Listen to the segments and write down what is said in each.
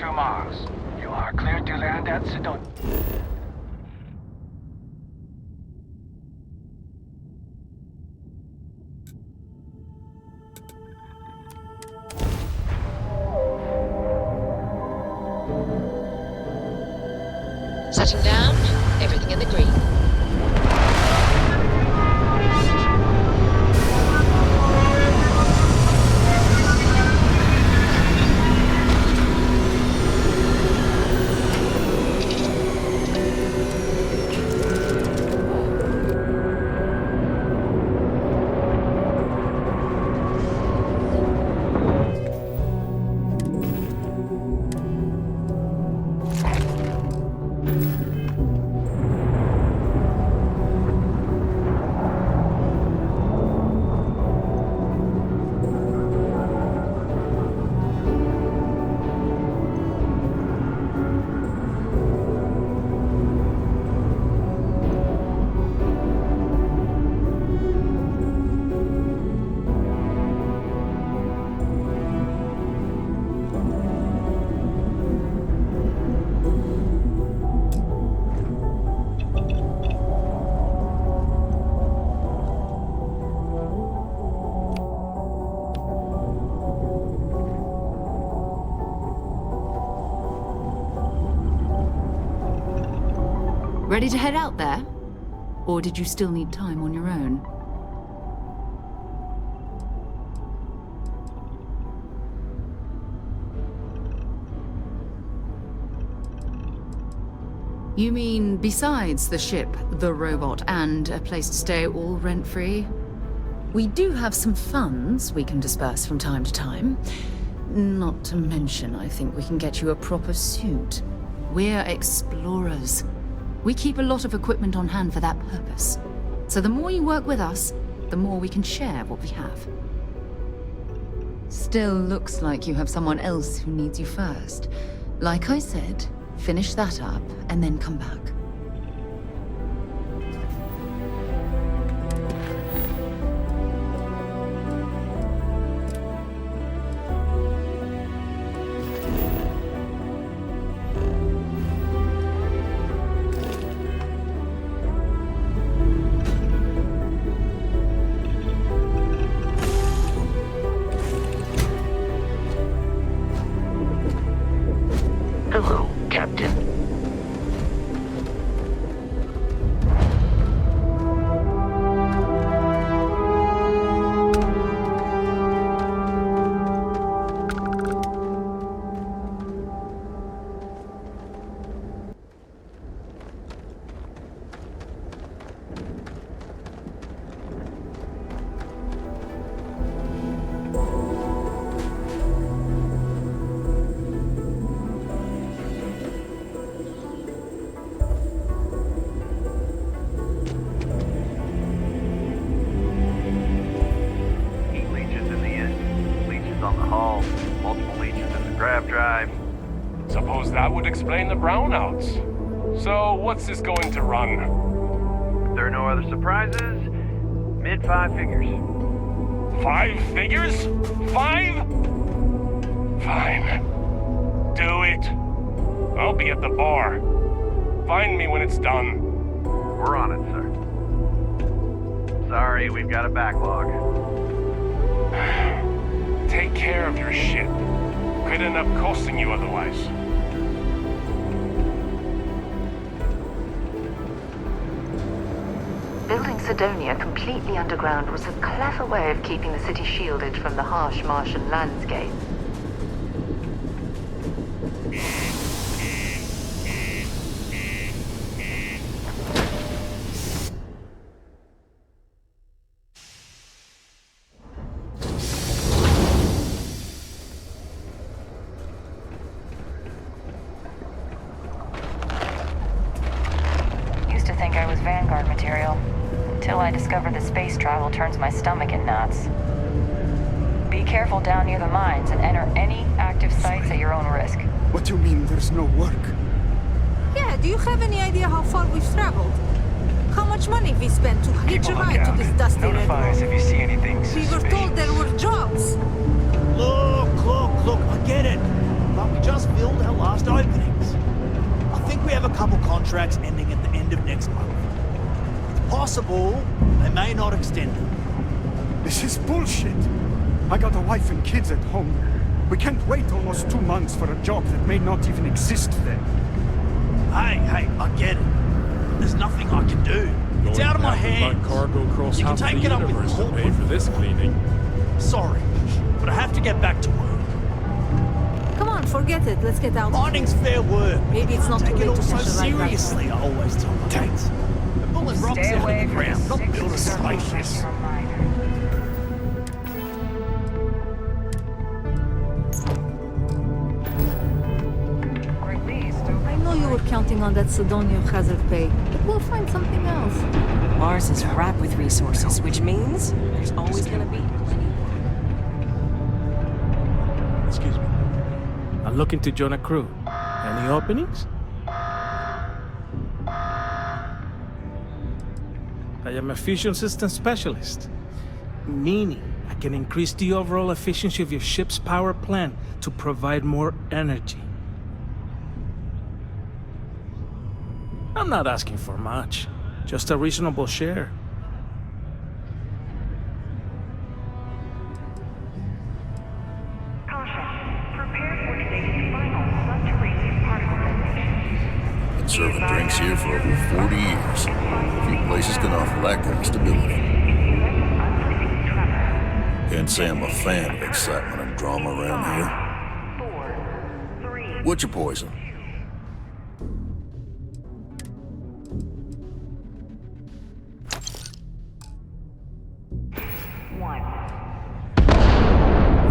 to Mars. You are cleared to land at Cydonia. Setting down, everything in the green. Ready to head out there? Or did you still need time on your own? You mean besides the ship, the robot, and a place to stay all rent-free? We do have some funds we can disperse from time to time. Not to mention, I think we can get you a proper suit. We're explorers. We keep a lot of equipment on hand for that purpose. So the more you work with us, the more we can share what we have. Still looks like you have someone else who needs you first. Like I said, finish that up and then come back. Hello, Captain. Suppose that would explain the brownouts. So, what's this going to run? If there are no other surprises, mid-5 figures. 5 figures? 5? Fine. Do it. I'll be at the bar. Find me when it's done. We're on it, sir. Sorry, we've got a backlog. Take care of your ship. Could end up costing you otherwise. Building Cydonia completely underground was a clever way of keeping the city shielded from the harsh Martian landscape. Used to think I was Vanguard material, until I discovered that space travel turns my stomach in knots. Be careful down near the mines and enter any active sites at your own risk. What do you mean there's no work? Yeah, do you have any idea how far we've traveled? How much money we spent to hitch a ride to this dusty red Notify us road? if you see anything We suspicious. were told there were jobs. Look, I get it. But we just filled our contract's ending at the end of next month. It's possible they may not extend it. This is bullshit. I got a wife and kids at home. We can't wait almost 2 months for a job that may not even exist then. Hey, I get it. There's nothing I can do. It's out of my hands. My cargo across You can half the take it up with universe to pay Corporate. for this cleaning. Sorry, but I have to get back to work. Come on, forget it. Let's get out. Mining's fair work. Maybe it's not Take too it late all to so finish a ride back. seriously, I always tell my mates. We're pulling rocks Stay out away of the from ground, the not build a 6 spaceship. I know you were counting on that Cydonia hazard pay, but we'll find something else. Mars is wrapped with resources, which means there's always gonna be plenty more. Excuse me. I'm looking to join a crew. Any openings? I am a fusion system specialist, meaning I can increase the overall efficiency of your ship's power plant to provide more energy. I'm not asking for much, just a reasonable share. Been serving drinks here for over 40 years. Few places can offer that kind of stability. Can't say I'm a fan of excitement and drama around here. What's your poison?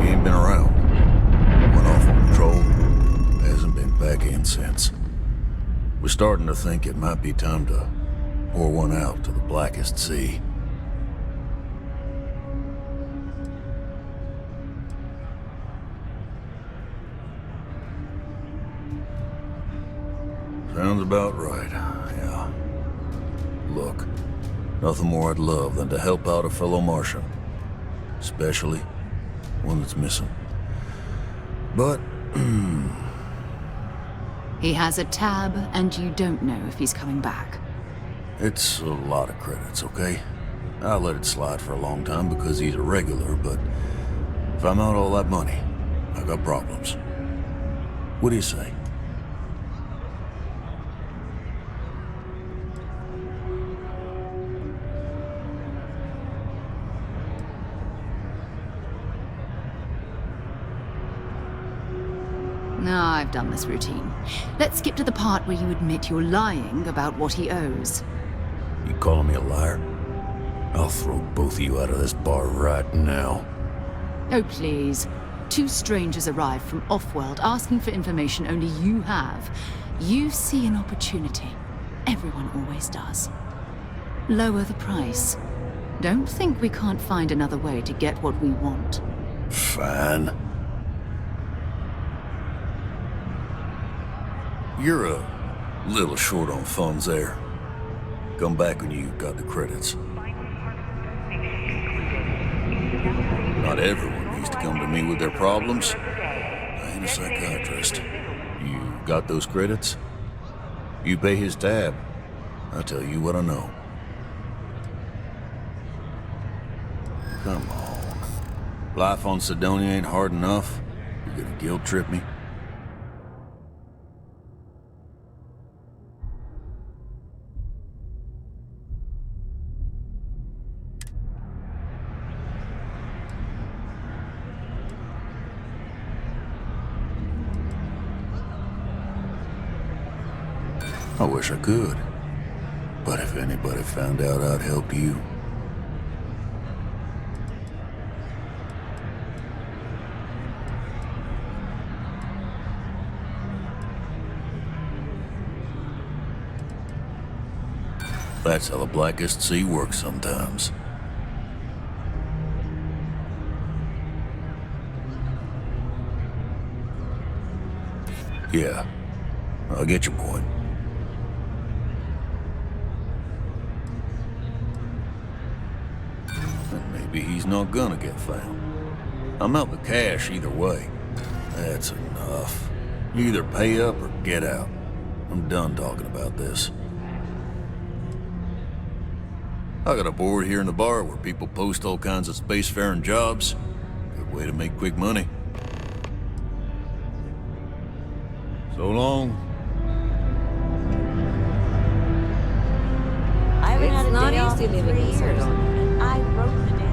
He ain't been around. Went off on patrol. Hasn't been back in since. We're starting to think it might be time to pour one out to the blackest sea. Sounds about right, yeah. Look, nothing more I'd love than to help out a fellow Martian. Especially one that's missing. But, He has a tab, and you don't know if he's coming back. it's a lot of credits, okay? I let it slide for a long time because he's a regular, but if I'm out all that money, I got problems. What do you say? Now I've done this routine. Let's skip to the part where you admit you're lying about what he owes. You calling me a liar? I'll throw both of you out of this bar right now. Oh, please. 2 strangers arrive from off-world asking for information only you have. You see an opportunity. Everyone always does. Lower the price. Don't think we can't find another way to get what we want. Fine. You're a little short on funds there. Come back when you got the credits. Not everyone needs to come to me with their problems. I ain't a psychiatrist. You got those credits? You pay his tab. I'll tell you what I know. Come on. Life on Cydonia ain't hard enough. You're gonna guilt trip me? I wish I could. But if anybody found out I'd help you... That's how the blackest sea works sometimes. Yeah, I get your point. And maybe he's not gonna get found. I'm out with cash either way. That's enough. You either pay up or get out. I'm done talking about this. I got a board here in the bar where people post all kinds of spacefaring jobs. Good way to make quick money. So long. I haven't had a not day off easy in living 3 in years. Cydonia. I wrote the damn.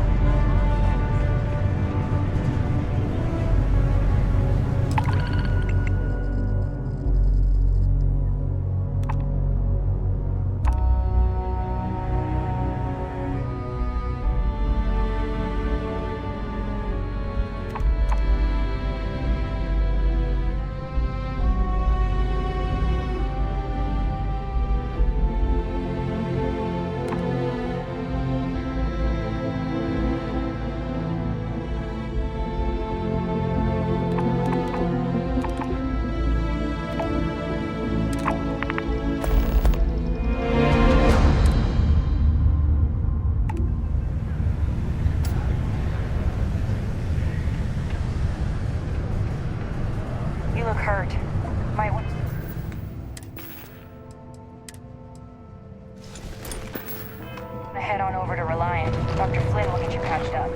You look hurt. Might want... Head on over to Reliant. Dr. Flynn will get you patched up.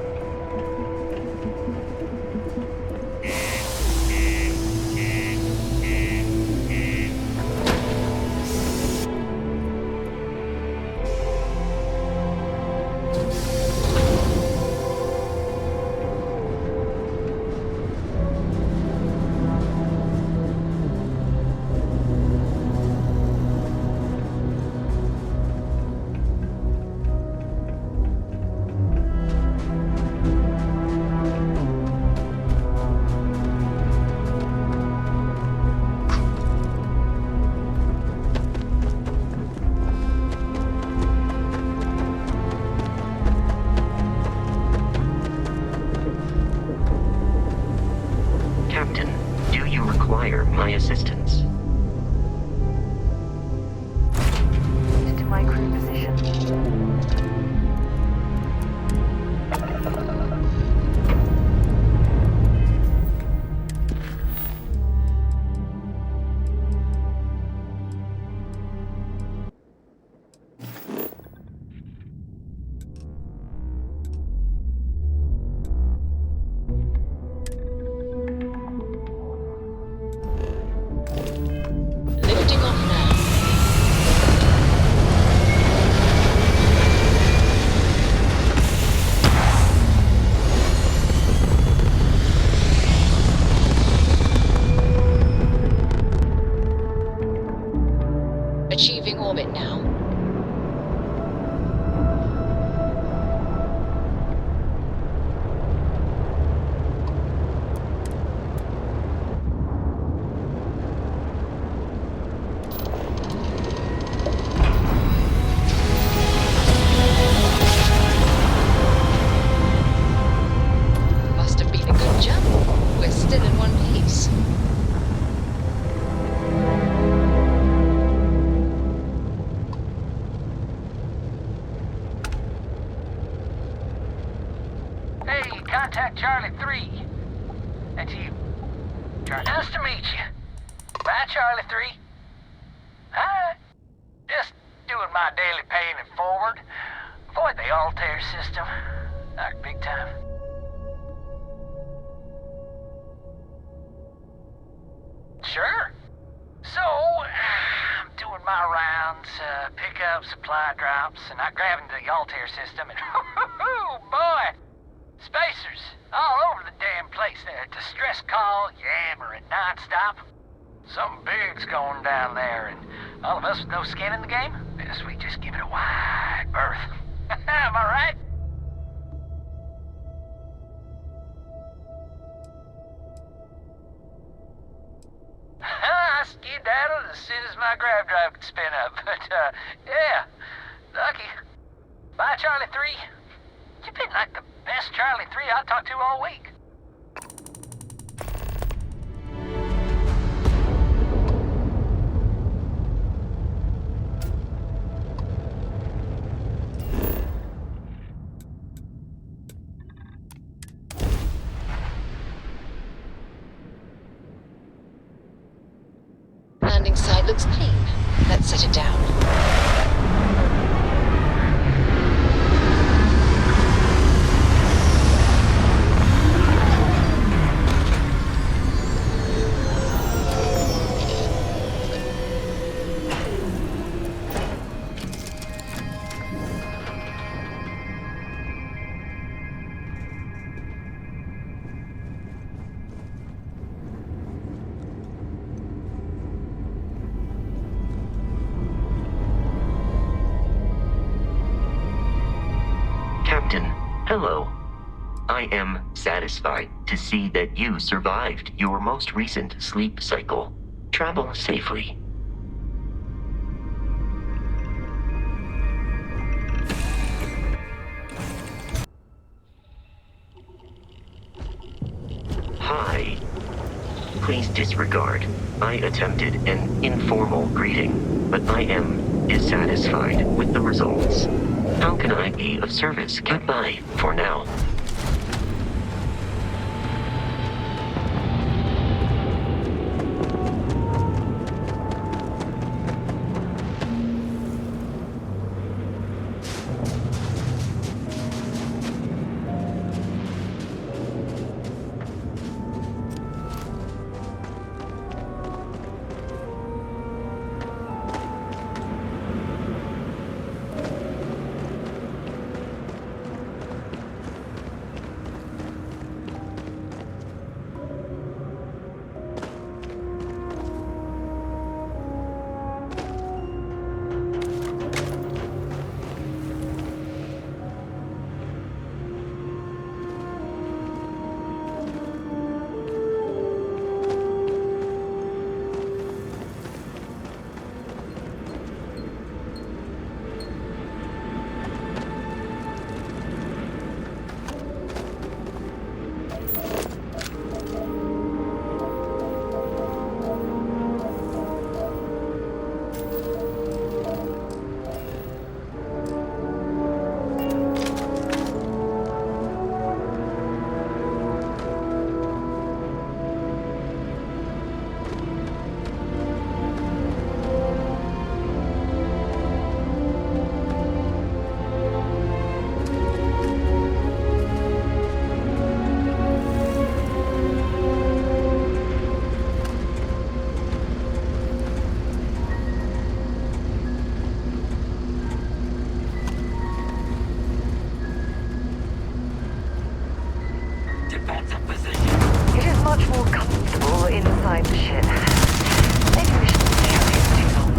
Captain, do you require my assistance? To my crew position. Lifting off now. Achieving orbit now. Must have been a good jump. We're still in one piece. Hey, contact Charlie 3. That's you. Nice to meet you. Bye, Charlie 3. Hi. Just doing my daily paying it forward. Avoid the Altair system. Like big time. Sure. So, I'm doing my rounds, pick up supply drops, and I grabbing the Altair system, and oh boy! Spacers all over the damn place there. Distress call, yammering nonstop. Something big's going down there, and all of us with no skin in the game, best we just give it a wide berth. Am I right? I skedaddled as soon as my grav drive could spin up, but yeah, lucky. Bye, Charlie 3. You've been like the best Charlie 3 I talked to all week. Landing site looks clean. Let's set it down. Captain, hello. I am satisfied to see that you survived your most recent sleep cycle. Travel safely. Hi. Please disregard. I attempted an informal greeting, but I am dissatisfied with the results. How can I be of service? Goodbye for now. It is much more comfortable inside the ship. Maybe we shouldn't stay out here too long.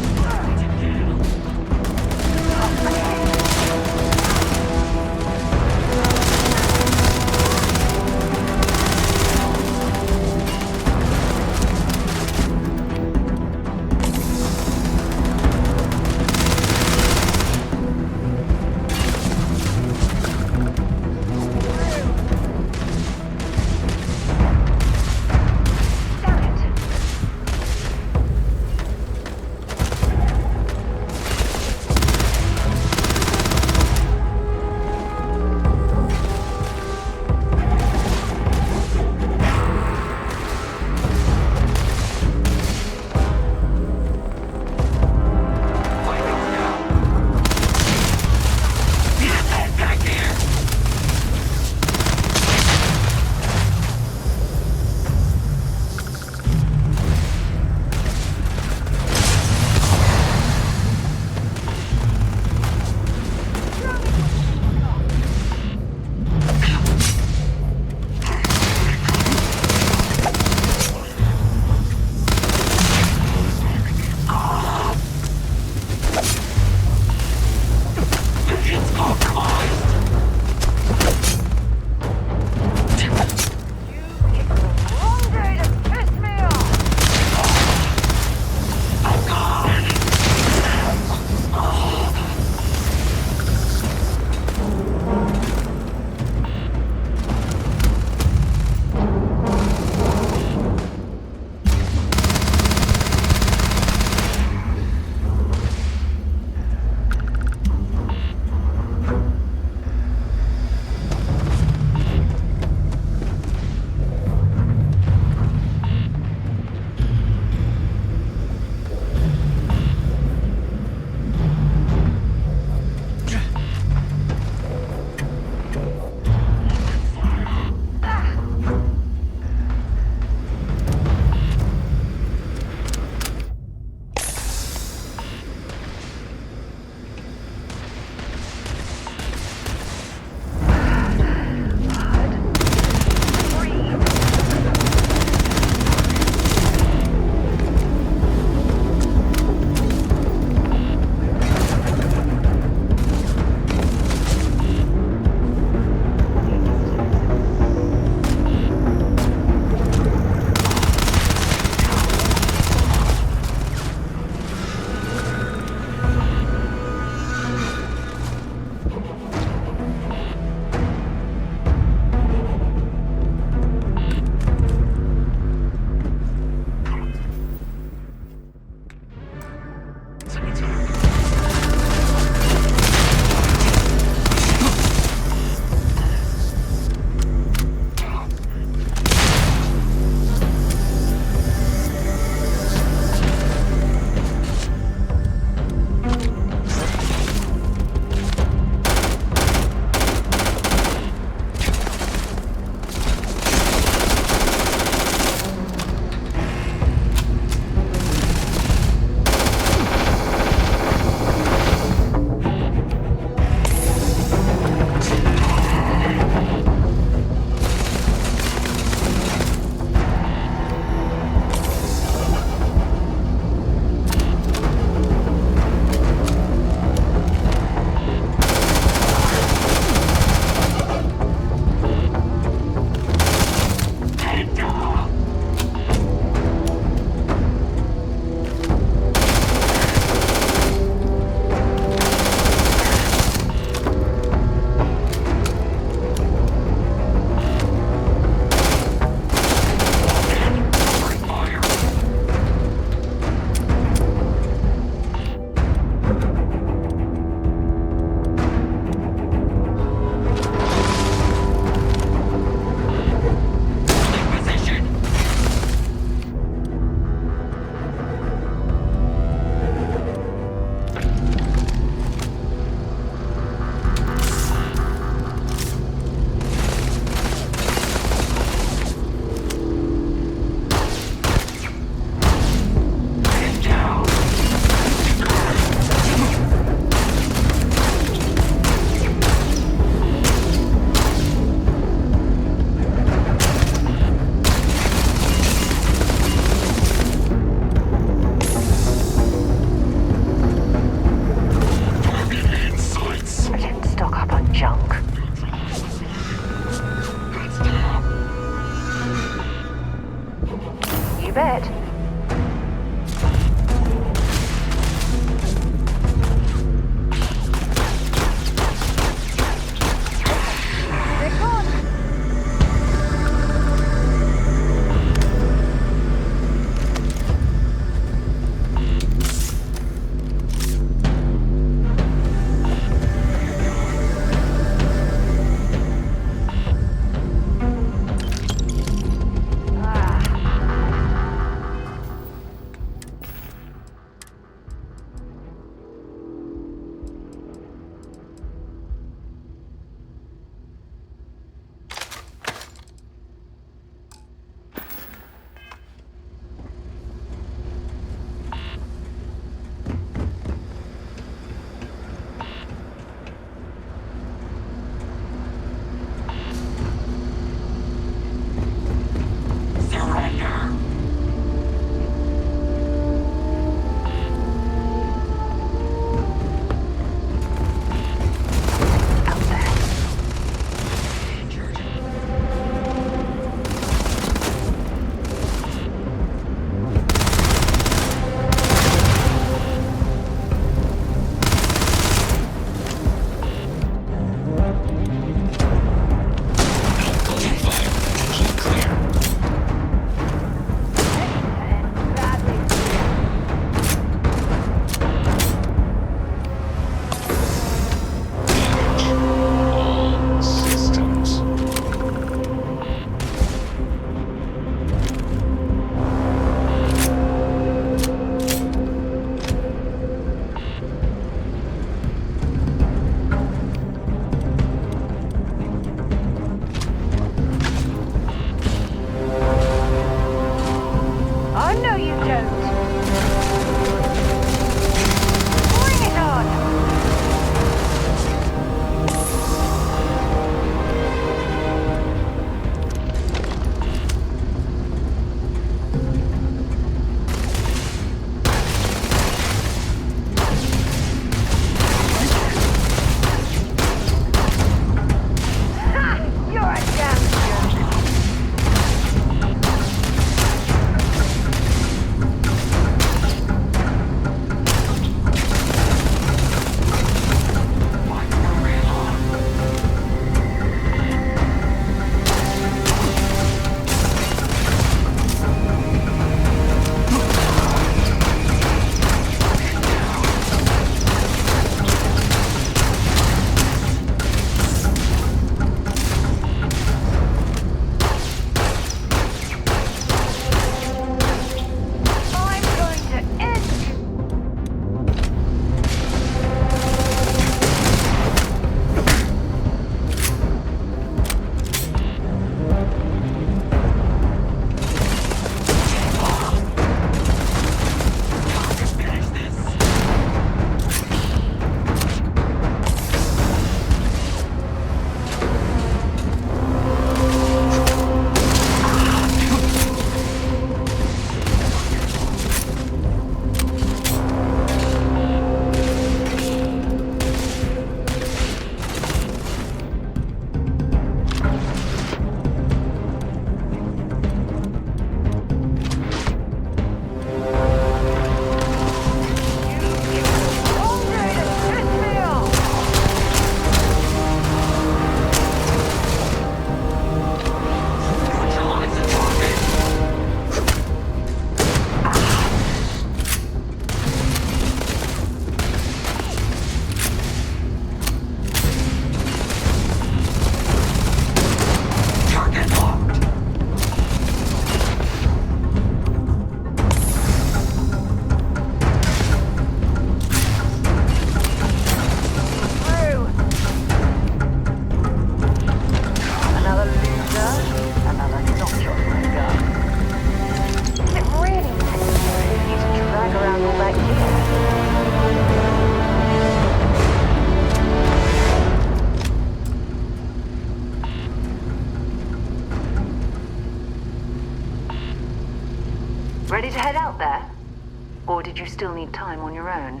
did you still need time on your own?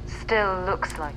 Still looks like...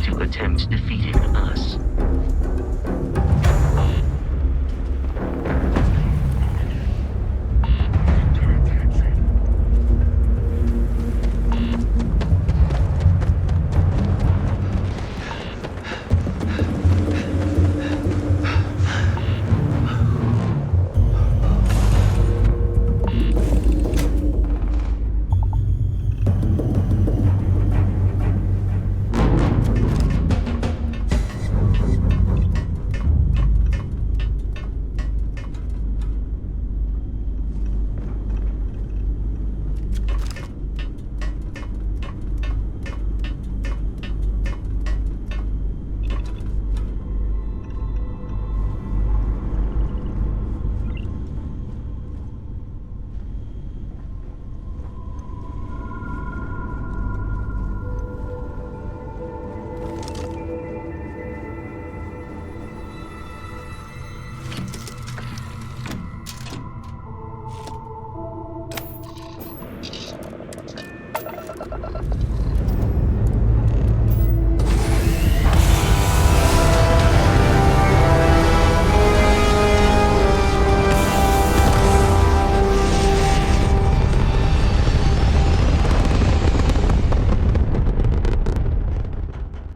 to attempt defeating us.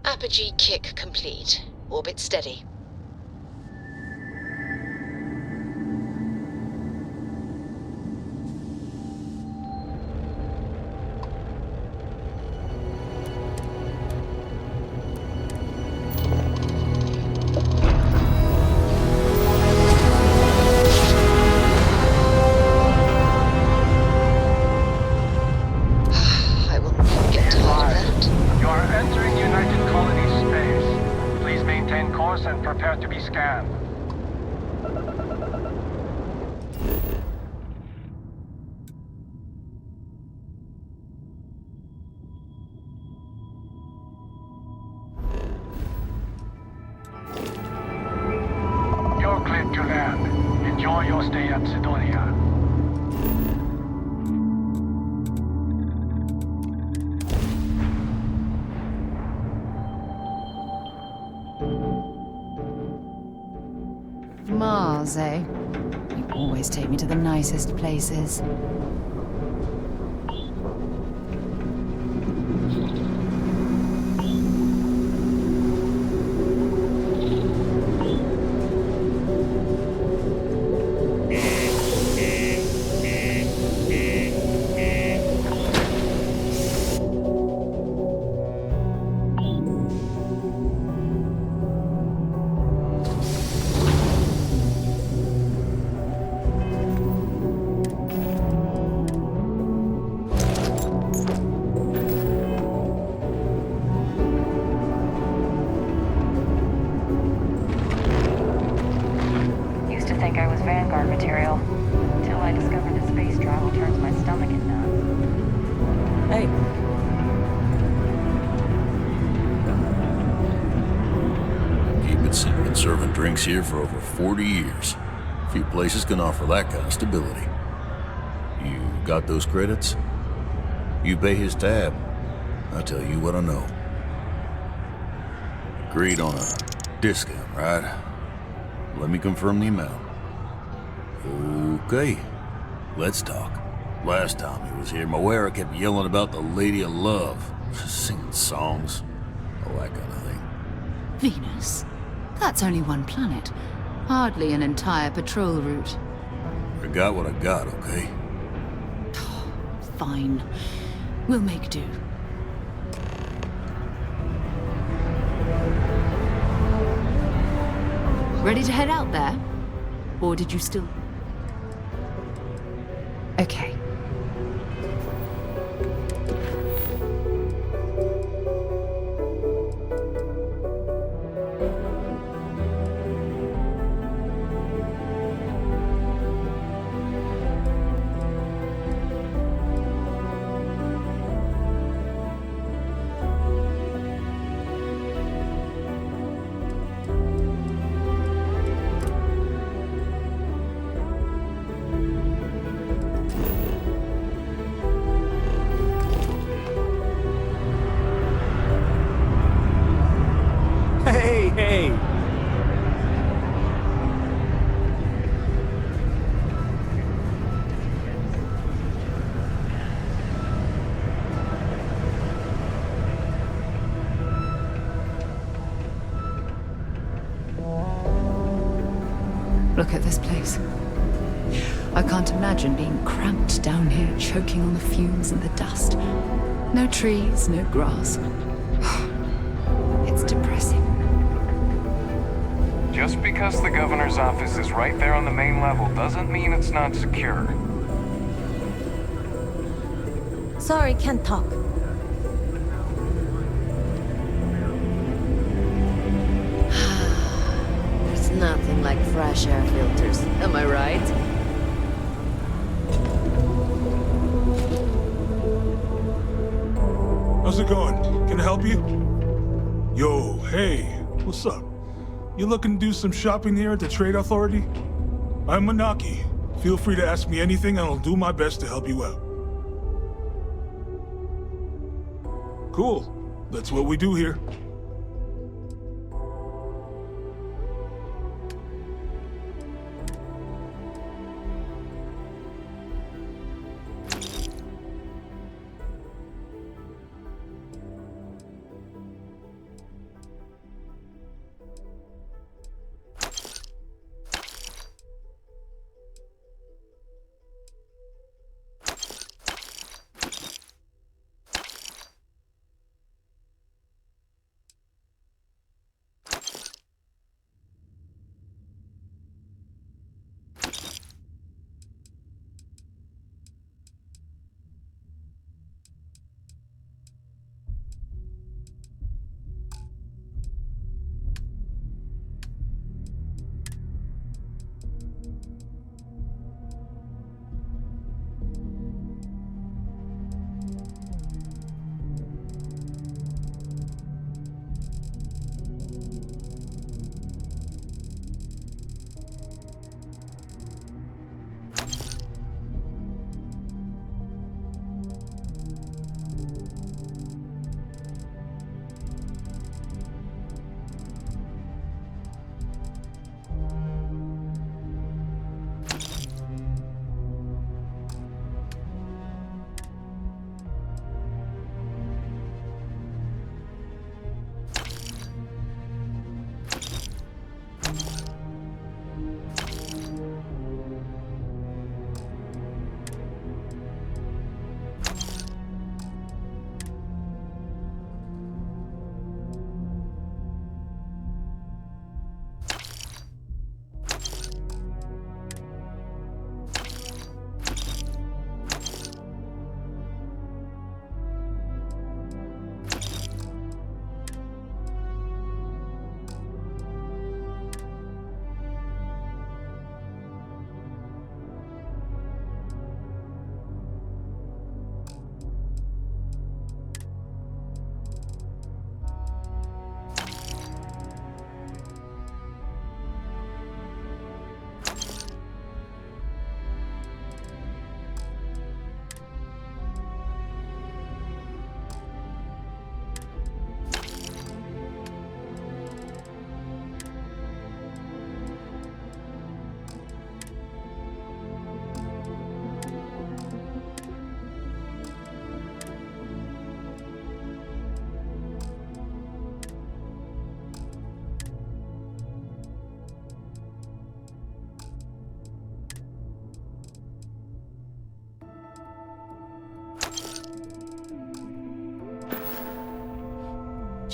Apogee kick complete. Orbit steady. I will not get tired of that. You are entering United Colony space. Please maintain course and prepare to be scanned. You're cleared to land. Enjoy your stay at Cydonia. Mars, eh? You always take me to the nicest places. Vanguard material. Until I discover that space travel turns my stomach in knots. Hey. Been serving drinks here for over 40 years. Few places can offer that kind of stability. You got those credits? You pay his tab. I tell you what I know. Agreed on a discount, right? Let me confirm the amount. Okay, let's talk. Last time he was here, Moara kept yelling about the Lady of Love, singing songs, all that kind of thing. Venus? That's only one planet. Hardly an entire patrol route. I got what I got, okay? Fine. We'll make do. Ready to head out there? Or did you still... Okay. Hey! Look at this place. I can't imagine being cramped down here, choking on the fumes and the dust. No trees, no grass. It's depressing. Just because the governor's office is right there on the main level doesn't mean it's not secure. Sorry, can't talk. There's nothing like fresh air filters, am I right? How's it going? Can I help you? Yo, hey, what's up? You looking to do some shopping here at the Trade Authority? I'm Manaki. Feel free to ask me anything and I'll do my best to help you out. Cool. That's what we do here.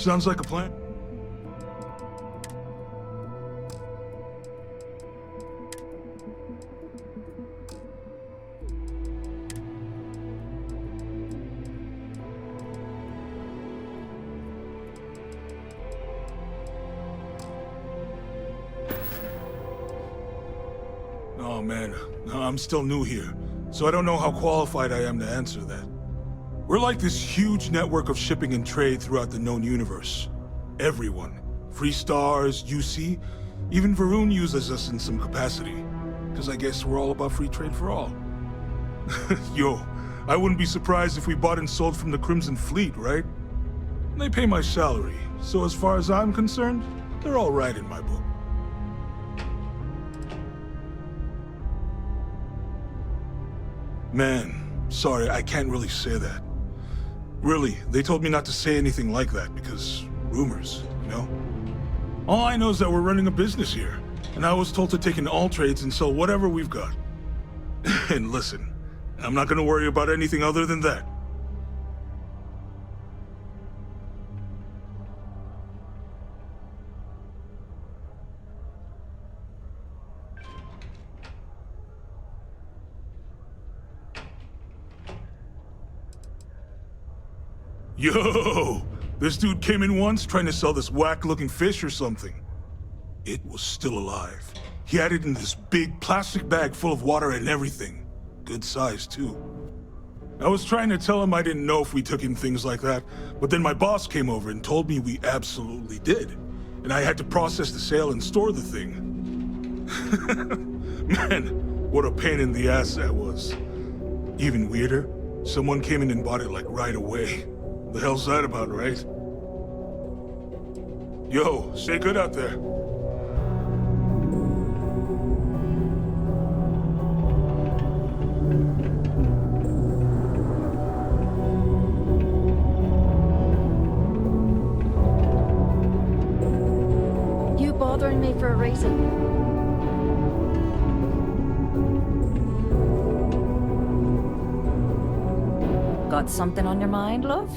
Sounds like a plan. Oh man, I'm still new here, so I don't know how qualified I am to answer that. We're like this huge network of shipping and trade throughout the known universe. Everyone. Free Stars, UC, even Varun uses us in some capacity. Because I guess we're all about free trade for all. Yo, I wouldn't be surprised if we bought and sold from the Crimson Fleet, right? They pay my salary, so as far as I'm concerned, they're all right in my book. Man, sorry, I can't really say that. Really, they told me not to say anything like that because rumors, you know? All I know is that we're running a business here, and I was told to take in all trades and sell whatever we've got. And listen, I'm not gonna worry about anything other than that. Yo! This dude came in once trying to sell this whack-looking fish or something. It was still alive. He had it in this big plastic bag full of water and everything. Good size, too. I was trying to tell him I didn't know if we took in things like that, but then my boss came over and told me we absolutely did. And I had to process the sale and store the thing. Man, what a pain in the ass that was. Even weirder, someone came in and bought it like right away. The hell's that about, right? Yo, stay good out there. You bothering me for a reason? Got something on your mind, love?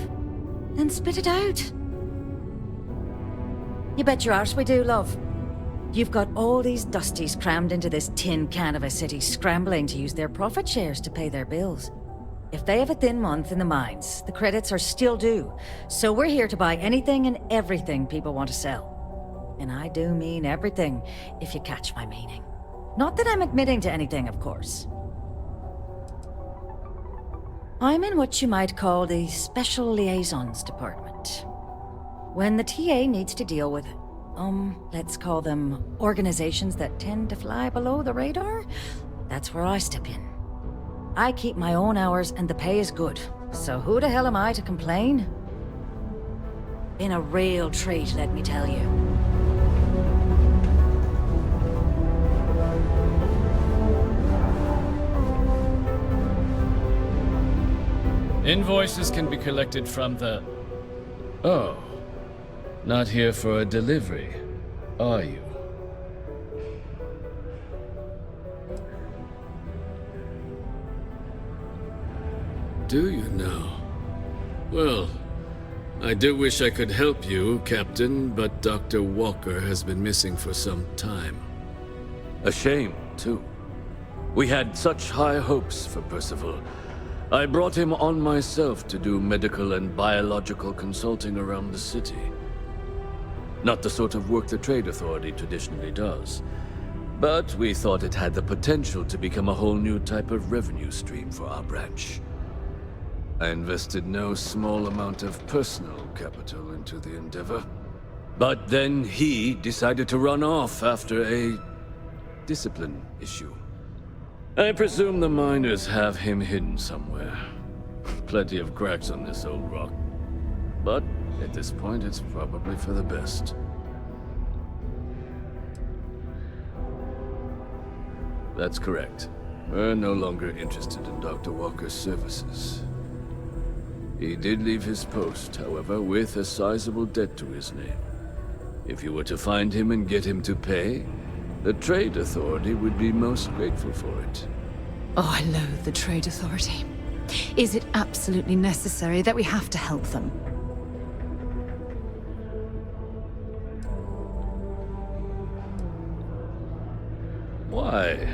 Then spit it out. You bet your arse we do, love. You've got all these dusties crammed into this tin can of a city, scrambling to use their profit shares to pay their bills. If they have a thin month in the mines, the credits are still due. So we're here to buy anything and everything people want to sell. And I do mean everything, if you catch my meaning. Not that I'm admitting to anything, of course. I'm in what you might call the Special Liaisons Department. When the TA needs to deal with, let's call them organizations that tend to fly below the radar, that's where I step in. I keep my own hours and the pay is good, so who the hell am I to complain? Been a real treat, let me tell you. Invoices can be collected from the... Oh. Not here for a delivery, are you? Do you now? Well, I do wish I could help you, Captain, but Dr. Walker has been missing for some time. A shame, too. We had such high hopes for Percival. I brought him on myself to do medical and biological consulting around the city. Not the sort of work the Trade Authority traditionally does. But we thought it had the potential to become a whole new type of revenue stream for our branch. I invested no small amount of personal capital into the endeavor. But then he decided to run off after a discipline issue. I presume the miners have him hidden somewhere. Plenty of cracks on this old rock. But at this point, it's probably for the best. That's correct. We're no longer interested in Dr. Walker's services. He did leave his post, however, with a sizable debt to his name. If you were to find him and get him to pay, the Trade Authority would be most grateful for it. Oh, I loathe the Trade Authority. Is it absolutely necessary that we have to help them? Why?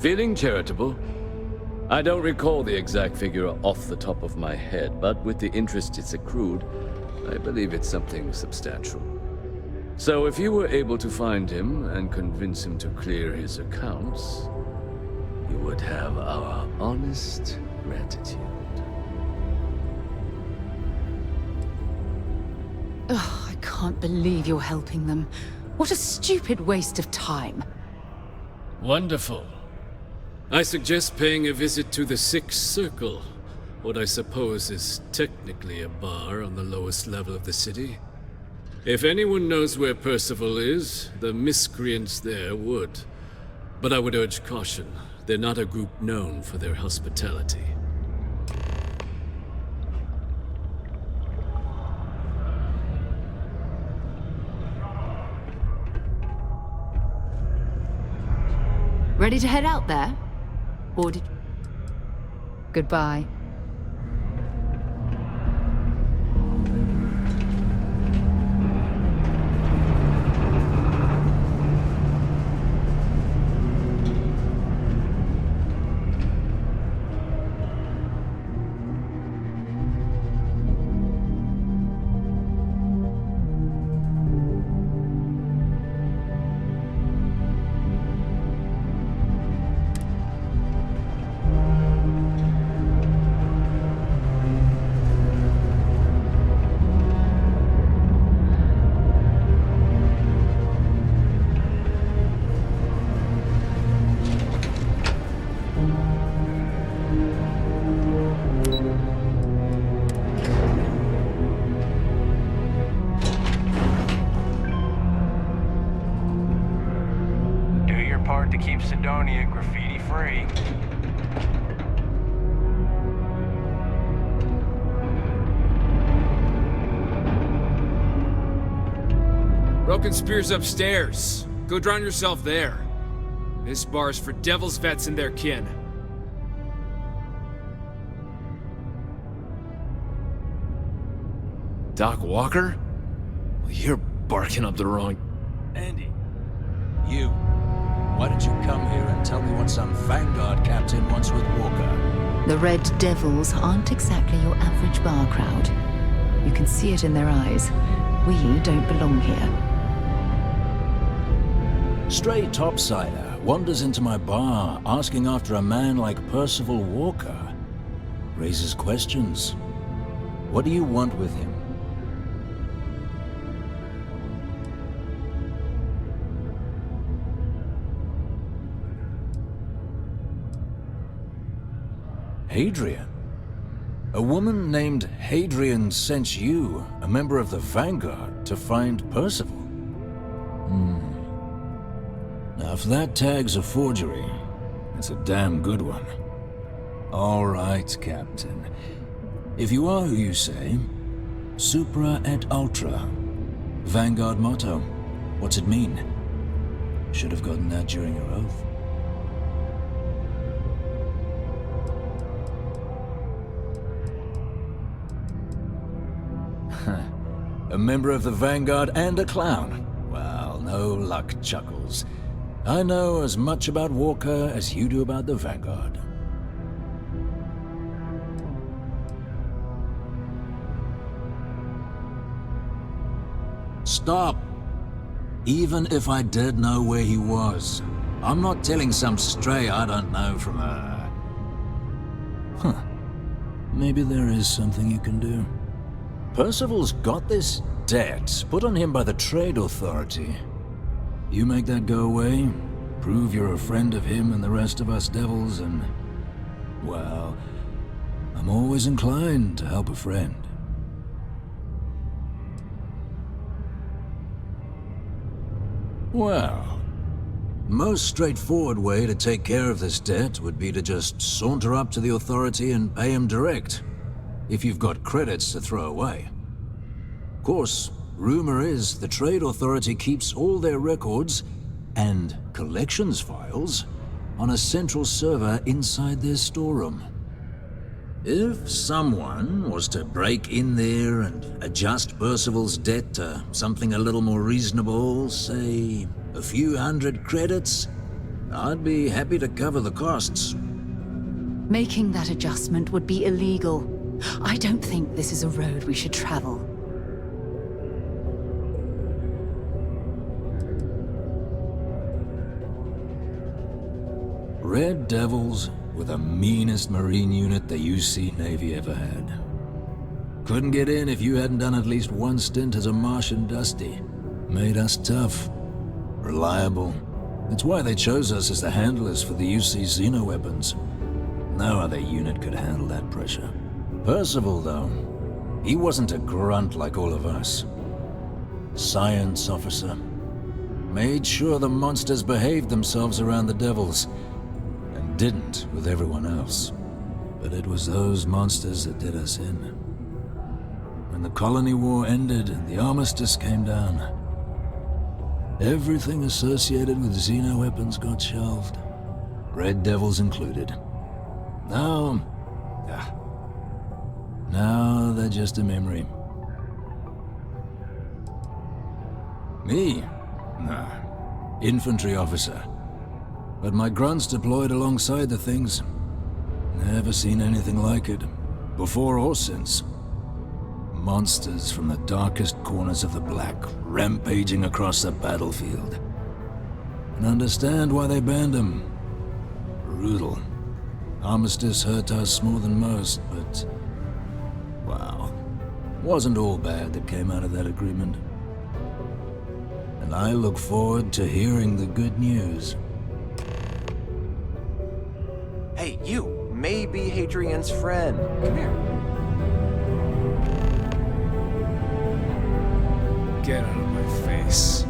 Feeling charitable? I don't recall the exact figure off the top of my head, but with the interest it's accrued, I believe it's something substantial. So if you were able to find him and convince him to clear his accounts, you would have our honest gratitude. Oh, I can't believe you're helping them. What a stupid waste of time. Wonderful. I suggest paying a visit to the Sixth Circle, what I suppose is technically a bar on the lowest level of the city. If anyone knows where Percival is, the miscreants there would. But I would urge caution. They're not a group known for their hospitality. Ready to head out there? Or did... Goodbye. To keep Cydonia graffiti-free. Broken Spear's upstairs. Go drown yourself there. This bar's for devil's vets and their kin. Doc Walker? Well, you're barking up the wrong... Andy, you. Why don't you come here and tell me what some Vanguard captain wants with Walker? The Red Devils aren't exactly your average bar crowd. You can see it in their eyes. We don't belong here. Stray topsider wanders into my bar asking after a man like Percival Walker. Raises questions. What do you want with him? Hadrian? A woman named Hadrian sent you, a member of the Vanguard, to find Percival? Now, if that tag's a forgery, it's a damn good one. All right, Captain. If you are who you say, Supra et Ultra. Vanguard motto. What's it mean? Should have gotten that during your oath. A member of the Vanguard and a clown. Well, no luck, Chuckles. I know as much about Walker as you do about the Vanguard. Stop! Even if I did know where he was, I'm not telling some stray I don't know from a... Maybe there is something you can do. Percival's got this debt put on him by the Trade Authority. You make that go away, prove you're a friend of him and the rest of us devils, and... well, I'm always inclined to help a friend. Well, most straightforward way to take care of this debt would be to just saunter up to the Authority and pay him direct. If you've got credits to throw away. Of course, rumor is the Trade Authority keeps all their records and collections files on a central server inside their storeroom. If someone was to break in there and adjust Percival's debt to something a little more reasonable, say a few hundred credits, I'd be happy to cover the costs. Making that adjustment would be illegal. I don't think this is a road we should travel. Red Devils were the meanest marine unit the UC Navy ever had. Couldn't get in if you hadn't done at least one stint as a Martian Dusty. Made us tough, reliable. It's why they chose us as the handlers for the UC Xeno-weapons. No other unit could handle that pressure. Percival, though, he wasn't a grunt like all of us. Science officer. Made sure the monsters behaved themselves around the Devils, and didn't with everyone else. But it was those monsters that did us in. When the colony war ended and the armistice came down, everything associated with Xeno-weapons got shelved. Red Devils included. Now they're just a memory. Me? Nah. Infantry officer. But my grunts deployed alongside the things. Never seen anything like it, before or since. Monsters from the darkest corners of the Black, rampaging across the battlefield. And understand why they banned them. Brutal. Armistice hurt us more than most, but... wow. Wasn't all bad that came out of that agreement. And I look forward to hearing the good news. Hey, you may be Hadrian's friend. Come here. Get out of my face.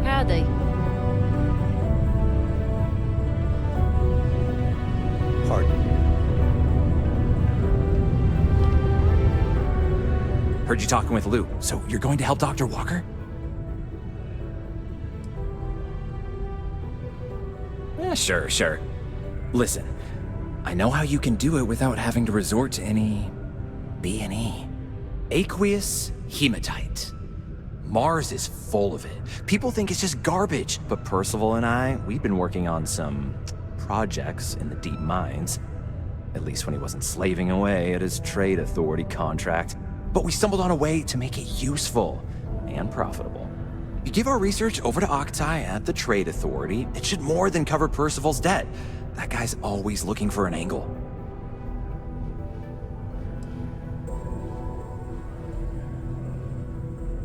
Howdy. Pardon. Heard you talking with Lou, so you're going to help Dr. Walker? Yeah, sure. Listen, I know how you can do it without having to resort to any... B&E. Aqueous Hematite. Mars is full of it. People think it's just garbage, but Percival and I, we've been working on some projects in the deep mines. At least when he wasn't slaving away at his trade authority contract. But we stumbled on a way to make it useful and profitable. You give our research over to Octai at the trade authority, it should more than cover Percival's debt. That guy's always looking for an angle.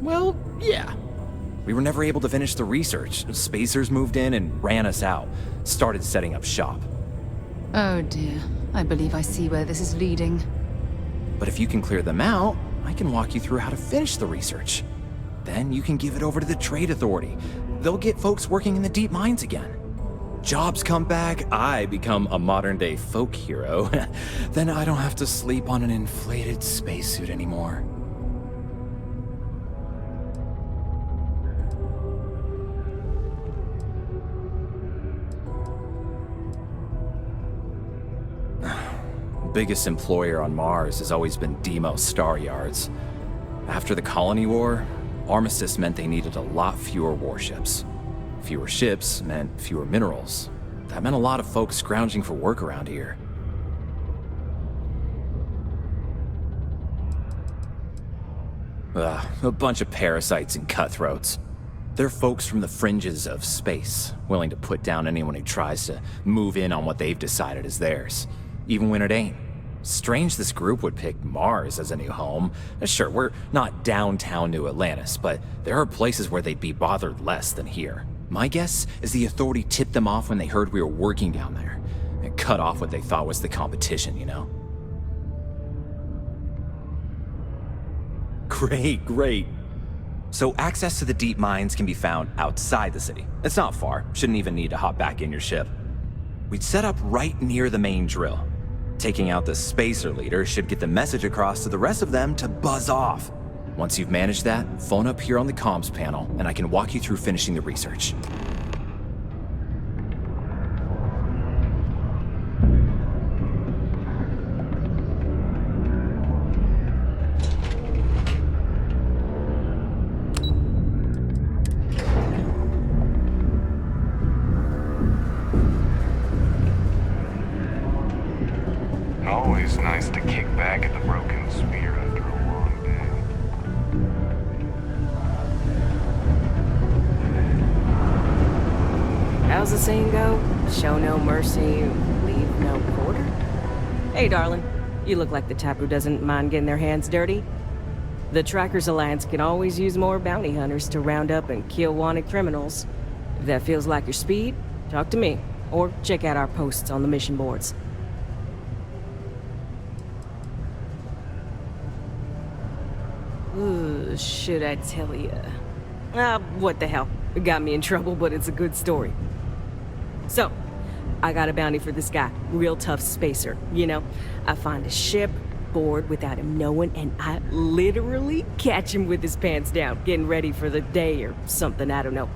Well, yeah. We were never able to finish the research. Spacers moved in and ran us out. Started setting up shop. Oh dear. I believe I see where this is leading. But if you can clear them out, I can walk you through how to finish the research. Then you can give it over to the trade authority. They'll get folks working in the deep mines again. Jobs come back, I become a modern-day folk hero. Then I don't have to sleep on an inflated spacesuit anymore. Biggest employer on Mars has always been Deimos Star Yards. After the Colony War, Armistice meant they needed a lot fewer warships. Fewer ships meant fewer minerals. That meant a lot of folks scrounging for work around here. A bunch of parasites and cutthroats. They're folks from the fringes of space, willing to put down anyone who tries to move in on what they've decided is theirs, even when it ain't. Strange this group would pick Mars as a new home. Sure, we're not downtown New Atlantis, but there are places where they'd be bothered less than here. My guess is the authority tipped them off when they heard we were working down there, and cut off what they thought was the competition, you know? Great. So access to the deep mines can be found outside the city. It's not far, shouldn't even need to hop back in your ship. We'd set up right near the main drill. Taking out the spacer leader should get the message across to the rest of them to buzz off. Once you've managed that, phone up here on the comms panel, and I can walk you through finishing the research. how's the saying go? Show no mercy, leave no quarter? Hey, darling. You look like the type who doesn't mind getting their hands dirty. The Trackers Alliance can always use more bounty hunters to round up and kill wanted criminals. If that feels like your speed, talk to me, or check out our posts on the mission boards. Ooh, should I tell ya? What the hell? It got me in trouble, but it's a good story. So, I got a bounty for this guy. Real tough spacer, you know? I find a ship, board without him knowing, and I literally catch him with his pants down, getting ready for the day or something, I don't know.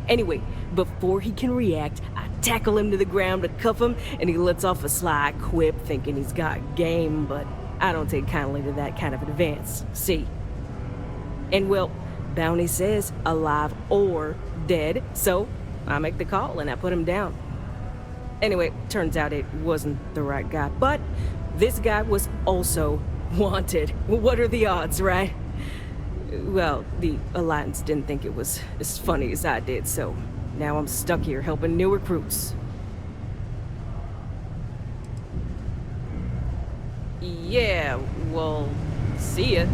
Anyway, before he can react, I tackle him to the ground to cuff him, and he lets off a sly quip thinking he's got game, but I don't take kindly to that kind of advance, see? And well, bounty says alive or dead, so I make the call and I put him down. Anyway, turns out it wasn't the right guy, but this guy was also wanted. What are the odds, right? Well, the Alliance didn't think it was as funny as I did, so now I'm stuck here helping new recruits. Yeah, well, see ya.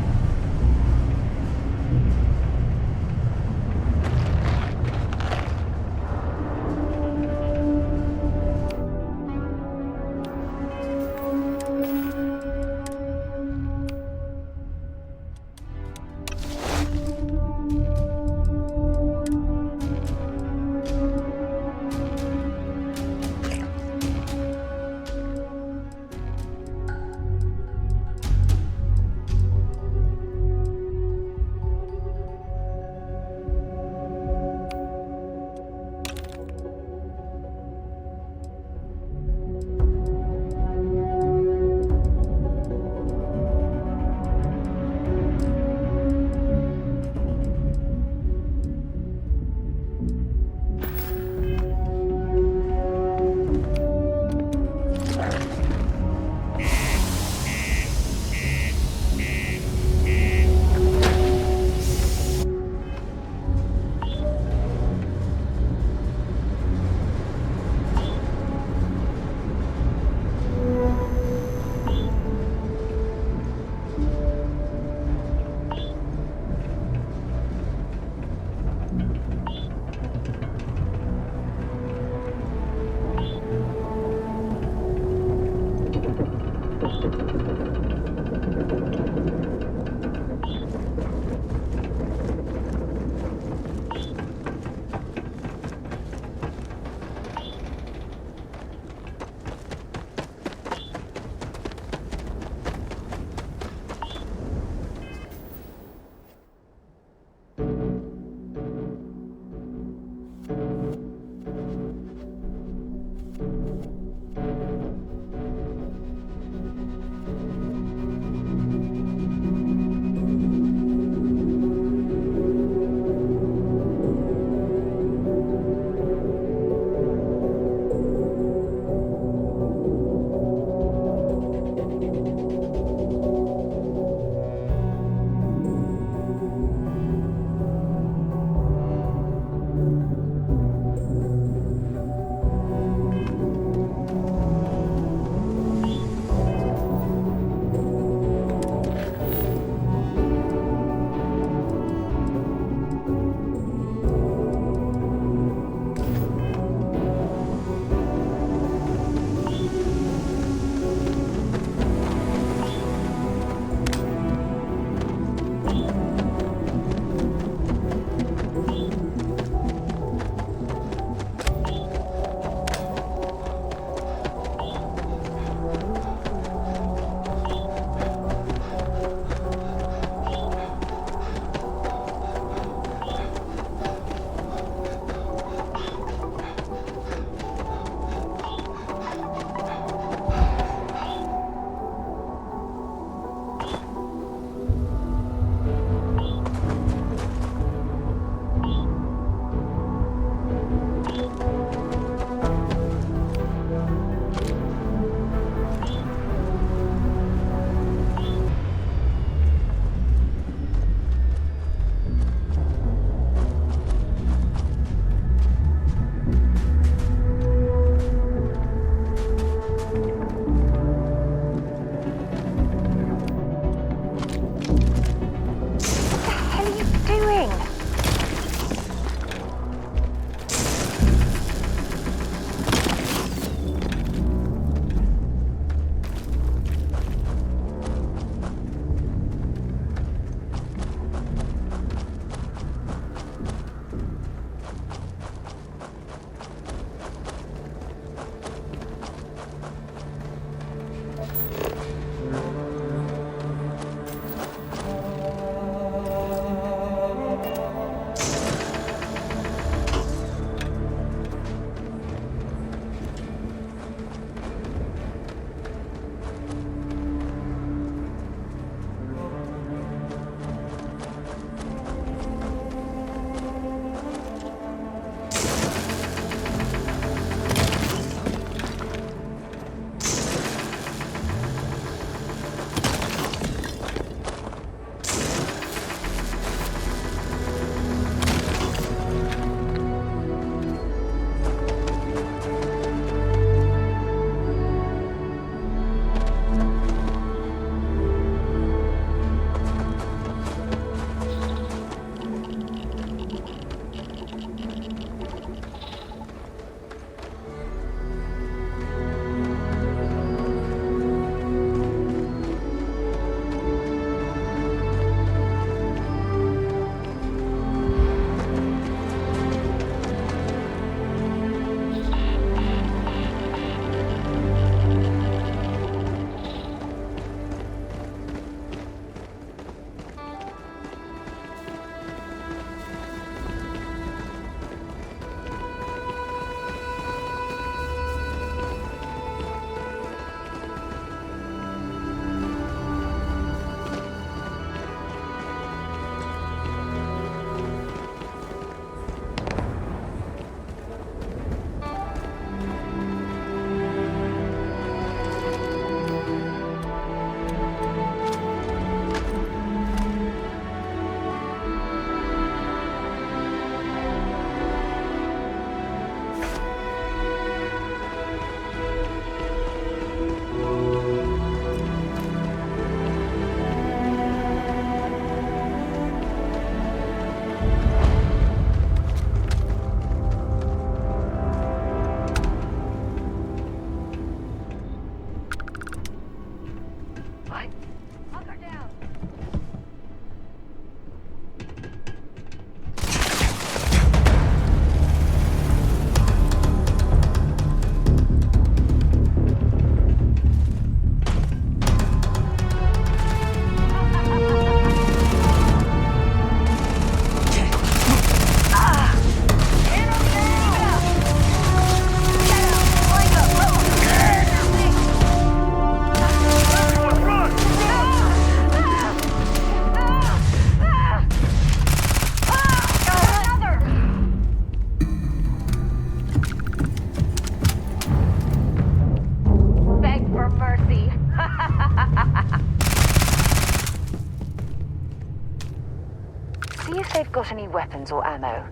got any weapons or ammo?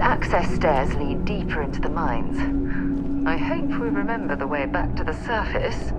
Access stairs lead deeper into the mines. I hope we remember the way back to the surface.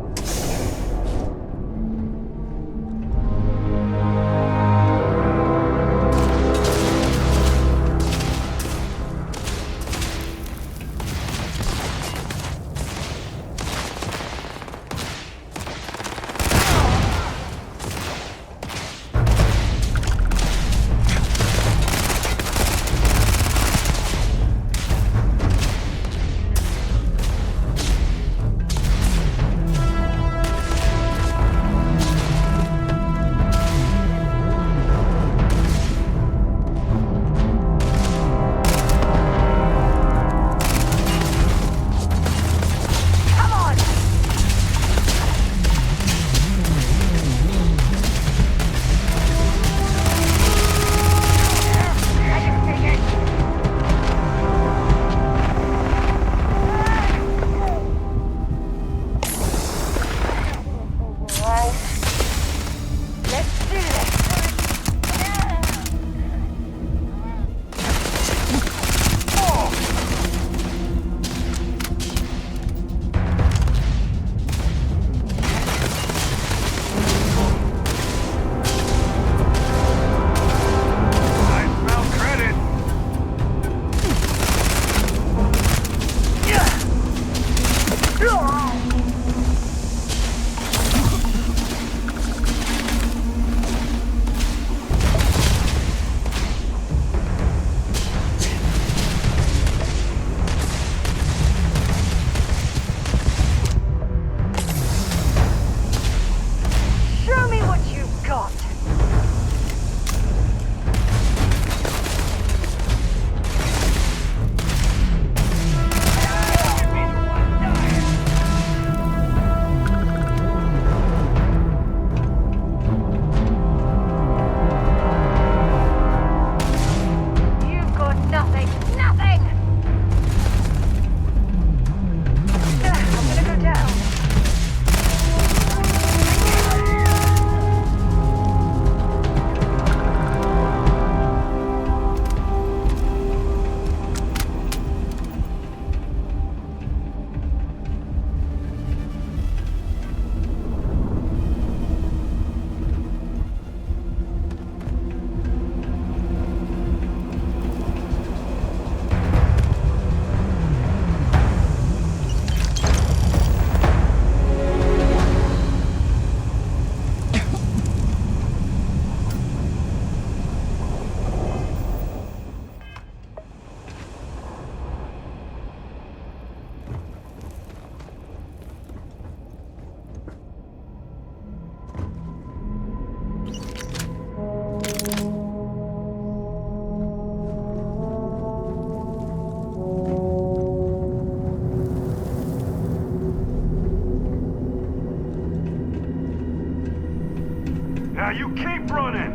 You keep running!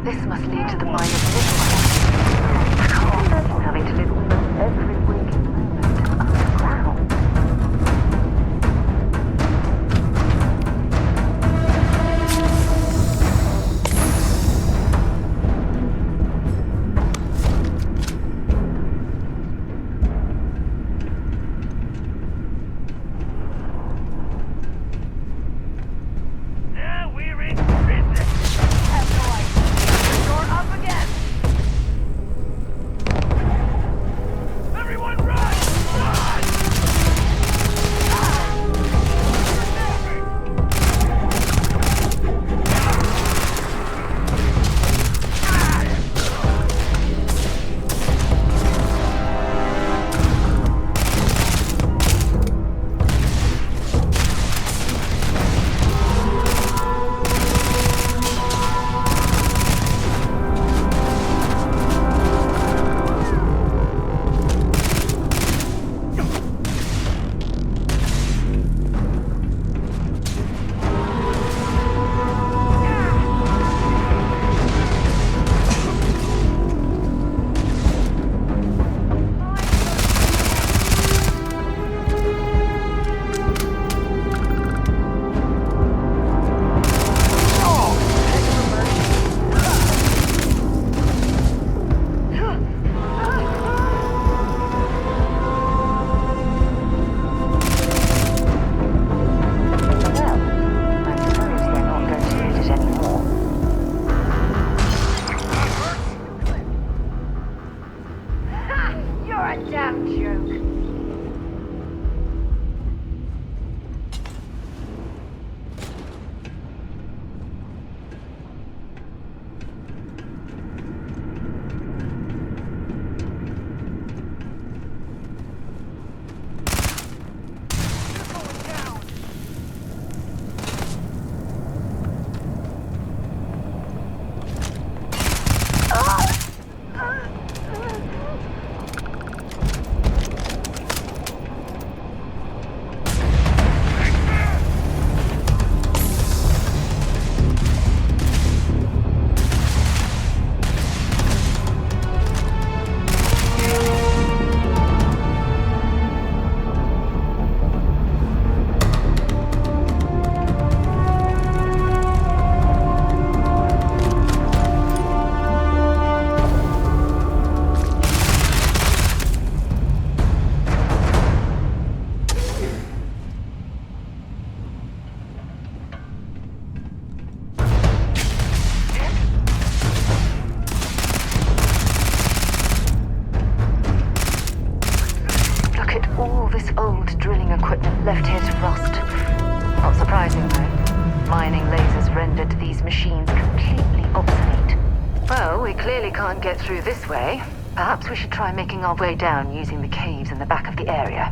This must lead to the mine of midnight. I can't imagine having to live almost every waking moment underground. Yeah, we're in business! That's right. You're up again! Goddamn joke. Left here to rust. Not surprising, though. Mining lasers rendered these machines completely obsolete. Well, we clearly can't get through this way. Perhaps we should try making our way down using the caves in the back of the area.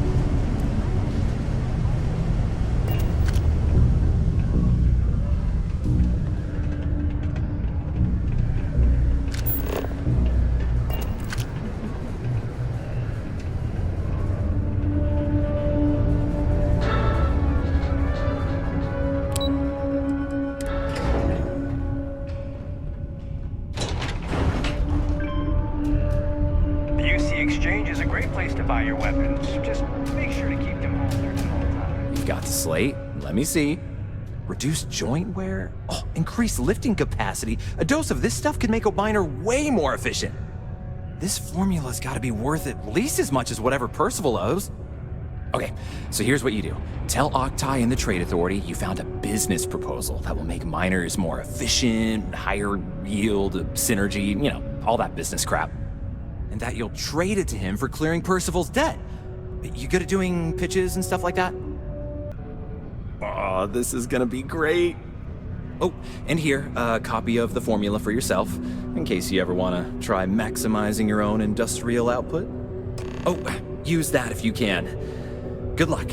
and just make sure to keep them holstered at all times. You've got the slate. Let me see. Reduced joint wear? Oh, increased lifting capacity. A dose of this stuff could make a miner way more efficient. This formula's gotta be worth at least as much as whatever Percival owes. Okay, so here's what you do. Tell Octai and the Trade Authority you found a business proposal that will make miners more efficient, higher yield, synergy, you know, all that business crap. And that you'll trade it to him for clearing Percival's debt. You good at doing pitches and stuff like that? Oh, this is gonna be great. Oh, and here, a copy of the formula for yourself, in case you ever want to try maximizing your own industrial output. Oh, use that if you can. Good luck.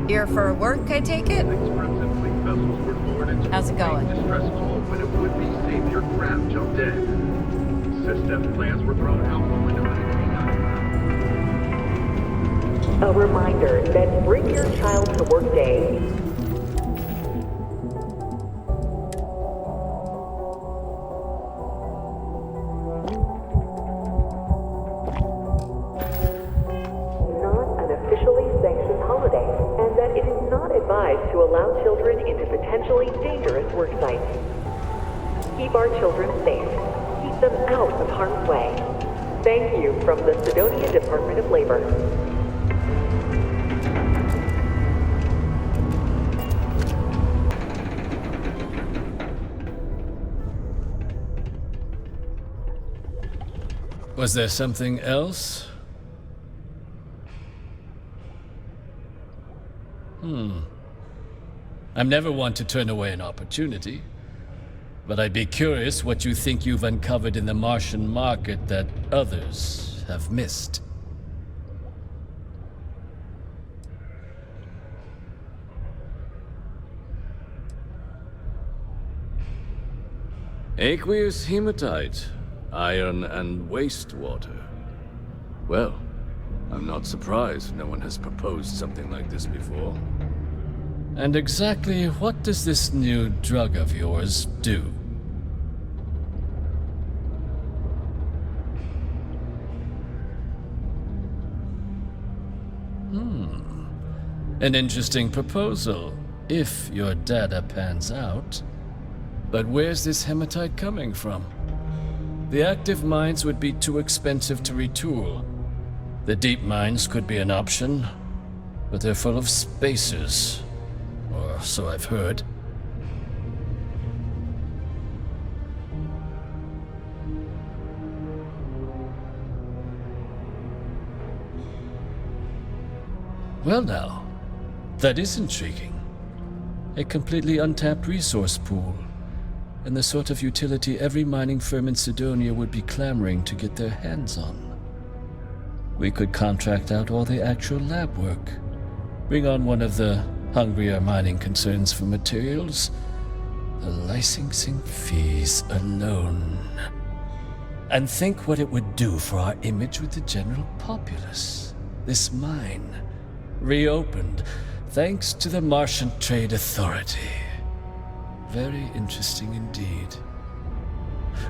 Here for work, I take it? How's it going? Distress call when a would-be savior craft jumped in. System plans were thrown out the window. A reminder that Bring Your Child to Work Day. To allow children into potentially dangerous work sites. Keep our children safe. Keep them out of harm's way. Thank you from the Cydonia Department of Labor. Was there something else? I'm never one to turn away an opportunity, but I'd be curious what you think you've uncovered in the Martian market that others have missed. Aqueous hematite, iron and wastewater. Well, I'm not surprised no one has proposed something like this before. And exactly what does this new drug of yours do? An interesting proposal, if your data pans out. But where's this hematite coming from? The active mines would be too expensive to retool. The deep mines could be an option, but they're full of spacers. Or so I've heard. Well now, that is intriguing. A completely untapped resource pool, and the sort of utility every mining firm in Cydonia would be clamoring to get their hands on. We could contract out all the actual lab work, bring on one of the hungrier mining concerns for materials. The licensing fees alone. And think what it would do for our image with the general populace. This mine, reopened thanks to the Martian Trade Authority. Very interesting indeed.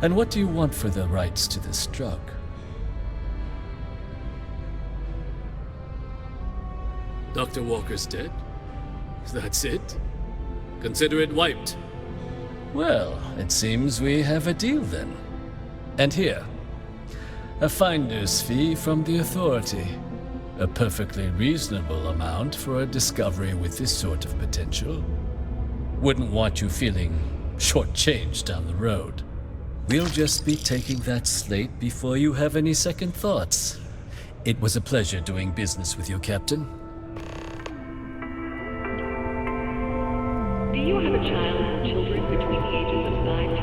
And what do you want for the rights to this drug? Dr. Walker's dead? That's it? Consider it wiped. Well, it seems we have a deal then. And here, a finder's fee from the Authority. A perfectly reasonable amount for a discovery with this sort of potential. Wouldn't want you feeling shortchanged down the road. We'll just be taking that slate before you have any second thoughts. It was a pleasure doing business with you, Captain. Do you have a child or children between the ages of 9 to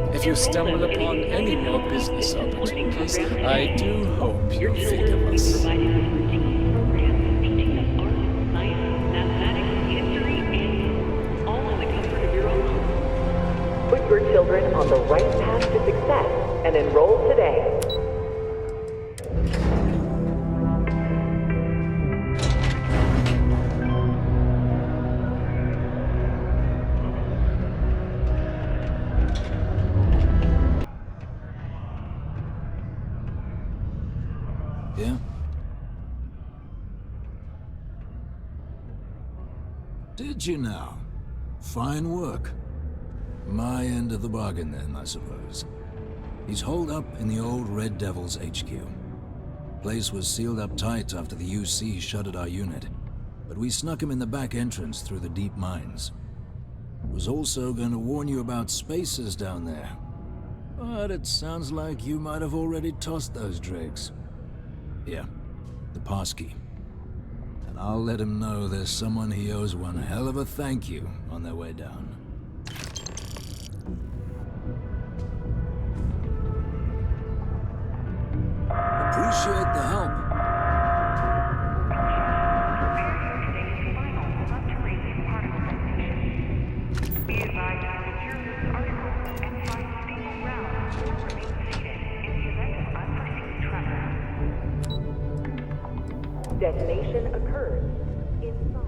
18? If you stumble upon any more business opportunities, I do hope you'll think of us. Provided with routine programs teaching us art, science, mathematics, history, and all in the comfort of your own on the right path to success and enroll today. Yeah? Did you now? Fine work. My end of the bargain then, I suppose. He's holed up in the old Red Devil's HQ. Place was sealed up tight after the UC shuttered our unit, but we snuck him in the back entrance through the deep mines. Was also going to warn you about spacers down there, but it sounds like you might have already tossed those dregs. Yeah, the passkey. And I'll let him know there's someone he owes one hell of a thank you on their way down. Appreciate the help. Detonation occurs inside.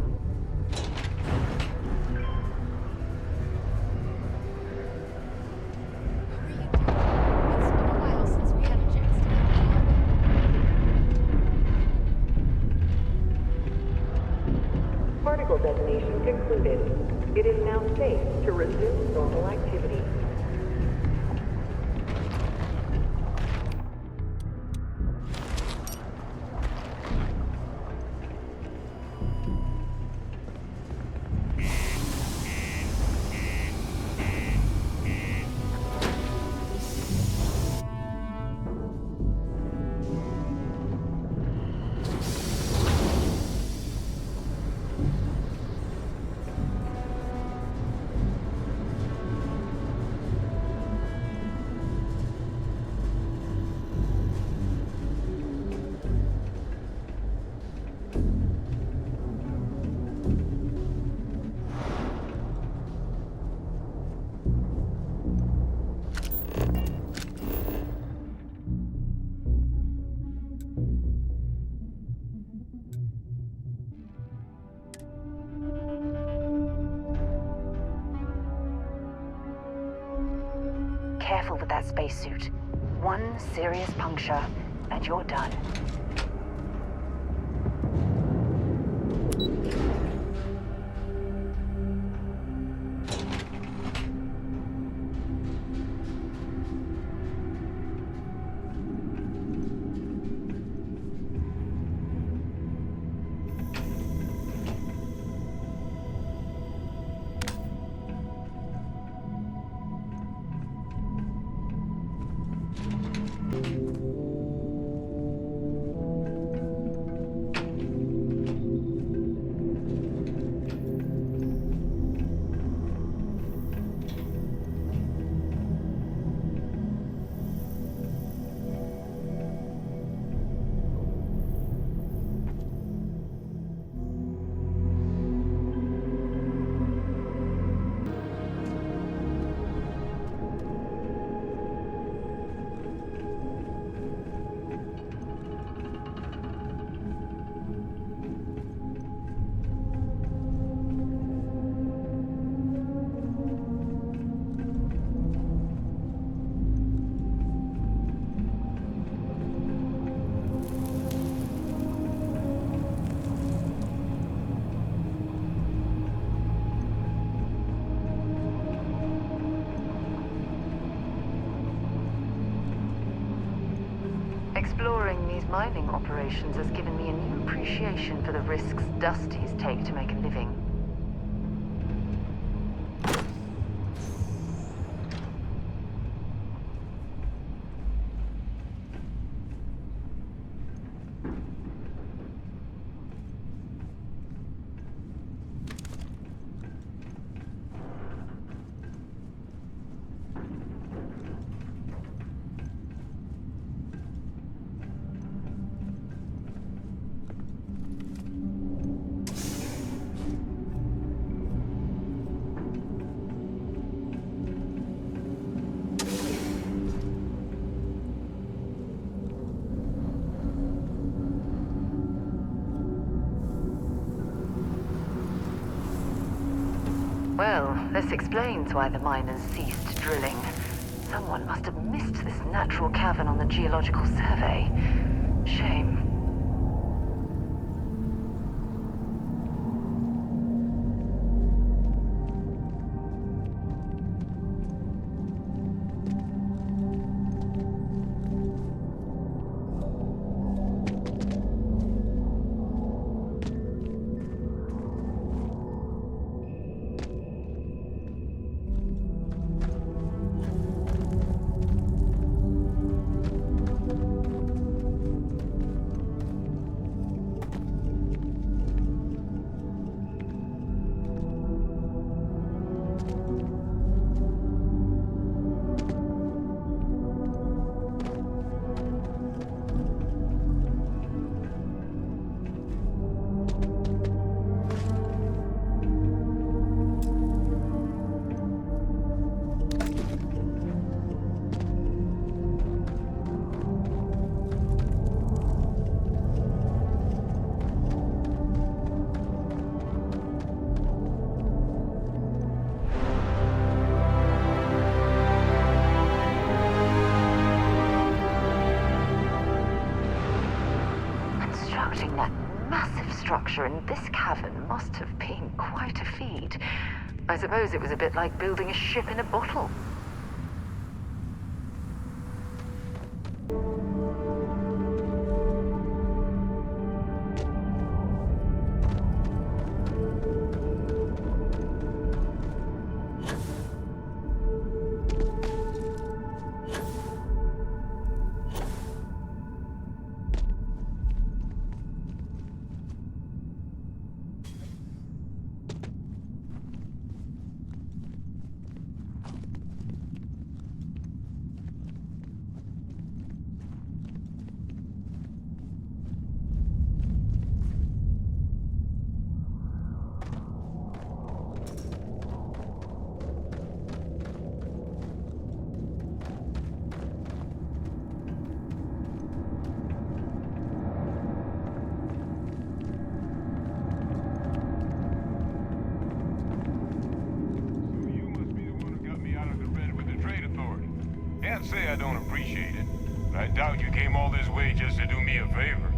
Particle detonation concluded. It is now safe to resume normal activity. Careful with that spacesuit. One serious puncture, and you're done. Exploring these mining operations has given me a new appreciation for the risks Dusties take to make a living. Oh, this explains why the miners ceased drilling. Someone must have missed this natural cavern on the geological survey. Shame. In this cavern must have been quite a feat. I suppose it was a bit like building a ship in a bottle. Say I don't appreciate it, but I doubt you came all this way just to do me a favor.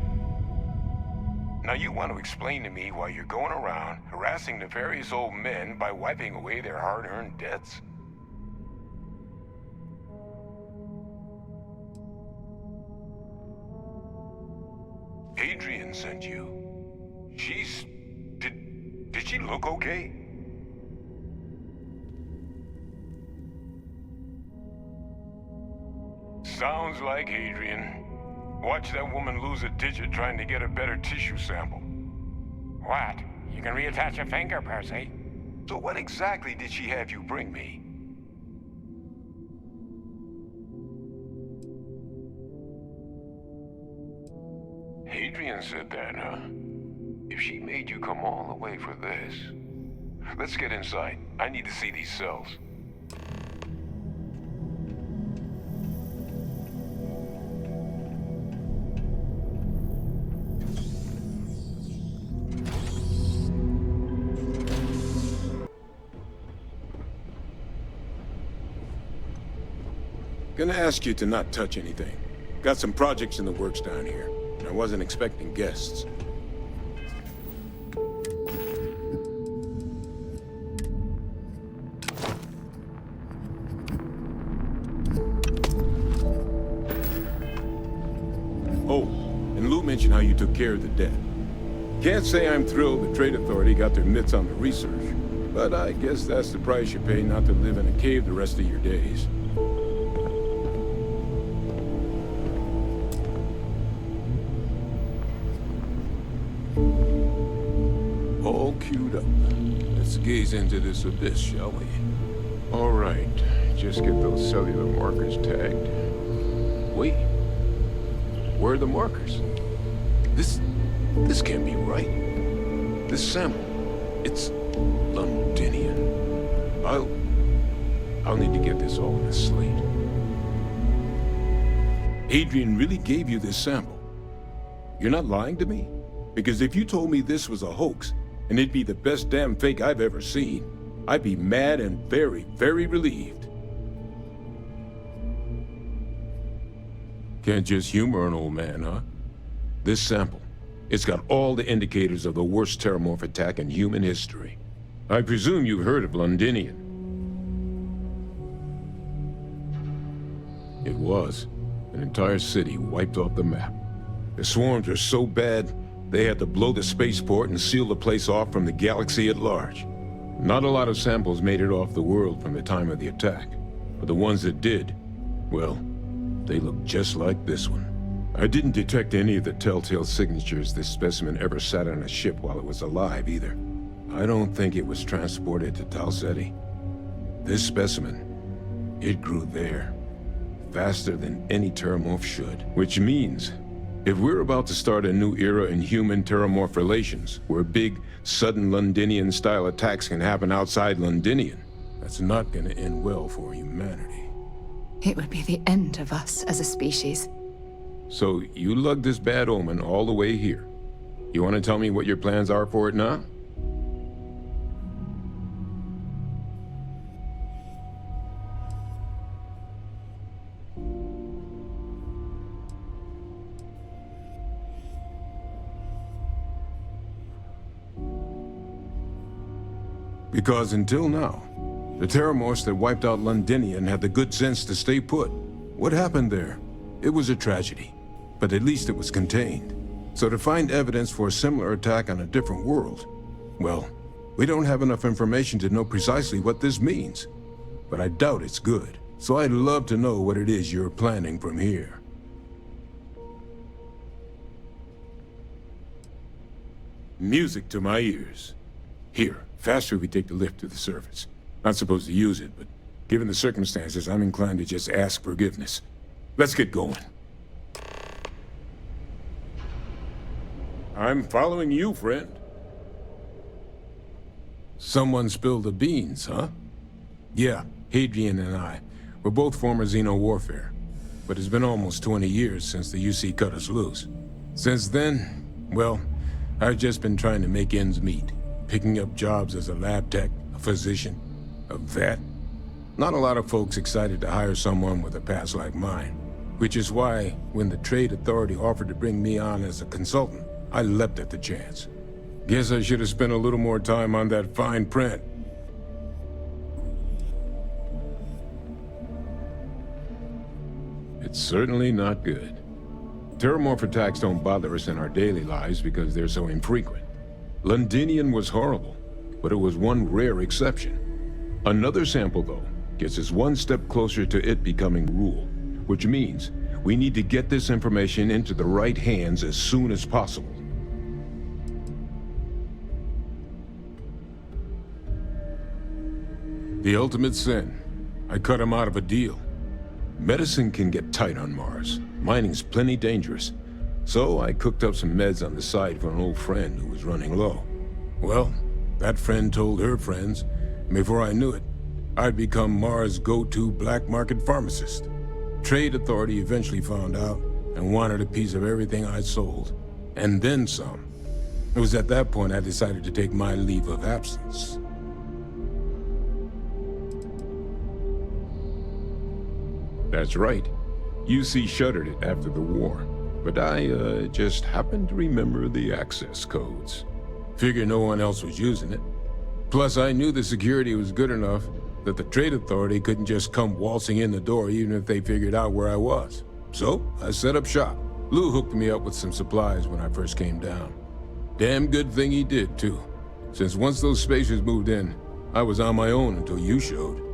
Now you want to explain to me why you're going around harassing nefarious old men by wiping away their hard-earned debts? Hadrian sent you. Did she look okay? Sounds like Hadrian. Watch that woman lose a digit trying to get a better tissue sample. What? You can reattach a finger, Percy. So what exactly did she have you bring me? Hadrian said that, huh? If she made you come all the way for this... Let's get inside. I need to see these cells. Gonna ask you to not touch anything. Got some projects in the works down here. I wasn't expecting guests. Oh, and Lou mentioned how you took care of the debt. Can't say I'm thrilled the Trade Authority got their mitts on the research, but I guess that's the price you pay not to live in a cave the rest of your days. All queued up. Let's gaze into this abyss, shall we? All right, just get those cellular markers tagged. Wait, where are the markers? This can't be right. This sample, it's Londinian. I'll need to get this all in a slate. Hadrian really gave you this sample. You're not lying to me? Because if you told me this was a hoax, and it'd be the best damn fake I've ever seen, I'd be mad and very, very relieved. Can't just humor an old man, huh? This sample, it's got all the indicators of the worst Terrormorph attack in human history. I presume you've heard of Londinian. It was an entire city wiped off the map. The swarms are so bad, they had to blow the spaceport and seal the place off from the galaxy at large. Not a lot of samples made it off the world from the time of the attack, but the ones that did, well, they look just like this one. I didn't detect any of the telltale signatures this specimen ever sat on a ship while it was alive, either. I don't think it was transported to Tal Ceti. This specimen, it grew there, faster than any Terrormorph should. Which means, if we're about to start a new era in human-Terrormorph relations, where big, sudden Londinian-style attacks can happen outside Londinian, that's not gonna end well for humanity. It would be the end of us as a species. So, you lugged this bad omen all the way here. You want to tell me what your plans are for it now? Because until now, the Terrormorphs that wiped out Londinian had the good sense to stay put. What happened there? It was a tragedy, but at least it was contained. So to find evidence for a similar attack on a different world, well, we don't have enough information to know precisely what this means. But I doubt it's good. So I'd love to know what it is you're planning from here. Music to my ears. Here, faster we take the lift to the surface. Not supposed to use it, but given the circumstances, I'm inclined to just ask forgiveness. Let's get going. I'm following you, friend. Someone spilled the beans, huh? Yeah, Hadrian and I. We're both former Xeno warfare. But it's been almost 20 years since the UC cut us loose. Since then, well, I've just been trying to make ends meet. Picking up jobs as a lab tech, a physician, a vet. Not a lot of folks excited to hire someone with a past like mine. Which is why, when the Trade Authority offered to bring me on as a consultant, I leapt at the chance. Guess I should have spent a little more time on that fine print. It's certainly not good. Terrormorph attacks don't bother us in our daily lives because they're so infrequent. Londinian was horrible, but it was one rare exception. Another sample, though, gets us one step closer to it becoming rule, which means we need to get this information into the right hands as soon as possible. The ultimate sin. I cut him out of a deal. Medicine can get tight on Mars. Mining's plenty dangerous. So I cooked up some meds on the side for an old friend who was running low. Well, that friend told her friends, and before I knew it, I'd become Mars' go-to black market pharmacist. Trade Authority eventually found out and wanted a piece of everything I sold, and then some. It was at that point I decided to take my leave of absence. That's right. UC shuttered it after the war, but I just happened to remember the access codes. Figured no one else was using it. Plus, I knew the security was good enough that the Trade Authority couldn't just come waltzing in the door even if they figured out where I was. So, I set up shop. Lou hooked me up with some supplies when I first came down. Damn good thing he did, too. Since once those spacers moved in, I was on my own until you showed.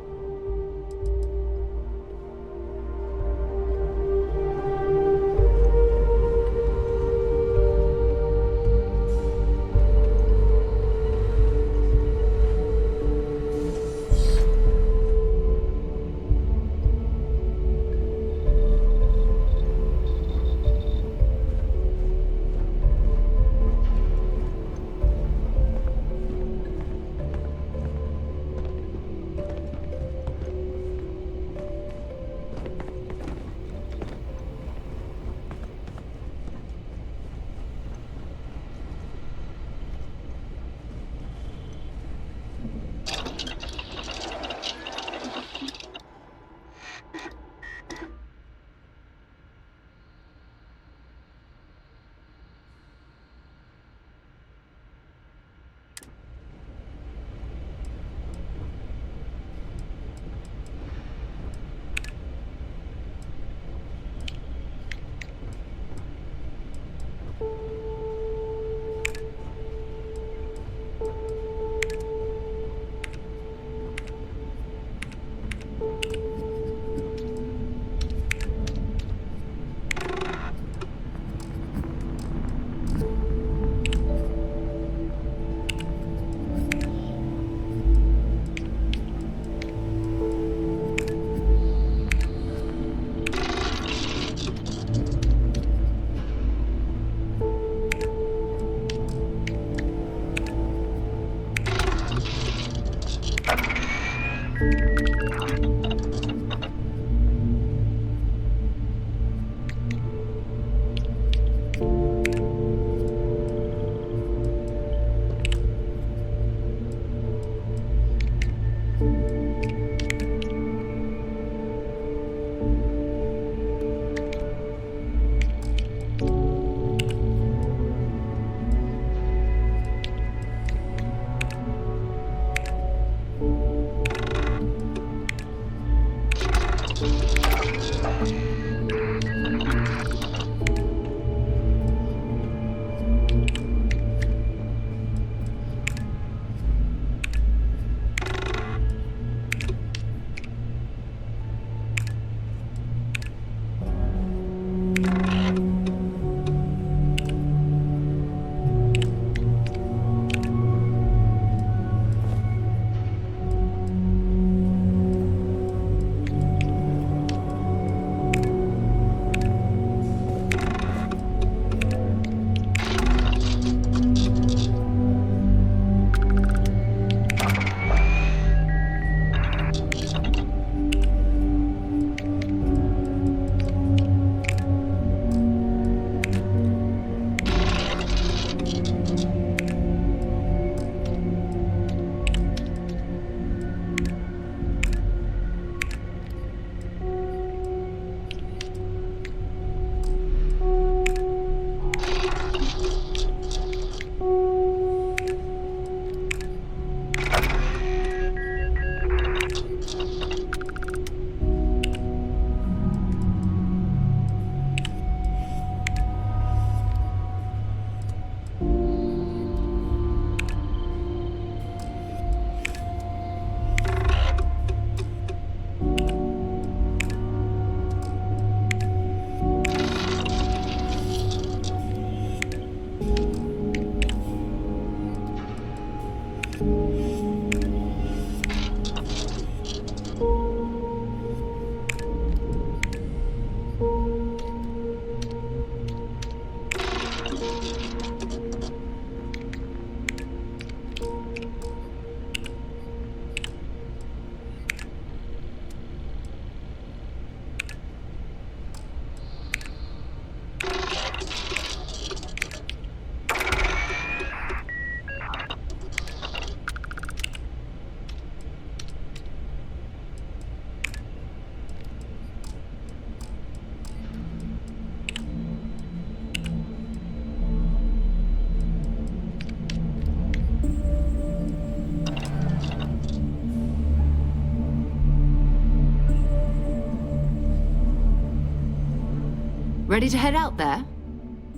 Ready to head out there?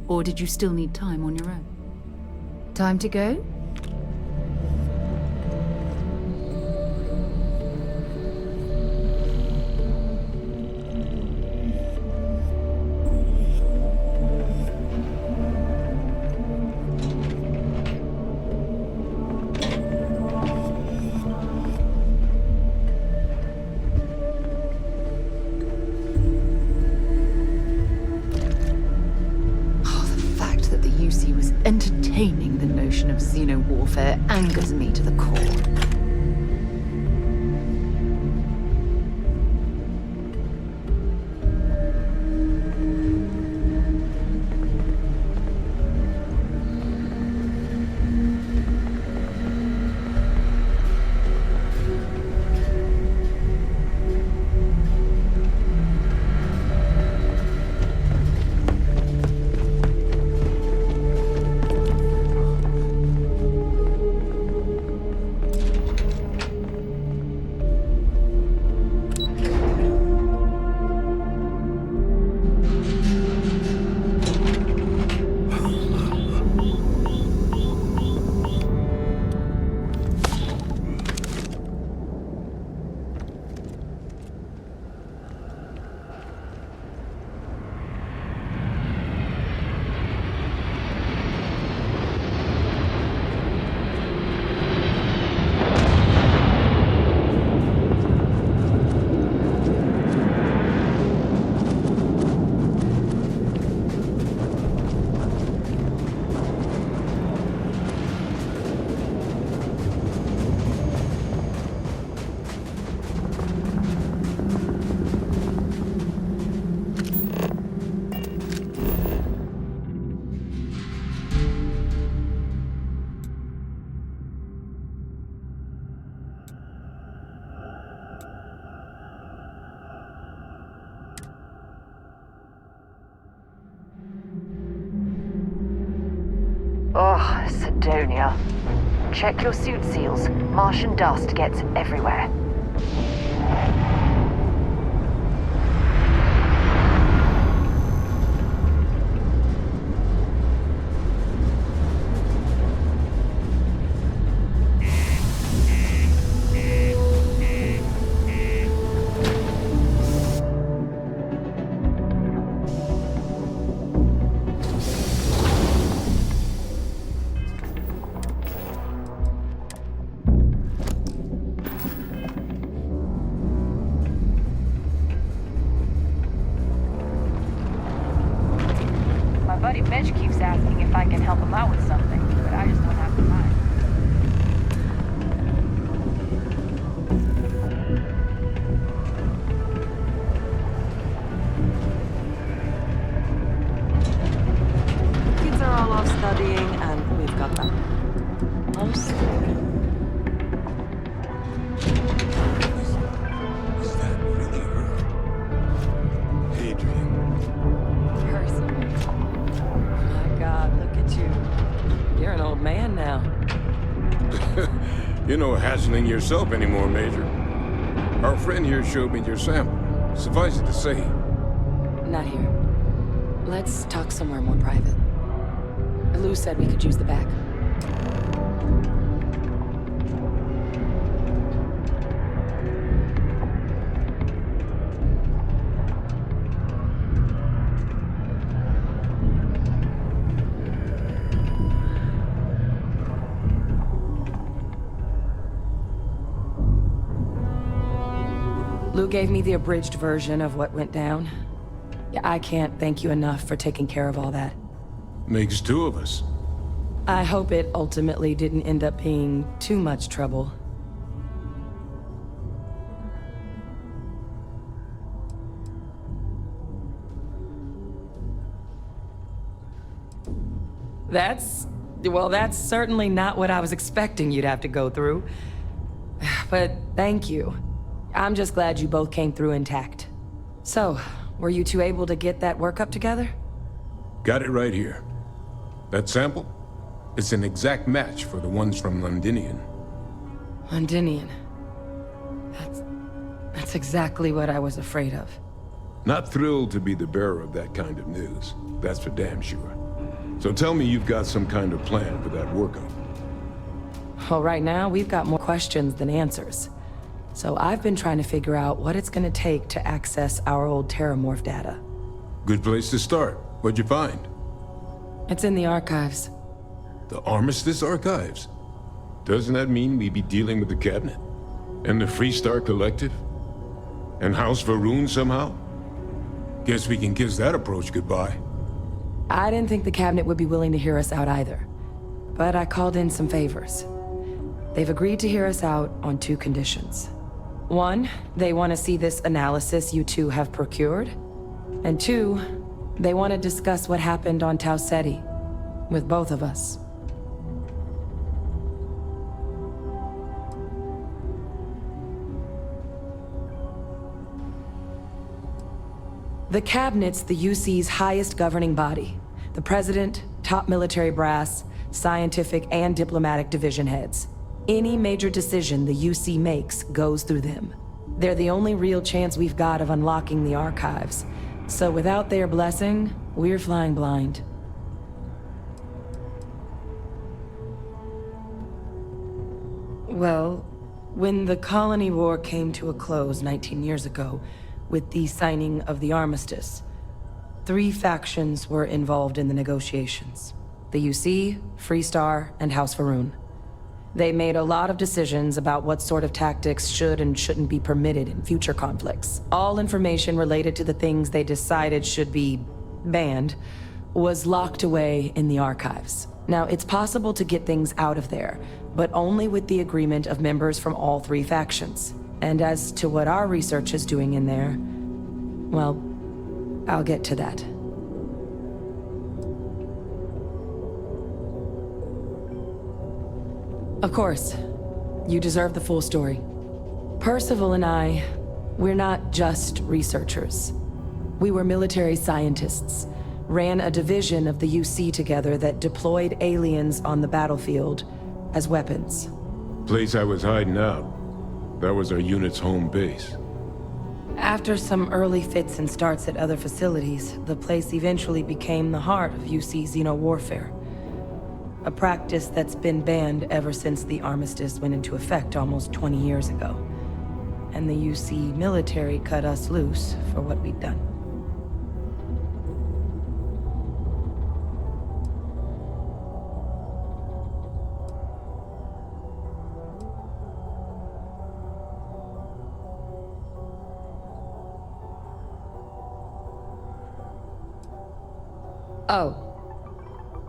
Or did you still need time on your own? Time to go? Entertaining the notion of xeno-warfare angers me to the core. Cydonia. Check your suit seals. Martian dust gets everywhere. Mitch keeps asking if I can help him out with something, but I just don't have the time. Kids are all off studying, and we've got that. Mostly. Is that really her? Hadrian. Percival. My God, look at you. You're an old man now. You're no hassling yourself anymore, Major. Our friend here showed me your sample. Suffice it to say. Not here. Let's talk somewhere more private. Lou said we could use the back. Lou gave me the abridged version of what went down. Yeah, I can't thank you enough for taking care of all that. Makes two of us. I hope it ultimately didn't end up being too much trouble. That's certainly not what I was expecting you'd have to go through. But thank you. I'm just glad you both came through intact. So, were you two able to get that workup together? Got it right here. That sample? It's an exact match for the ones from Londinian. Londinian. That's exactly what I was afraid of. Not thrilled to be the bearer of that kind of news. That's for damn sure. So tell me you've got some kind of plan for that workup. Well, right now, we've got more questions than answers. So I've been trying to figure out what it's gonna take to access our old Terrormorph data. Good place to start. What'd you find? It's in the archives. The Armistice archives? Doesn't that mean we'd be dealing with the cabinet? And the Freestar Collective? And House Varun somehow? Guess we can kiss that approach goodbye. I didn't think the cabinet would be willing to hear us out either. But I called in some favors. They've agreed to hear us out on two conditions. One, they want to see this analysis you two have procured. And two, they want to discuss what happened on Tau Ceti with both of us. The Cabinet's the UC's highest governing body. The President, top military brass, scientific and diplomatic division heads. Any major decision the UC makes goes through them. They're the only real chance we've got of unlocking the archives. So without their blessing, we're flying blind. Well, when the Colony War came to a close 19 years ago, with the signing of the armistice, 3 factions were involved in the negotiations. The UC, Freestar, and House Varun. They made a lot of decisions about what sort of tactics should and shouldn't be permitted in future conflicts. All information related to the things they decided should be banned was locked away in the archives. Now, it's possible to get things out of there, but only with the agreement of members from all 3 factions. And as to what our research is doing in there, well, I'll get to that. Of course, you deserve the full story. Percival and I, we're not just researchers. We were military scientists, ran a division of the UC together that deployed aliens on the battlefield as weapons. Place I was hiding out. That was our unit's home base. After some early fits and starts at other facilities, the place eventually became the heart of UC xeno-warfare. A practice that's been banned ever since the armistice went into effect almost 20 years ago. And the UC military cut us loose for what we'd done. Oh,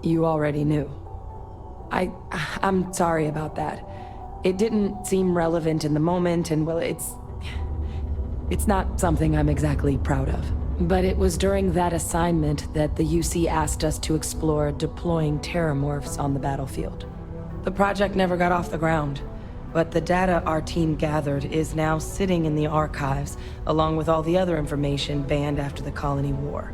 you already knew. I'm sorry about that. It didn't seem relevant in the moment, and well, it's not something I'm exactly proud of. But it was during that assignment that the UC asked us to explore deploying Terrormorphs on the battlefield. The project never got off the ground, but the data our team gathered is now sitting in the archives, along with all the other information banned after the Colony War.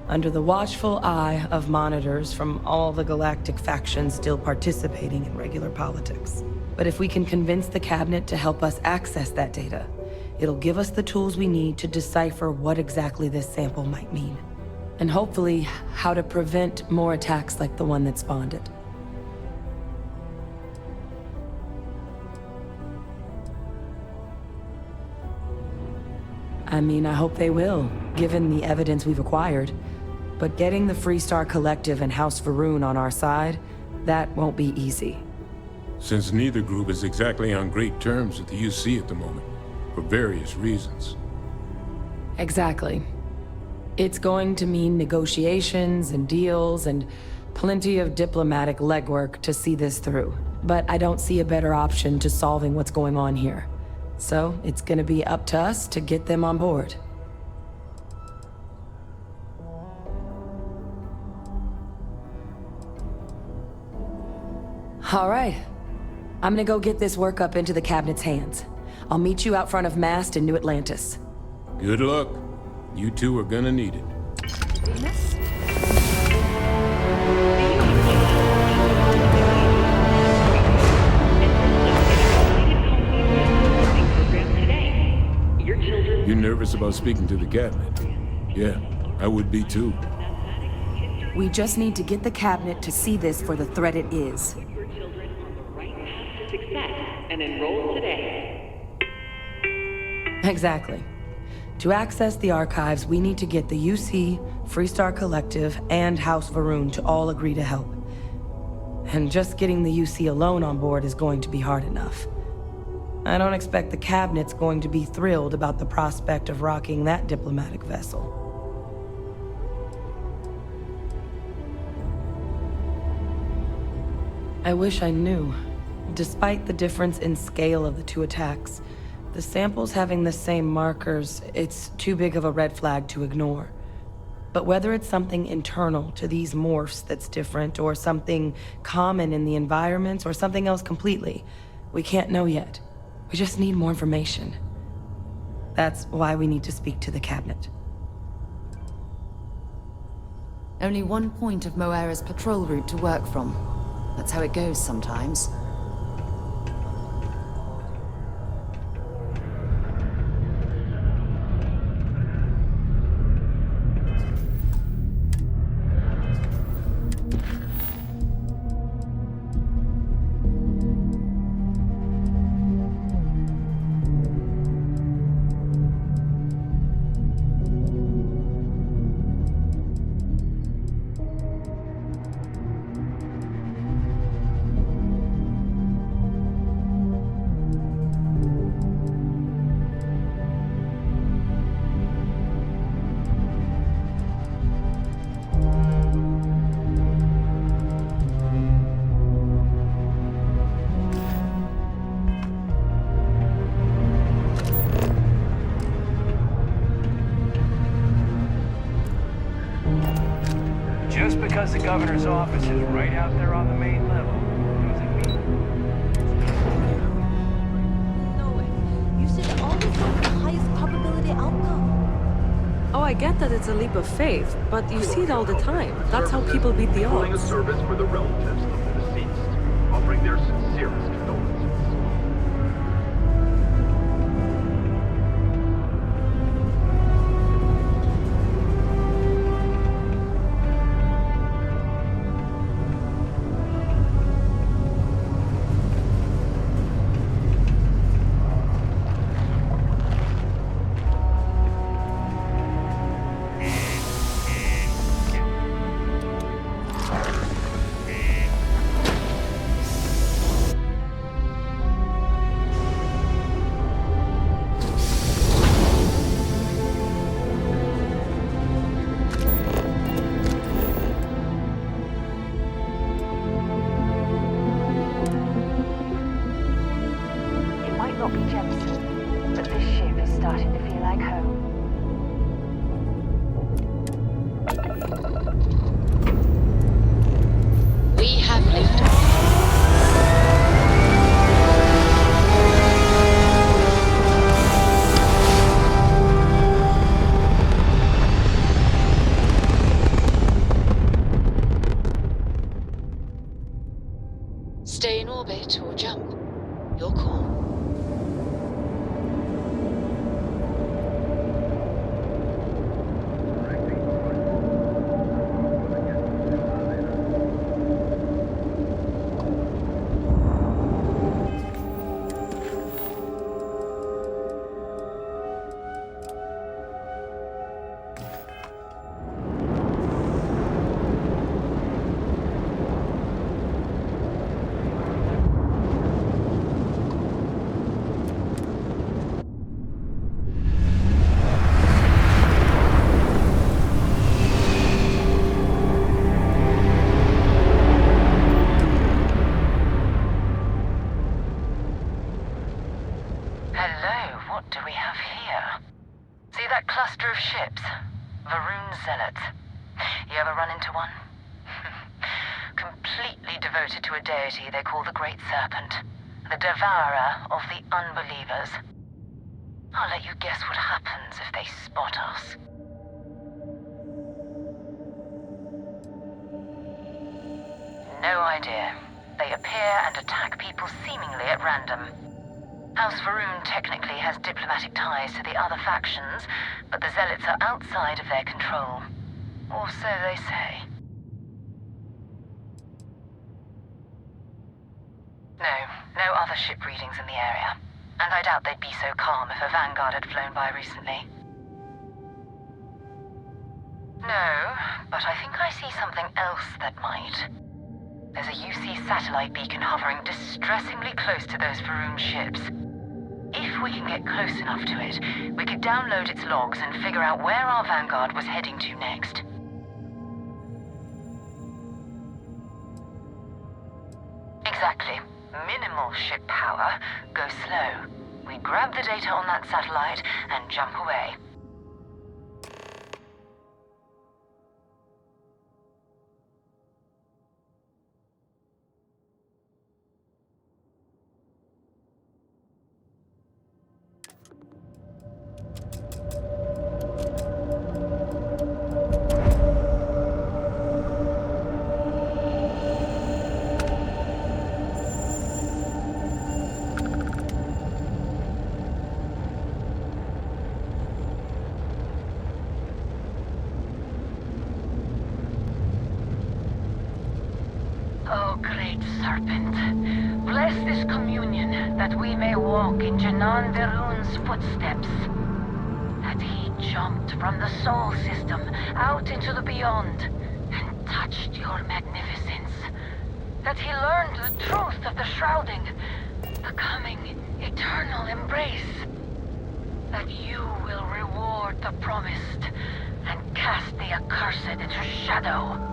Under the watchful eye of monitors from all the galactic factions still participating in regular politics. But if we can convince the cabinet to help us access that data, it'll give us the tools we need to decipher what exactly this sample might mean. And hopefully, how to prevent more attacks like the one that spawned it. I mean, I hope they will, given the evidence we've acquired. But getting the Freestar Collective and House Varun on our side, that won't be easy. Since neither group is exactly on great terms with the UC at the moment, for various reasons. Exactly. It's going to mean negotiations and deals and plenty of diplomatic legwork to see this through. But I don't see a better option to solving what's going on here. So it's gonna be up to us to get them on board. All right. I'm gonna go get this work up into the cabinet's hands. I'll meet you out front of Mast in New Atlantis. Good luck. You two are gonna need it. You nervous about speaking to the cabinet? Yeah, I would be too. We just need to get the cabinet to see this for the threat it is. And enroll today. Exactly. To access the archives, we need to get the UC, Freestar Collective, and House Varun to all agree to help. And just getting the UC alone on board is going to be hard enough. I don't expect the cabinet's going to be thrilled about the prospect of rocking that diplomatic vessel. I wish I knew. Despite the difference in scale of the two attacks, the samples having the same markers, it's too big of a red flag to ignore. But whether it's something internal to these morphs that's different, or something common in the environments, or something else completely, we can't know yet. We just need more information. That's why we need to speak to the cabinet. Only one point of Moara's patrol route to work from. That's how it goes sometimes. Just because the governor's office is right out there on the main level doesn't mean... No way. You should always have the highest probability outcome. Oh, I I get that it's a leap of faith, but you see it all the time. That's how people beat the Calling a odds. service for the relatives of the deceased, offering their sincerest condolences. Stay in orbit or jump. Your call. They call the Great Serpent, the devourer of the unbelievers. I'll let you guess what happens if they spot us. No idea. They appear and attack people seemingly at random. House Varun technically has diplomatic ties to the other factions, but the Zealots are outside of their control. Or so they say. No other ship readings in the area. And I doubt they'd be so calm if a Vanguard had flown by recently. No, but I think I see something else that might. There's a UC satellite beacon hovering distressingly close to those Varun ships. If we can get close enough to it, we could download its logs and figure out where our Vanguard was heading to next. Exactly. Minimal ship power, go slow. We grab the data on that satellite and jump away. O great serpent, bless this communion that we may walk in Janan Verun's footsteps. That he jumped from the soul system out into the beyond and touched your magnificence. That he learned the truth of the shrouding, the coming eternal embrace. That you will reward the promised and cast the accursed into shadow.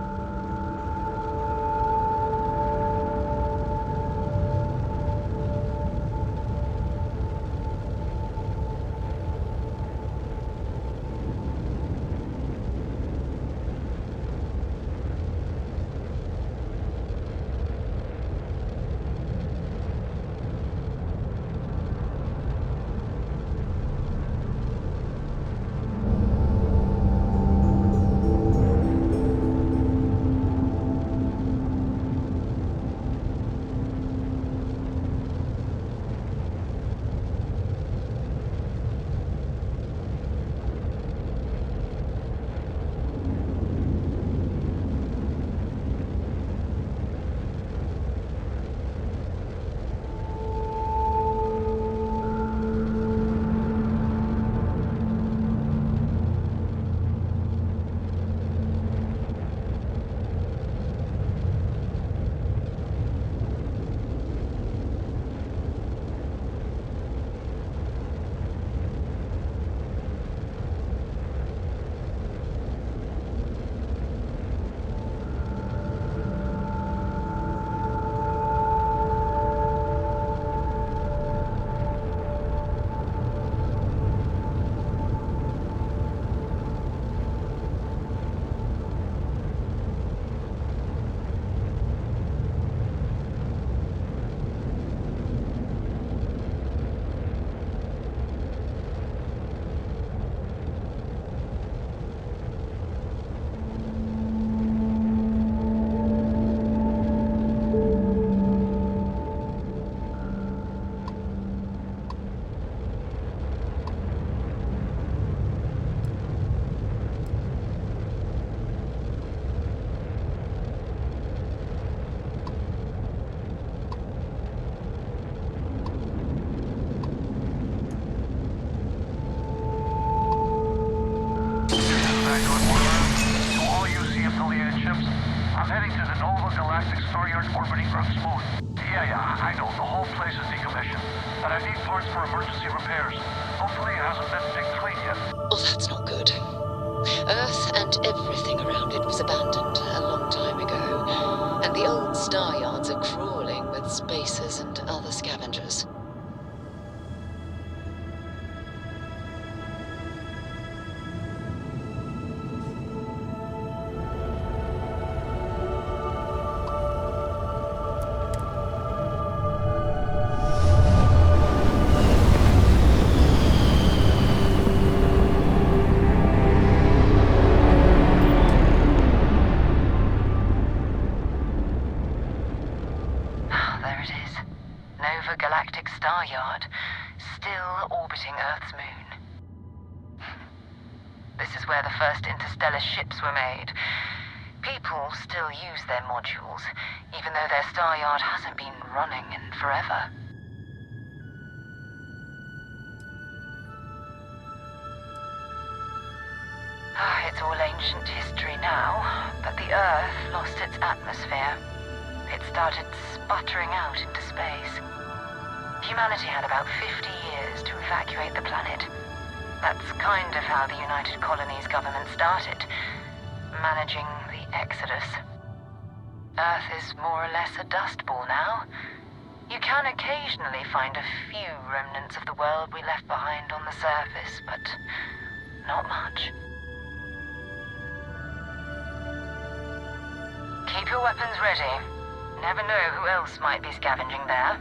The Nova Galactic Star Yard orbiting Earth's moon. Yeah, I know. The whole place is decommissioned. And I need parts for emergency repairs. Hopefully it hasn't been picked clean yet. Oh, that's not good. Earth and everything around it was abandoned a long time ago. And the old star yards are crawling with spacers and other scavengers. Ships were made. People still use their modules, even though their star yard hasn't been running in forever. It's all ancient history now, but the Earth lost its atmosphere. It started sputtering out into space. Humanity had about 50 years to evacuate the planet. That's kind of how the United Colonies government started, managing the exodus. Earth is more or less a dust ball now. You can occasionally find a few remnants of the world we left behind on the surface, but not much. Keep your weapons ready. Never know who else might be scavenging there.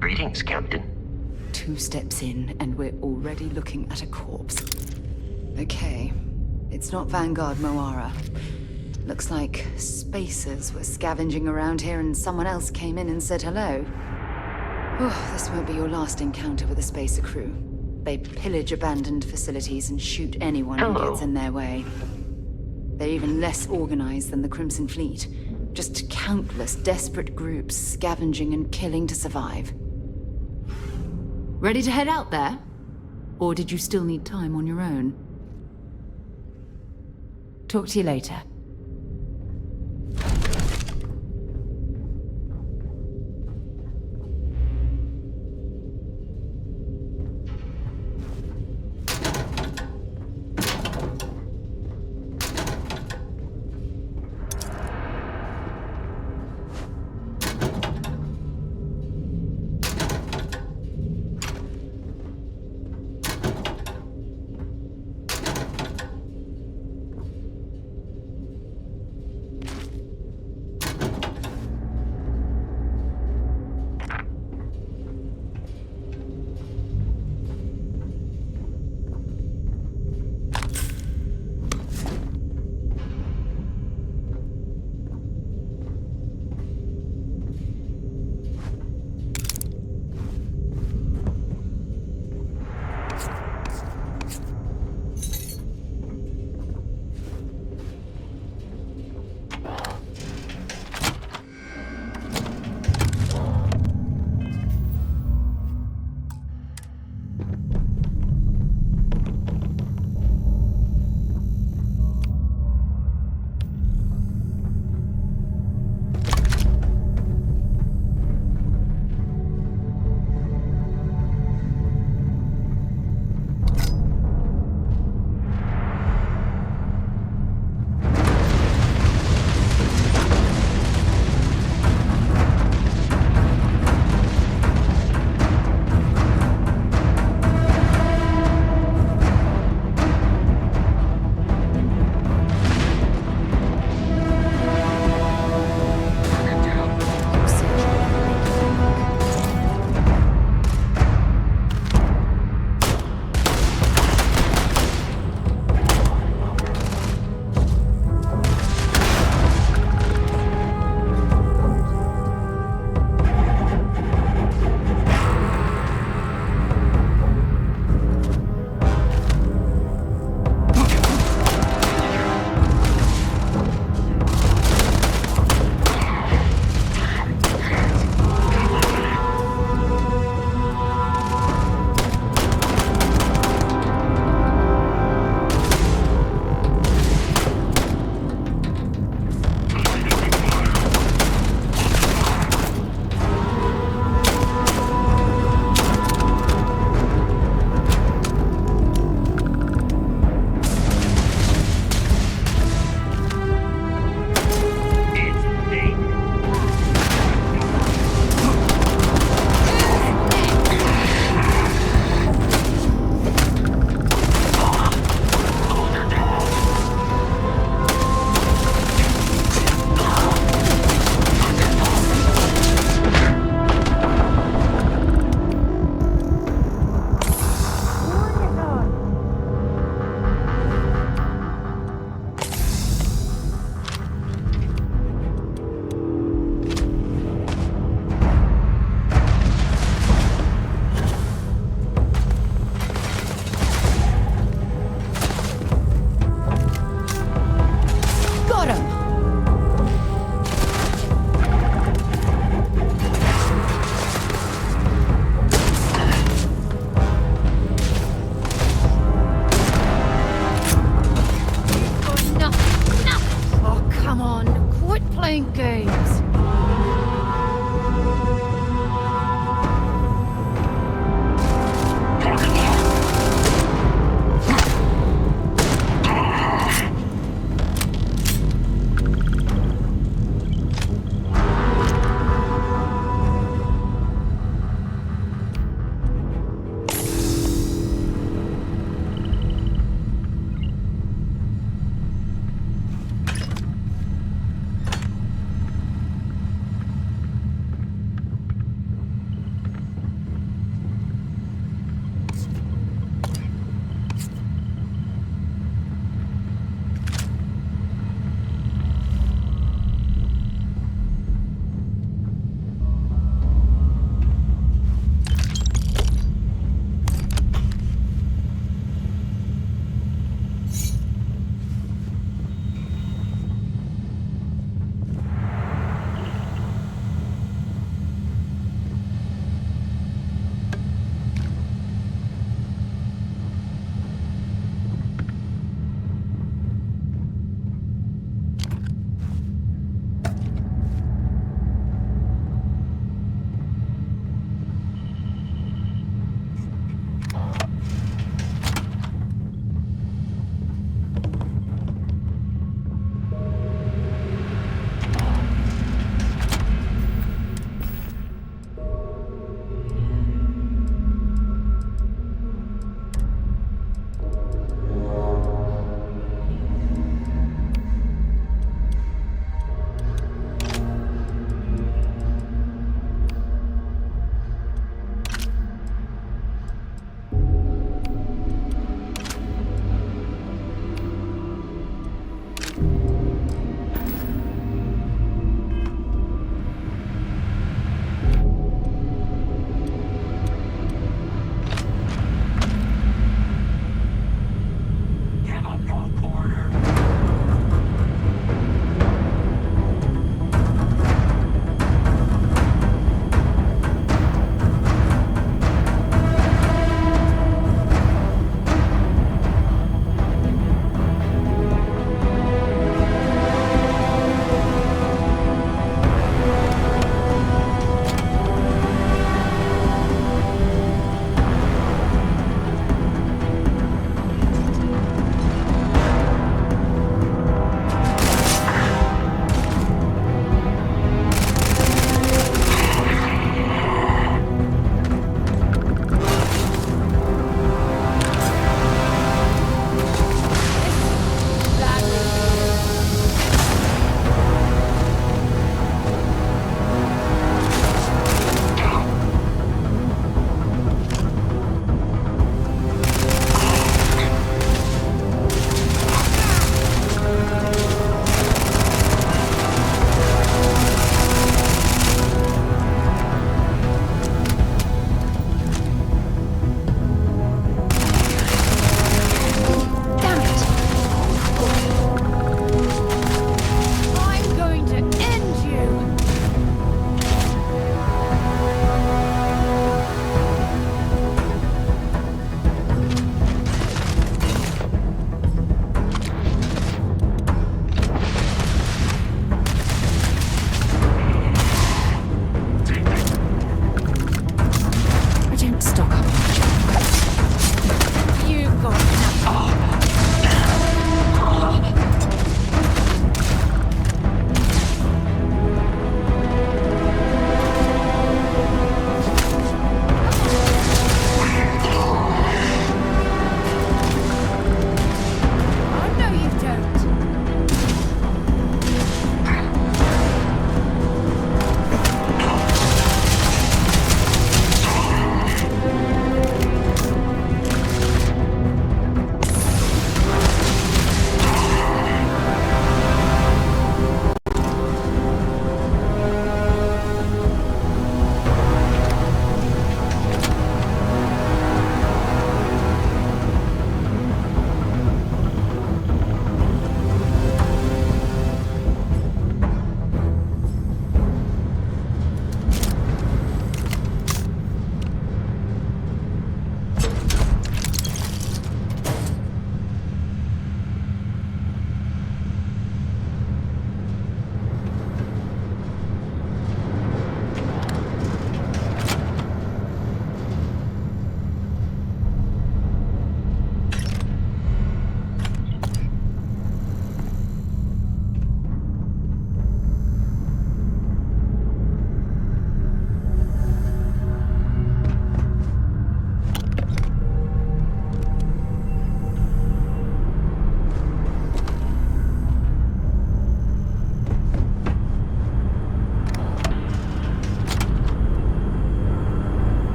Greetings, Captain. 2 steps in, and we're already looking at a corpse. Okay, it's not Vanguard Moara. Looks like spacers were scavenging around here and someone else came in and said hello. Oh, this won't be your last encounter with a spacer crew. They pillage abandoned facilities and shoot anyone who gets in their way. They're even less organized than the Crimson Fleet. Just countless desperate groups scavenging and killing to survive. Ready to head out there? Or did you still need time on your own? Talk to you later.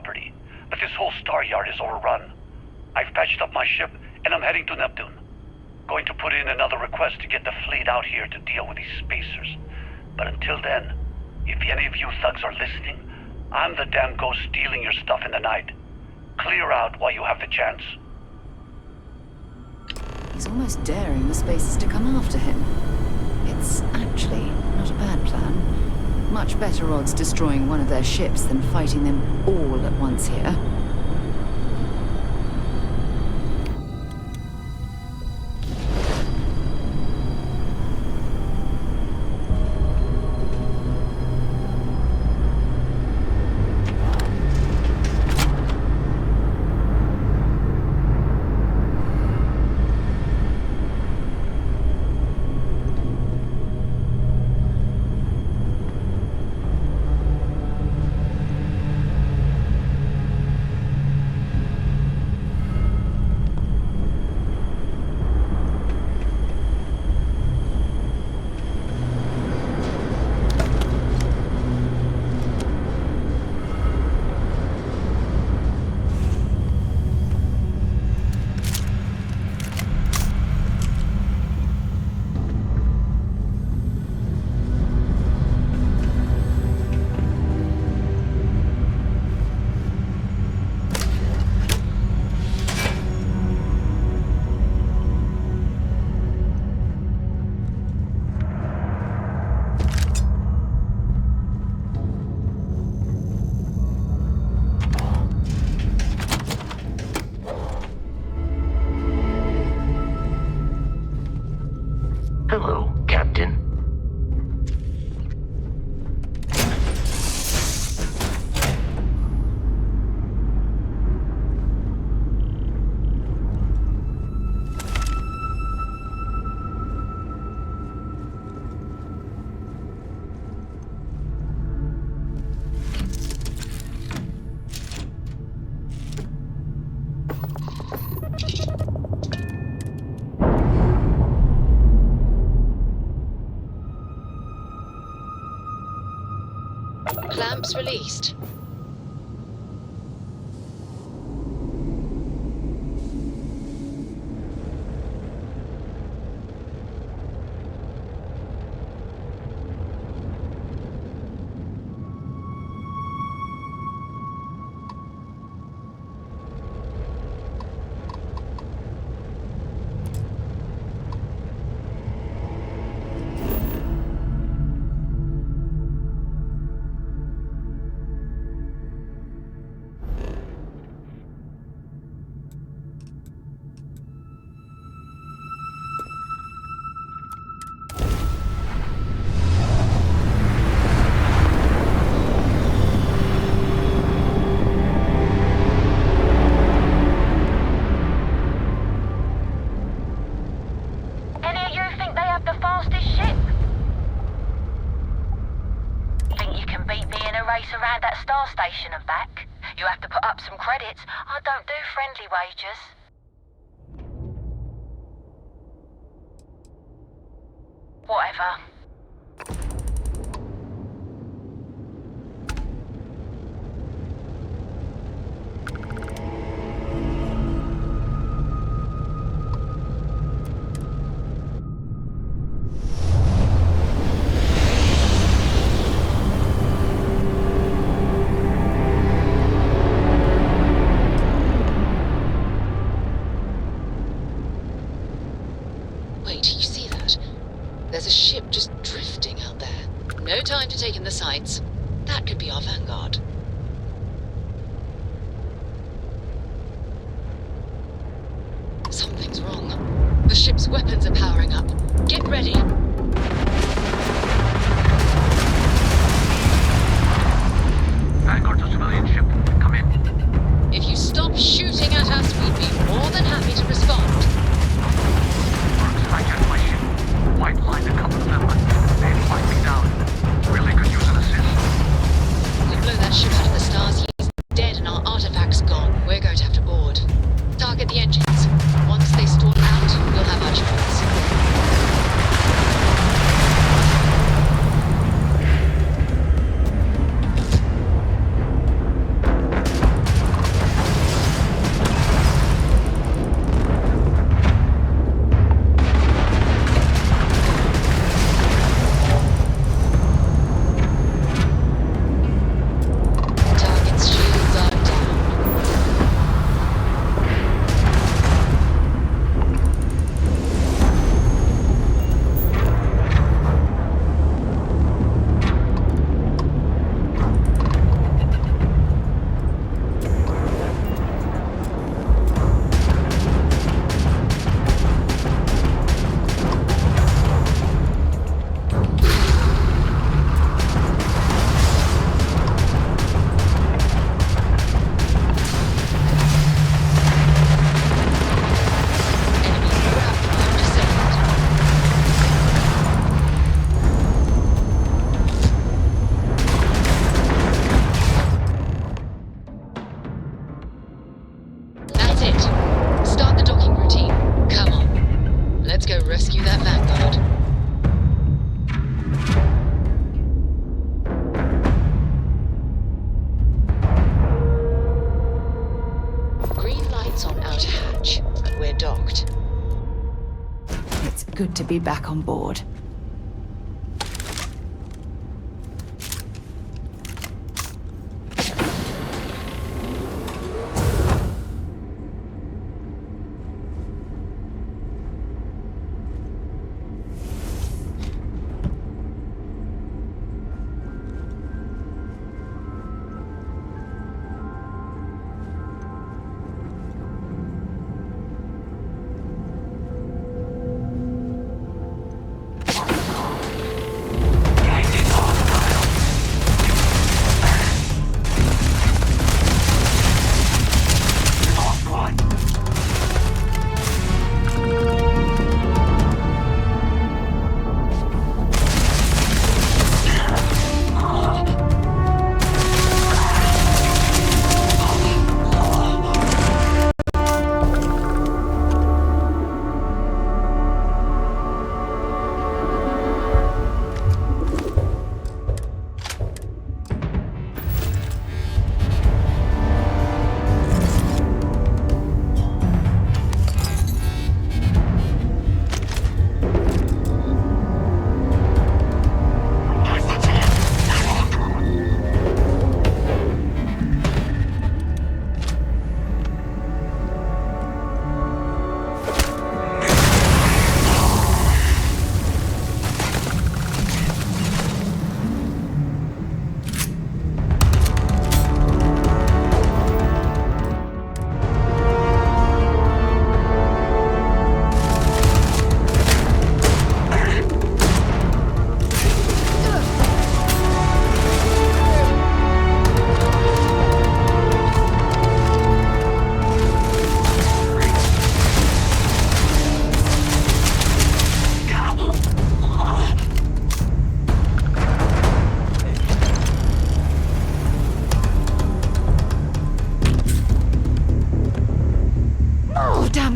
property, but this whole star yard is overrun. I've patched up my ship, and I'm heading to Neptune. Going to put in another request to get the fleet out here to deal with these spacers. But until then, if any of you thugs are listening, I'm the damn ghost stealing your stuff in the night. Clear out while you have the chance. He's almost daring the spacers to come after him. It's actually not a bad plan. Much better odds destroying one of their ships than fighting them all at once here. Hello, Captain. Clamps released. Around that star station and back. You have to put up some credits. I don't do friendly wagers. Whatever. There's a ship just drifting out there. No time to take in the sights. That could be our Vanguard. Something's wrong. The ship's weapons are powering up. Get ready. Vanguard's a civilian ship. Come in. If you stop shooting at us, we'd be more than happy to respond. I checked my ship. White line a couple of them, but they fight me down. Really could use an assist. We blow that ship out of the stars, he's dead and our artifact's gone. We're going to have to board. Target the engines. Once they stall out, we'll have our chance. Let's go rescue that Vanguard. Green lights on outer hatch. We're docked. It's good to be back on board.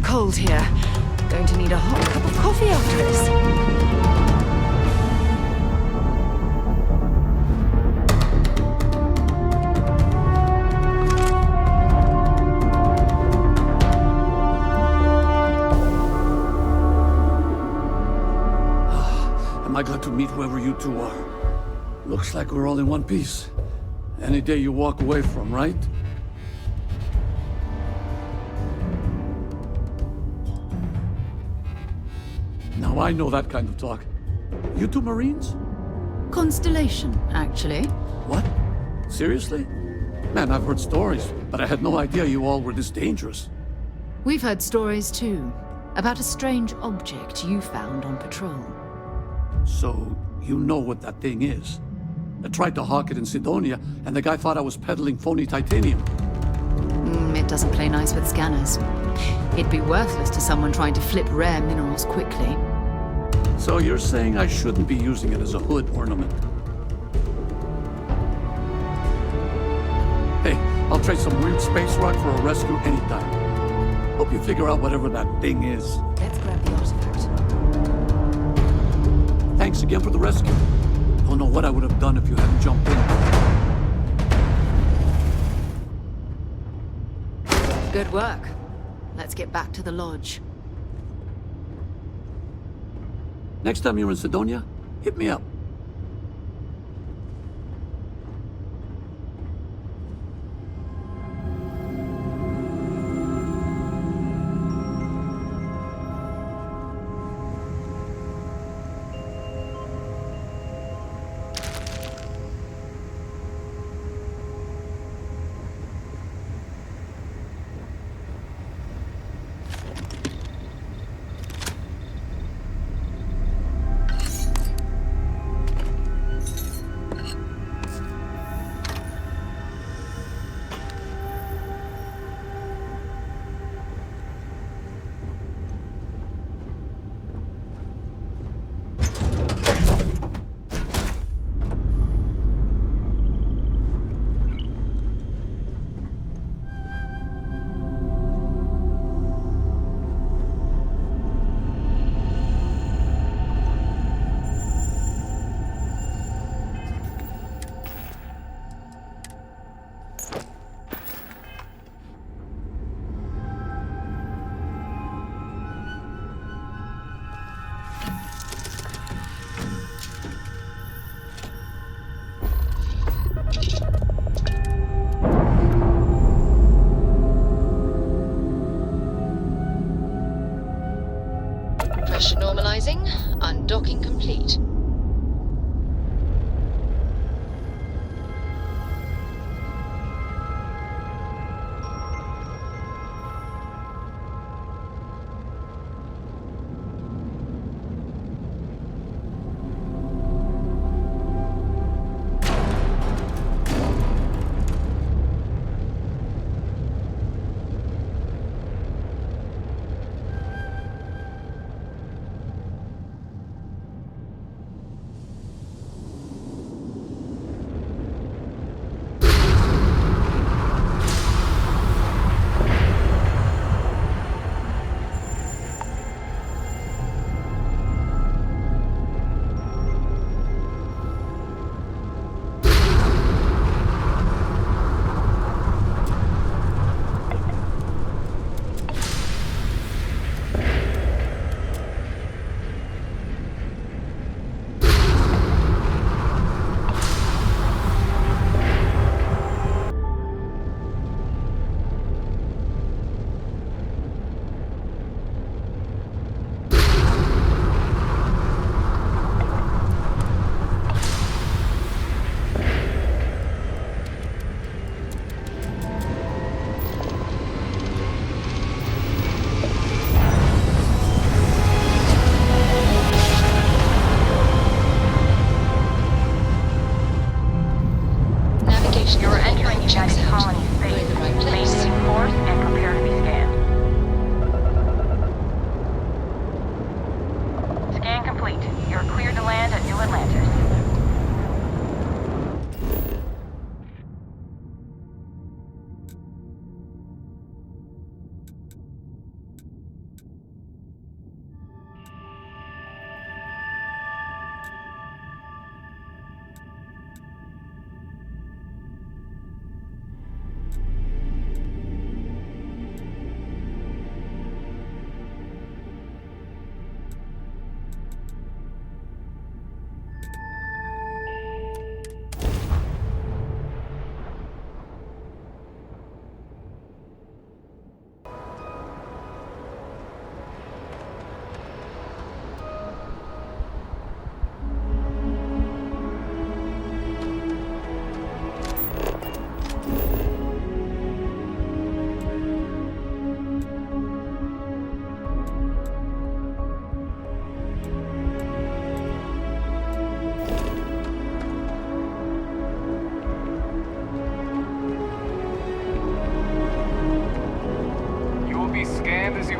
Cold here. Going to need a hot cup of coffee after this. Am I glad to meet whoever you two are? Looks like we're all in one piece. Any day you walk away from, right? Now I know that kind of talk. You two Marines? Constellation, actually. What? Seriously? Man, I've heard stories, but I had no idea you all were this dangerous. We've heard stories too, about a strange object you found on patrol. So, you know what that thing is? I tried to hawk it in Cydonia, and the guy thought I was peddling phony titanium. It doesn't play nice with scanners. It'd be worthless to someone trying to flip rare minerals quickly. So you're saying I shouldn't be using it as a hood ornament? Hey, I'll trade some weird space rock for a rescue anytime. Hope you figure out whatever that thing is. Let's grab the artifact. Thanks again for the rescue. Don't know what I would have done if you hadn't jumped in. Good work. Let's get back to the lodge. Next time you're in Cydonia, hit me up. Pressure normalizing. Undocking complete.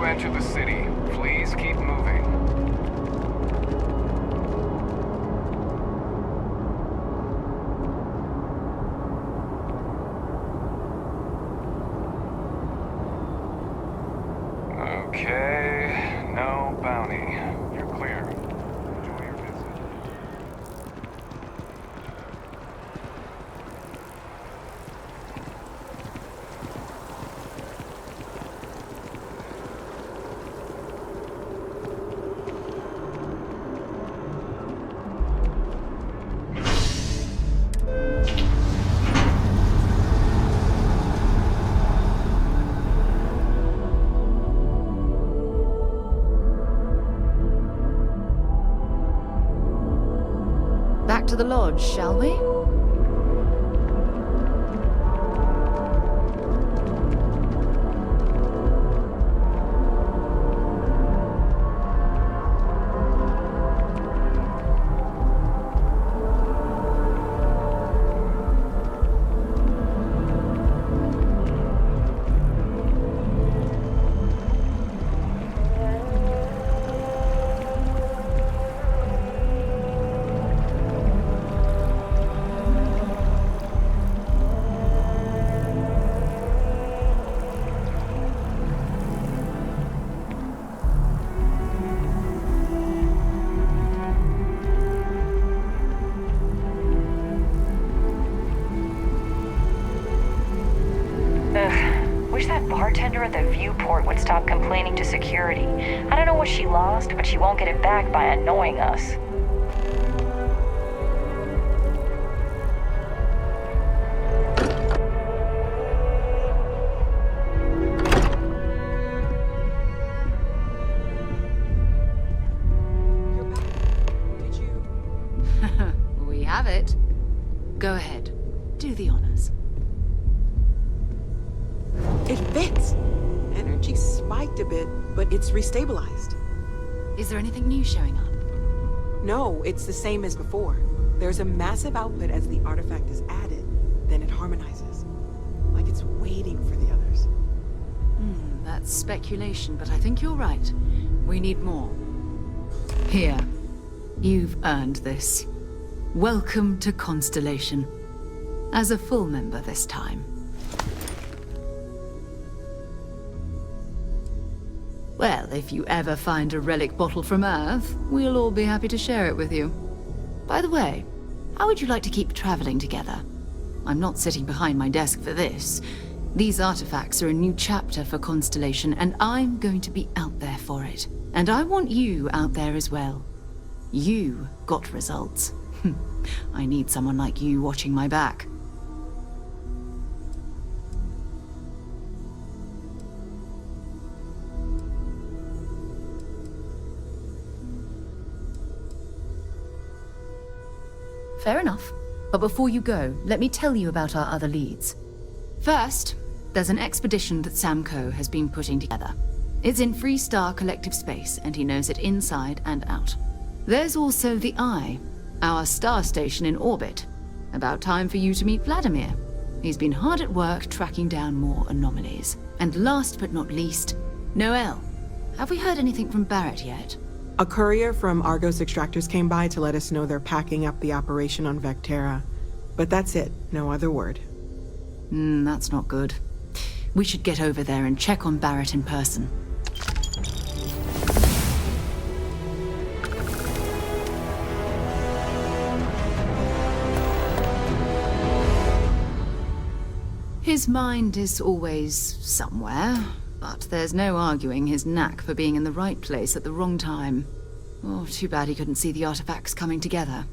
Enter the city. Please keep moving. Okay, no bounty. You're clear. Enjoy your visit. Back to the lodge, shall we? Bartender at the viewport would stop complaining to security. I don't know what she lost, but she won't get it back by annoying us. It fits. Energy spiked a bit, but it's restabilized. Is there anything new showing up? No, it's the same as before. There's a massive output as the artifact is added, then it harmonizes. Like it's waiting for the others. That's speculation, but I think you're right. We need more. Here. You've earned this. Welcome to Constellation. As a full member this time. Well, if you ever find a relic bottle from Earth, we'll all be happy to share it with you. By the way, how would you like to keep traveling together? I'm not sitting behind my desk for this. These artifacts are a new chapter for Constellation, and I'm going to be out there for it. And I want you out there as well. You got results. I need someone like you watching my back. Fair enough. But before you go, let me tell you about our other leads. First, there's an expedition that Samco has been putting together. It's in Freestar Collective Space, and he knows it inside and out. There's also the Eye, our star station in orbit. About time for you to meet Vladimir. He's been hard at work tracking down more anomalies. And last but not least, Noel. Have we heard anything from Barrett yet? A courier from Argos Extractors came by to let us know they're packing up the operation on Vectera. But that's it, no other word. That's not good. We should get over there and check on Barrett in person. His mind is always somewhere, but there's no arguing his knack for being in the right place at the wrong time. Oh, too bad he couldn't see the artifacts coming together.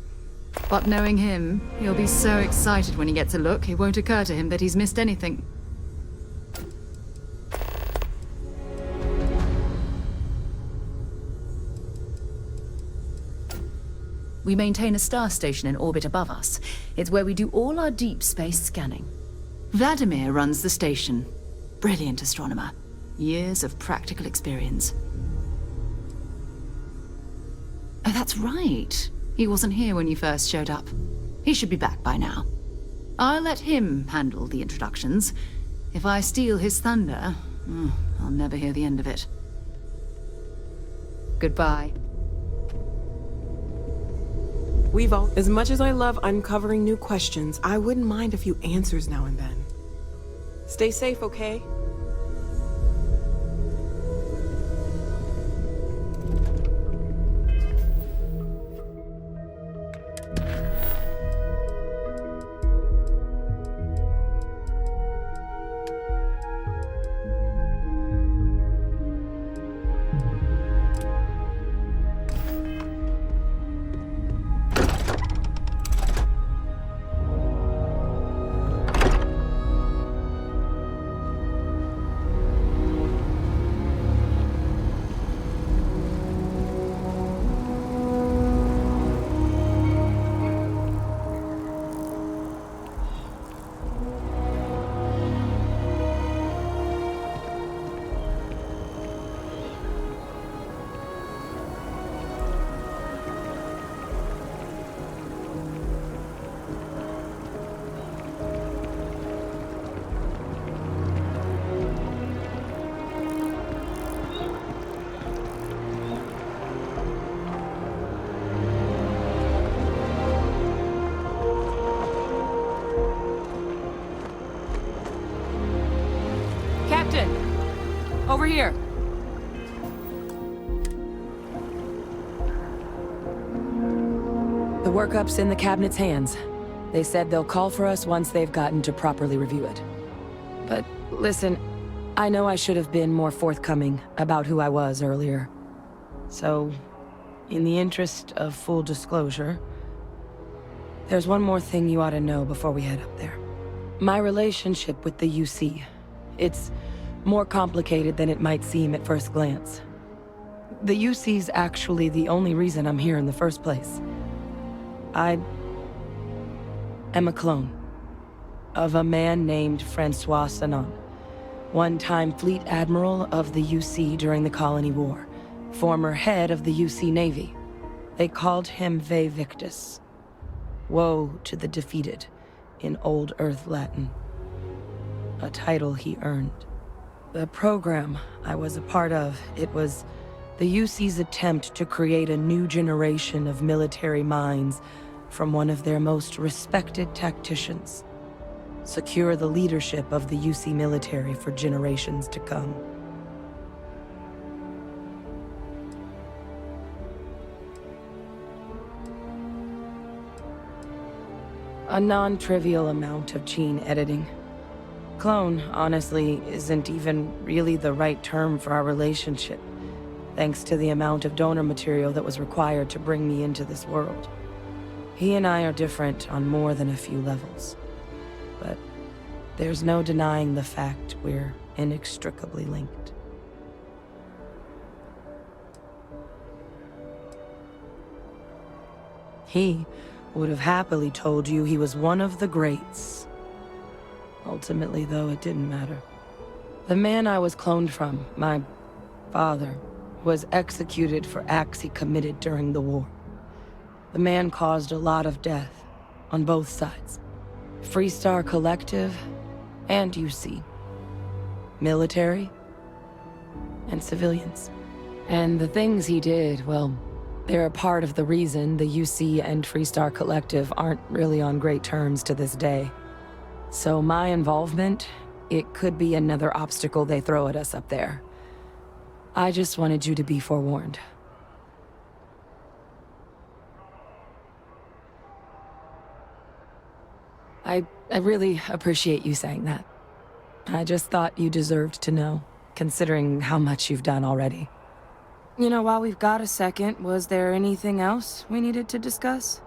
But knowing him, he'll be so excited when he gets a look, it won't occur to him that he's missed anything. We maintain a star station in orbit above us. It's where we do all our deep space scanning. Vladimir runs the station. Brilliant astronomer. Years of practical experience. Oh, that's right. He wasn't here when you first showed up. He should be back by now. I'll let him handle the introductions. If I steal his thunder, I'll never hear the end of it. Goodbye. Weevil, as much as I love uncovering new questions, I wouldn't mind a few answers now and then. Stay safe, okay? Over here. The workup's in the cabinet's hands. They said they'll call for us once they've gotten to properly review it. But listen, I know I should have been more forthcoming about who I was earlier. So, in the interest of full disclosure, there's one more thing you ought to know before we head up there. My relationship with the UC. It's more complicated than it might seem at first glance. The UC's actually the only reason I'm here in the first place. I am a clone of a man named Francois Sanon. One-time Fleet Admiral of the UC during the Colony War. Former head of the UC Navy. They called him Vae Victus. Woe to the defeated, in Old Earth Latin. A title he earned. The program I was a part of, it was the UC's attempt to create a new generation of military minds from one of their most respected tacticians. Secure the leadership of the UC military for generations to come. A non-trivial amount of gene editing. Clone, honestly, isn't even really the right term for our relationship, thanks to the amount of donor material that was required to bring me into this world. He and I are different on more than a few levels, but there's no denying the fact we're inextricably linked. He would have happily told you he was one of the greats. Ultimately, though, it didn't matter. The man I was cloned from, my father, was executed for acts he committed during the war. The man caused a lot of death, on both sides. Freestar Collective, and UC. Military, and civilians. And the things he did, well, they're a part of the reason the UC and Freestar Collective aren't really on great terms to this day. So my involvement, it could be another obstacle they throw at us up there. I just wanted you to be forewarned. I really appreciate you saying that. I just thought you deserved to know, considering how much you've done already. You know, while we've got a second, was there anything else we needed to discuss?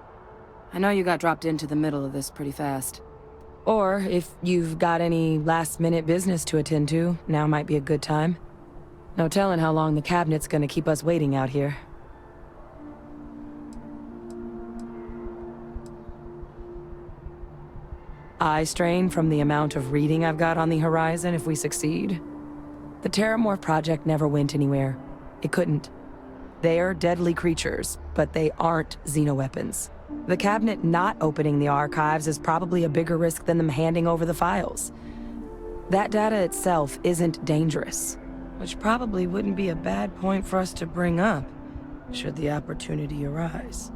I know you got dropped into the middle of this pretty fast. Or, if you've got any last-minute business to attend to, now might be a good time. No telling how long the cabinet's gonna keep us waiting out here. Eye strain from the amount of reading I've got on the horizon if we succeed. The Terrormorph project never went anywhere. It couldn't. They're deadly creatures, but they aren't xenoweapons. The cabinet not opening the archives is probably a bigger risk than them handing over the files. That data itself isn't dangerous, which probably wouldn't be a bad point for us to bring up, should the opportunity arise.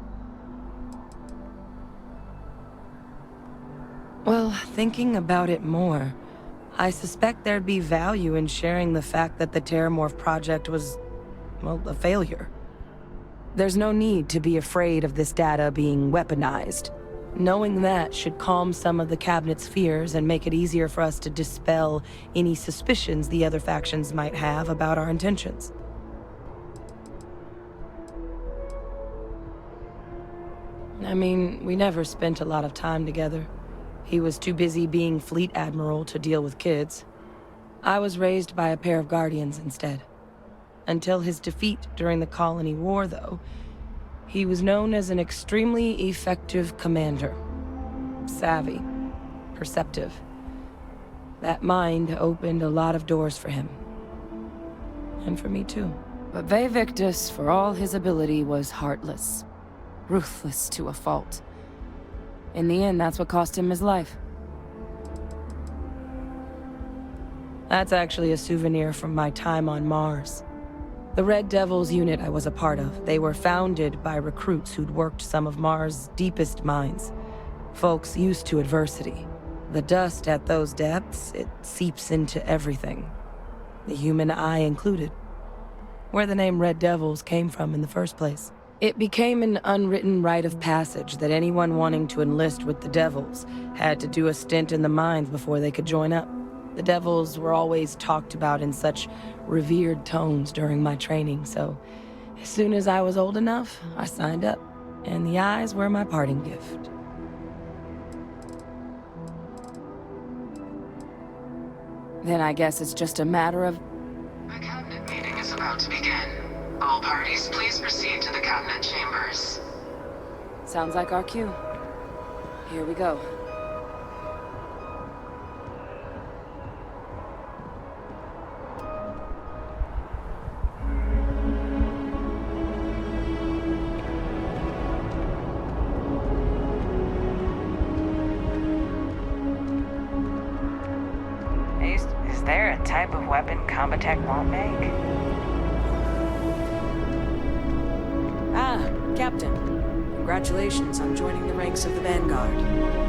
Well, thinking about it more, I suspect there'd be value in sharing the fact that the Terrormorph project was, well, a failure. There's no need to be afraid of this data being weaponized. Knowing that should calm some of the cabinet's fears and make it easier for us to dispel any suspicions the other factions might have about our intentions. I mean, we never spent a lot of time together. He was too busy being Fleet Admiral to deal with kids. I was raised by a pair of guardians instead. Until his defeat during the Colony War, though, he was known as an extremely effective commander. Savvy. Perceptive. That mind opened a lot of doors for him. And for me, too. But Vae Victus, for all his ability, was heartless. Ruthless to a fault. In the end, that's what cost him his life. That's actually a souvenir from my time on Mars. The Red Devils unit I was a part of, they were founded by recruits who'd worked some of Mars' deepest mines. Folks used to adversity. The dust at those depths, it seeps into everything. The human eye included. Where the name Red Devils came from in the first place. It became an unwritten rite of passage that anyone wanting to enlist with the Devils had to do a stint in the mines before they could join up. The Devils were always talked about in such revered tones during my training, so as soon as I was old enough, I signed up, and the eyes were my parting gift. Then I guess it's just a matter of... The cabinet meeting is about to begin. All parties, please proceed to the cabinet chambers. Sounds like our cue. Here we go. of weapon combat tech won't make? Ah, Captain. Congratulations on joining the ranks of the Vanguard.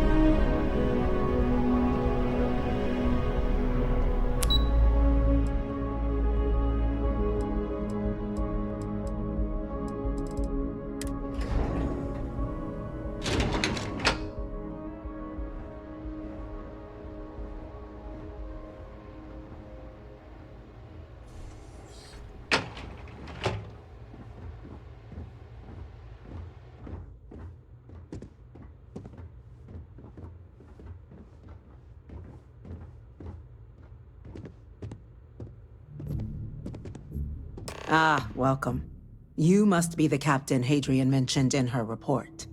Ah, welcome. You must be the captain Hadrian mentioned in her report.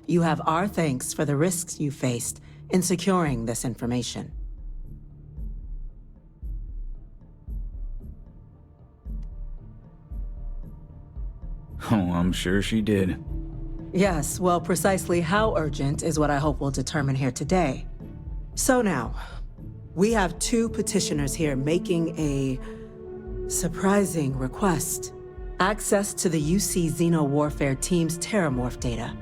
You have our thanks for the risks you faced in securing this information. Oh, I'm sure she did. Yes, well, precisely how urgent is what I hope we'll determine here today. So now, we have two petitioners here making a surprising request. Access to the UC Xeno Warfare Team's Terrormorph data,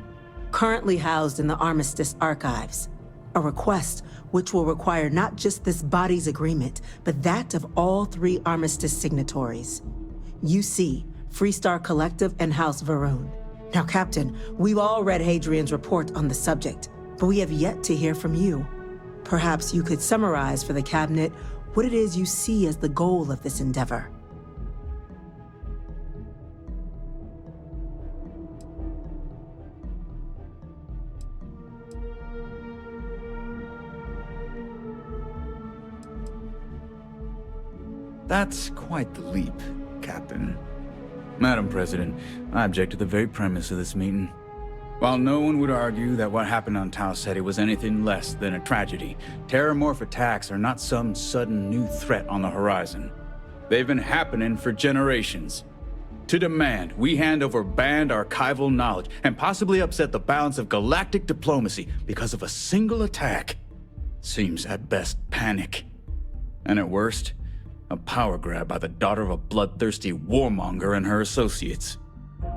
currently housed in the Armistice archives. A request which will require not just this body's agreement, but that of all three Armistice signatories. UC, Freestar Collective, and House Varun. Now, Captain, we've all read Hadrian's report on the subject, but we have yet to hear from you. Perhaps you could summarize for the Cabinet what it is you see as the goal of this endeavor. That's quite the leap, Captain. Madam President, I object to the very premise of this meeting. While no one would argue that what happened on Tau Ceti was anything less than a tragedy, Terrormorph attacks are not some sudden new threat on the horizon. They've been happening for generations. To demand we hand over banned archival knowledge and possibly upset the balance of galactic diplomacy because of a single attack seems at best panic. And at worst, a power grab by the daughter of a bloodthirsty warmonger and her associates.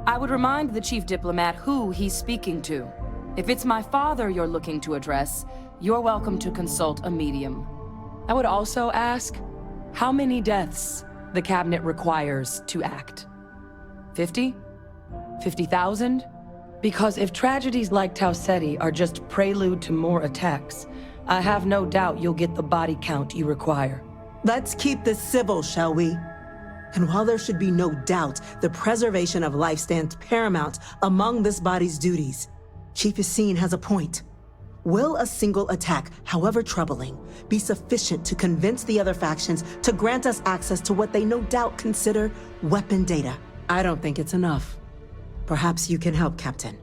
I would remind the chief diplomat who he's speaking to. If it's my father you're looking to address, you're welcome to consult a medium. I would also ask how many deaths the cabinet requires to act. 50? 50,000? Because if tragedies like Tau Ceti are just prelude to more attacks, I have no doubt you'll get the body count you require. Let's keep this civil, shall we? And while there should be no doubt the preservation of life stands paramount among this body's duties, Chief Yassine has a point. Will a single attack, however troubling, be sufficient to convince the other factions to grant us access to what they no doubt consider weapon data? I don't think it's enough. Perhaps you can help, Captain.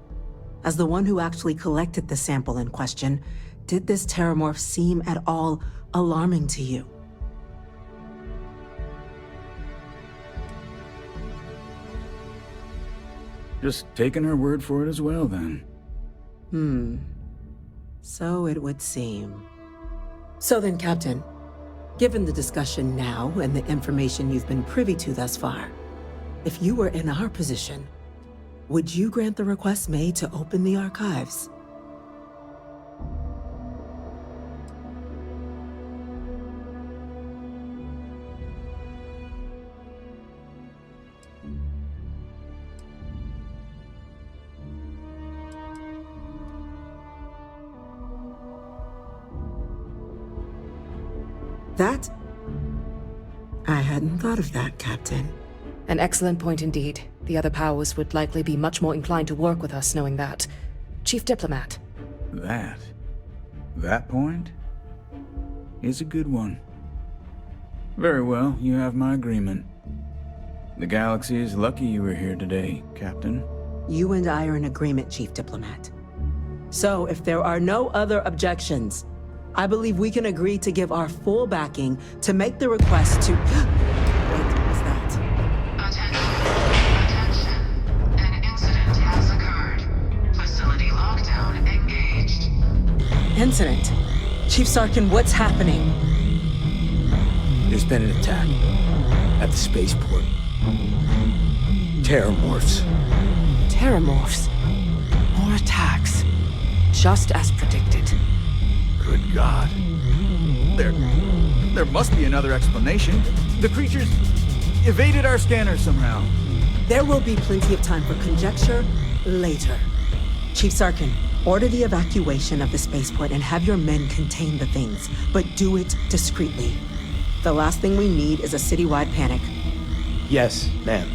As the one who actually collected the sample in question, did this Terrormorph seem at all alarming to you? Just taking her word for it as well, then. So it would seem. So then, Captain, given the discussion now and the information you've been privy to thus far, if you were in our position, would you grant the request made to open the archives? That? I hadn't thought of that, Captain. An excellent point indeed. The other powers would likely be much more inclined to work with us knowing that. Chief Diplomat. That point is a good one. Very well, you have my agreement. The galaxy is lucky you were here today, Captain. You and I are in agreement, Chief Diplomat. So, if there are no other objections, I believe we can agree to give our full backing to make the request to... Wait, what's that? Attention. An incident has occurred. Facility lockdown engaged. Incident? Chief Sarkin, what's happening? There's been an attack at the spaceport. Terrormorphs. Terrormorphs. More attacks. Just as predicted. Good God. There must be another explanation. The creatures evaded our scanner somehow. There will be plenty of time for conjecture later. Chief Sarkin, order the evacuation of the spaceport and have your men contain the things, but do it discreetly. The last thing we need is a citywide panic. Yes, ma'am.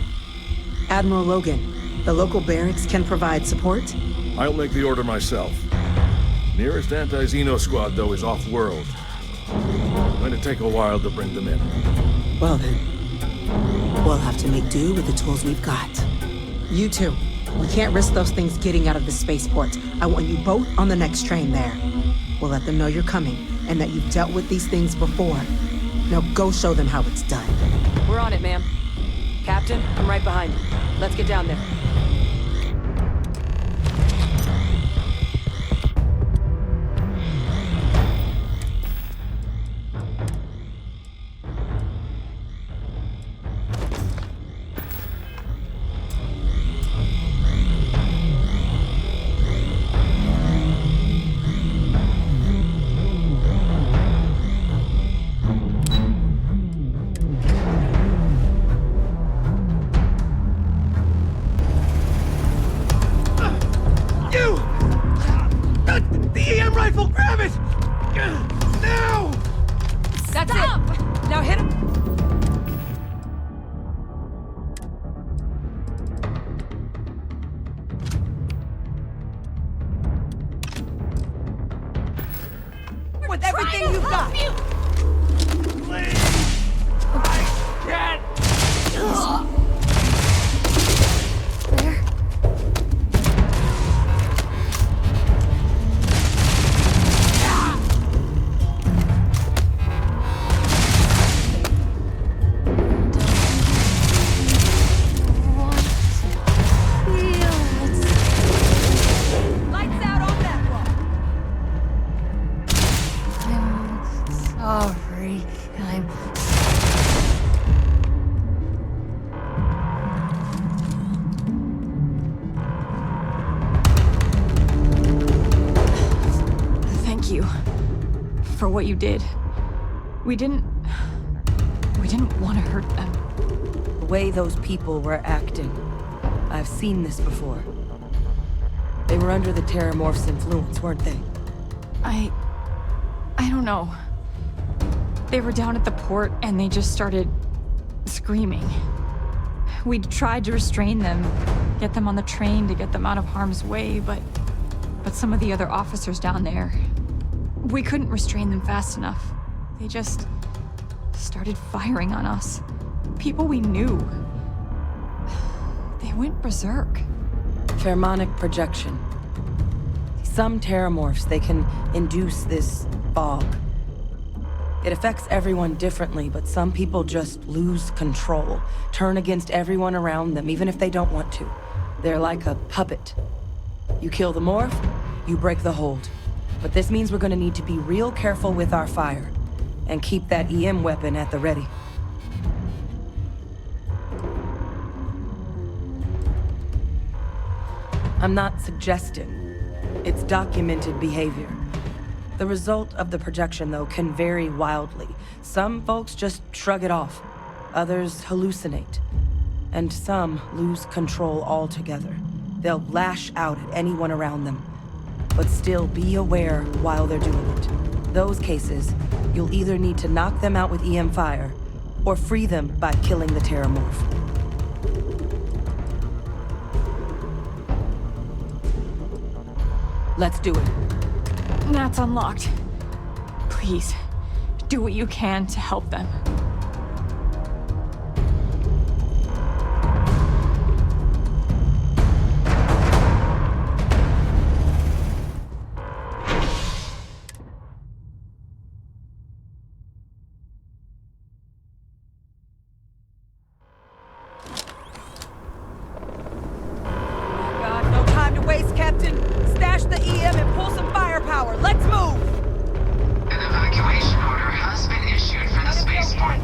Admiral Logan, the local barracks can provide support? I'll make the order myself. Nearest anti-Xeno squad, though, is off-world. Going to take a while to bring them in. Well then, we'll have to make do with the tools we've got. You two, we can't risk those things getting out of the spaceport. I want you both on the next train there. We'll let them know you're coming, and that you've dealt with these things before. Now go show them how it's done. We're on it, ma'am. Captain, I'm right behind you. Let's get down there. With everything you've got! Please! I can't! Where? Lights out on that wall! Sorry, I'm... Thank you for what you did. We didn't want to hurt them. The way those people were acting, I've seen this before. They were under the Terrormorph's influence, weren't they? I don't know. They were down at the port and they just started screaming. We tried to restrain them, get them on the train to get them out of harm's way, but some of the other officers down there, we couldn't restrain them fast enough. They just started firing on us. People we knew. They went berserk. Pheromonic projection. Some Terrormorphs, they can induce this fog. It affects everyone differently, but some people just lose control, turn against everyone around them, even if they don't want to. They're like a puppet. You kill the morph, you break the hold. But this means we're gonna need to be real careful with our fire, and keep that EM weapon at the ready. I'm not suggesting. It's documented behavior. The result of the projection, though, can vary wildly. Some folks just shrug it off. Others hallucinate. And some lose control altogether. They'll lash out at anyone around them. But still be aware while they're doing it. Those cases, you'll either need to knock them out with EM fire, or free them by killing the Terrormorph. Let's do it. That's unlocked. Please, do what you can to help them. God, no time to waste, Captain. Stash the EM and pull some firepower. Let's move! An evacuation order has been issued for the spaceport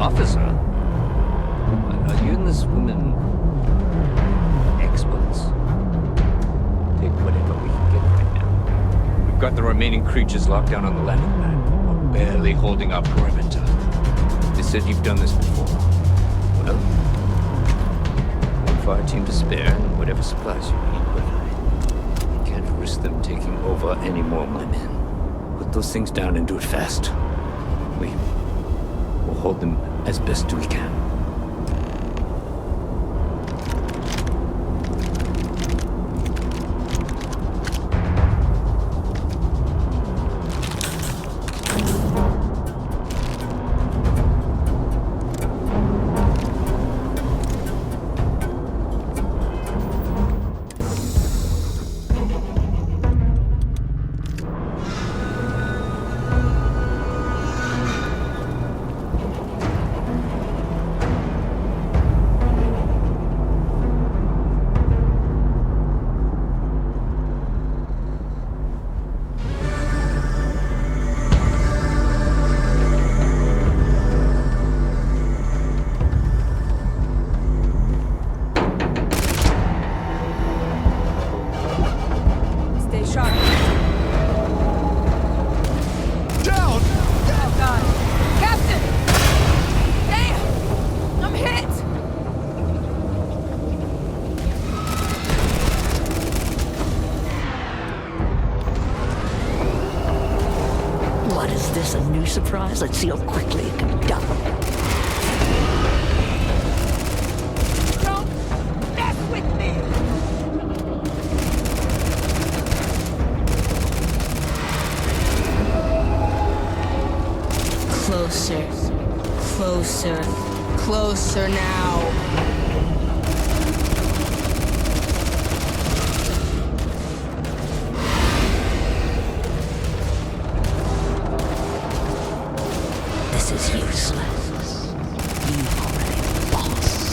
officer? Are you and this woman experts? Take whatever we can get right now. We've got the remaining creatures locked down on the landing pad. We're barely holding our perimeter. They said you've done this before. Well, one fire team to spare and whatever supplies you need, but I can't risk them taking over any more of my men. Put those things down and do it fast. We'll hold them as best we can. Surprise. Let's see how quickly it can be done. Don't mess with me! Closer. Closer. Closer now. This is useless. You've already lost.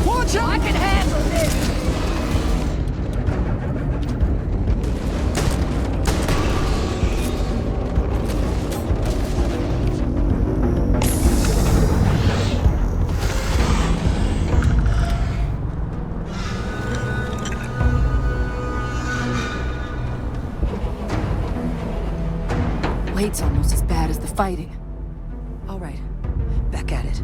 Watch out! I can handle this! Wait's almost as bad as the fighting. All right, back at it.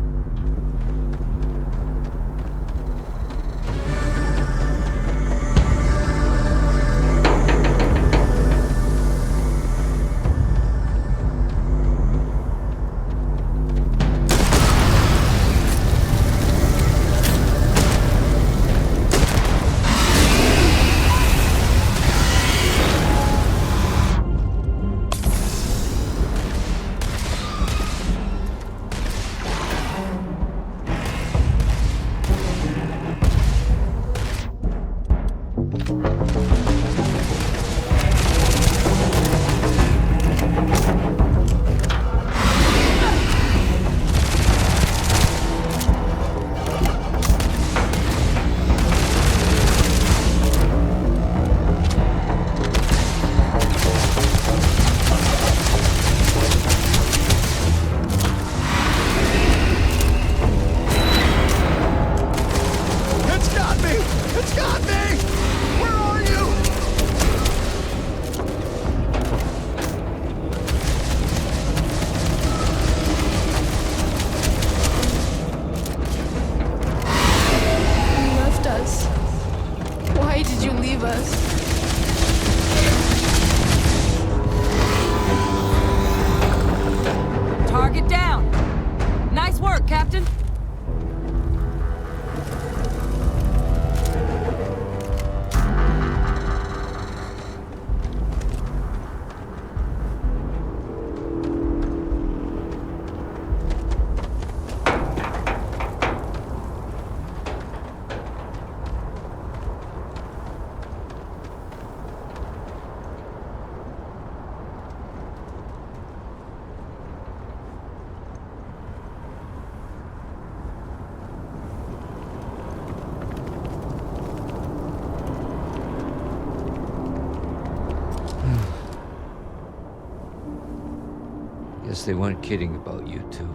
guess they weren't kidding about you two.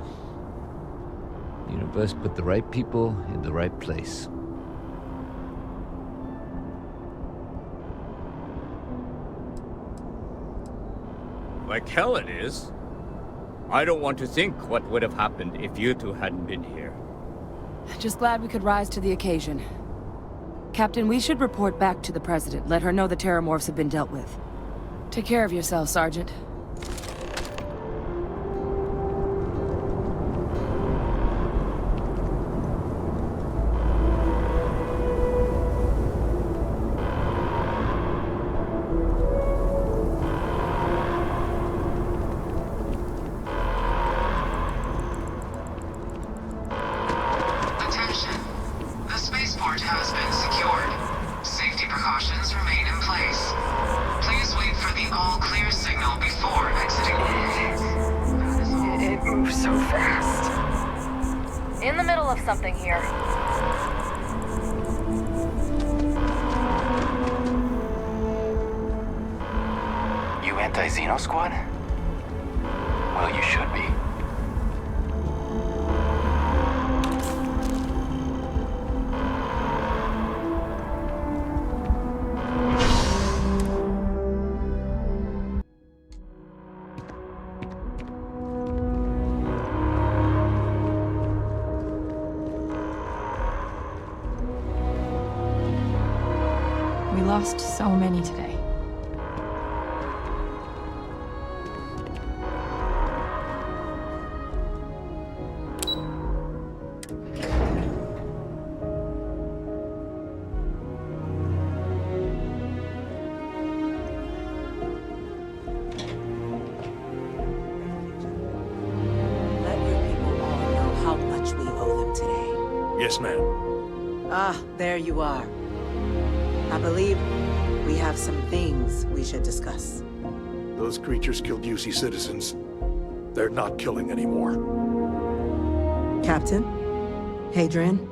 The universe put the right people in the right place. Like hell it is. I don't want to think what would have happened if you two hadn't been here. Just glad we could rise to the occasion. Captain, we should report back to the President. Let her know the Terrormorphs have been dealt with. Take care of yourself, Sergeant. Something here. You anti-Xeno squad? Well, you should be. We lost so many today. Yes, ma'am. Ah, there you are. I believe we have some things we should discuss. Those creatures killed UC citizens. They're not killing anymore. Captain, Hadrian,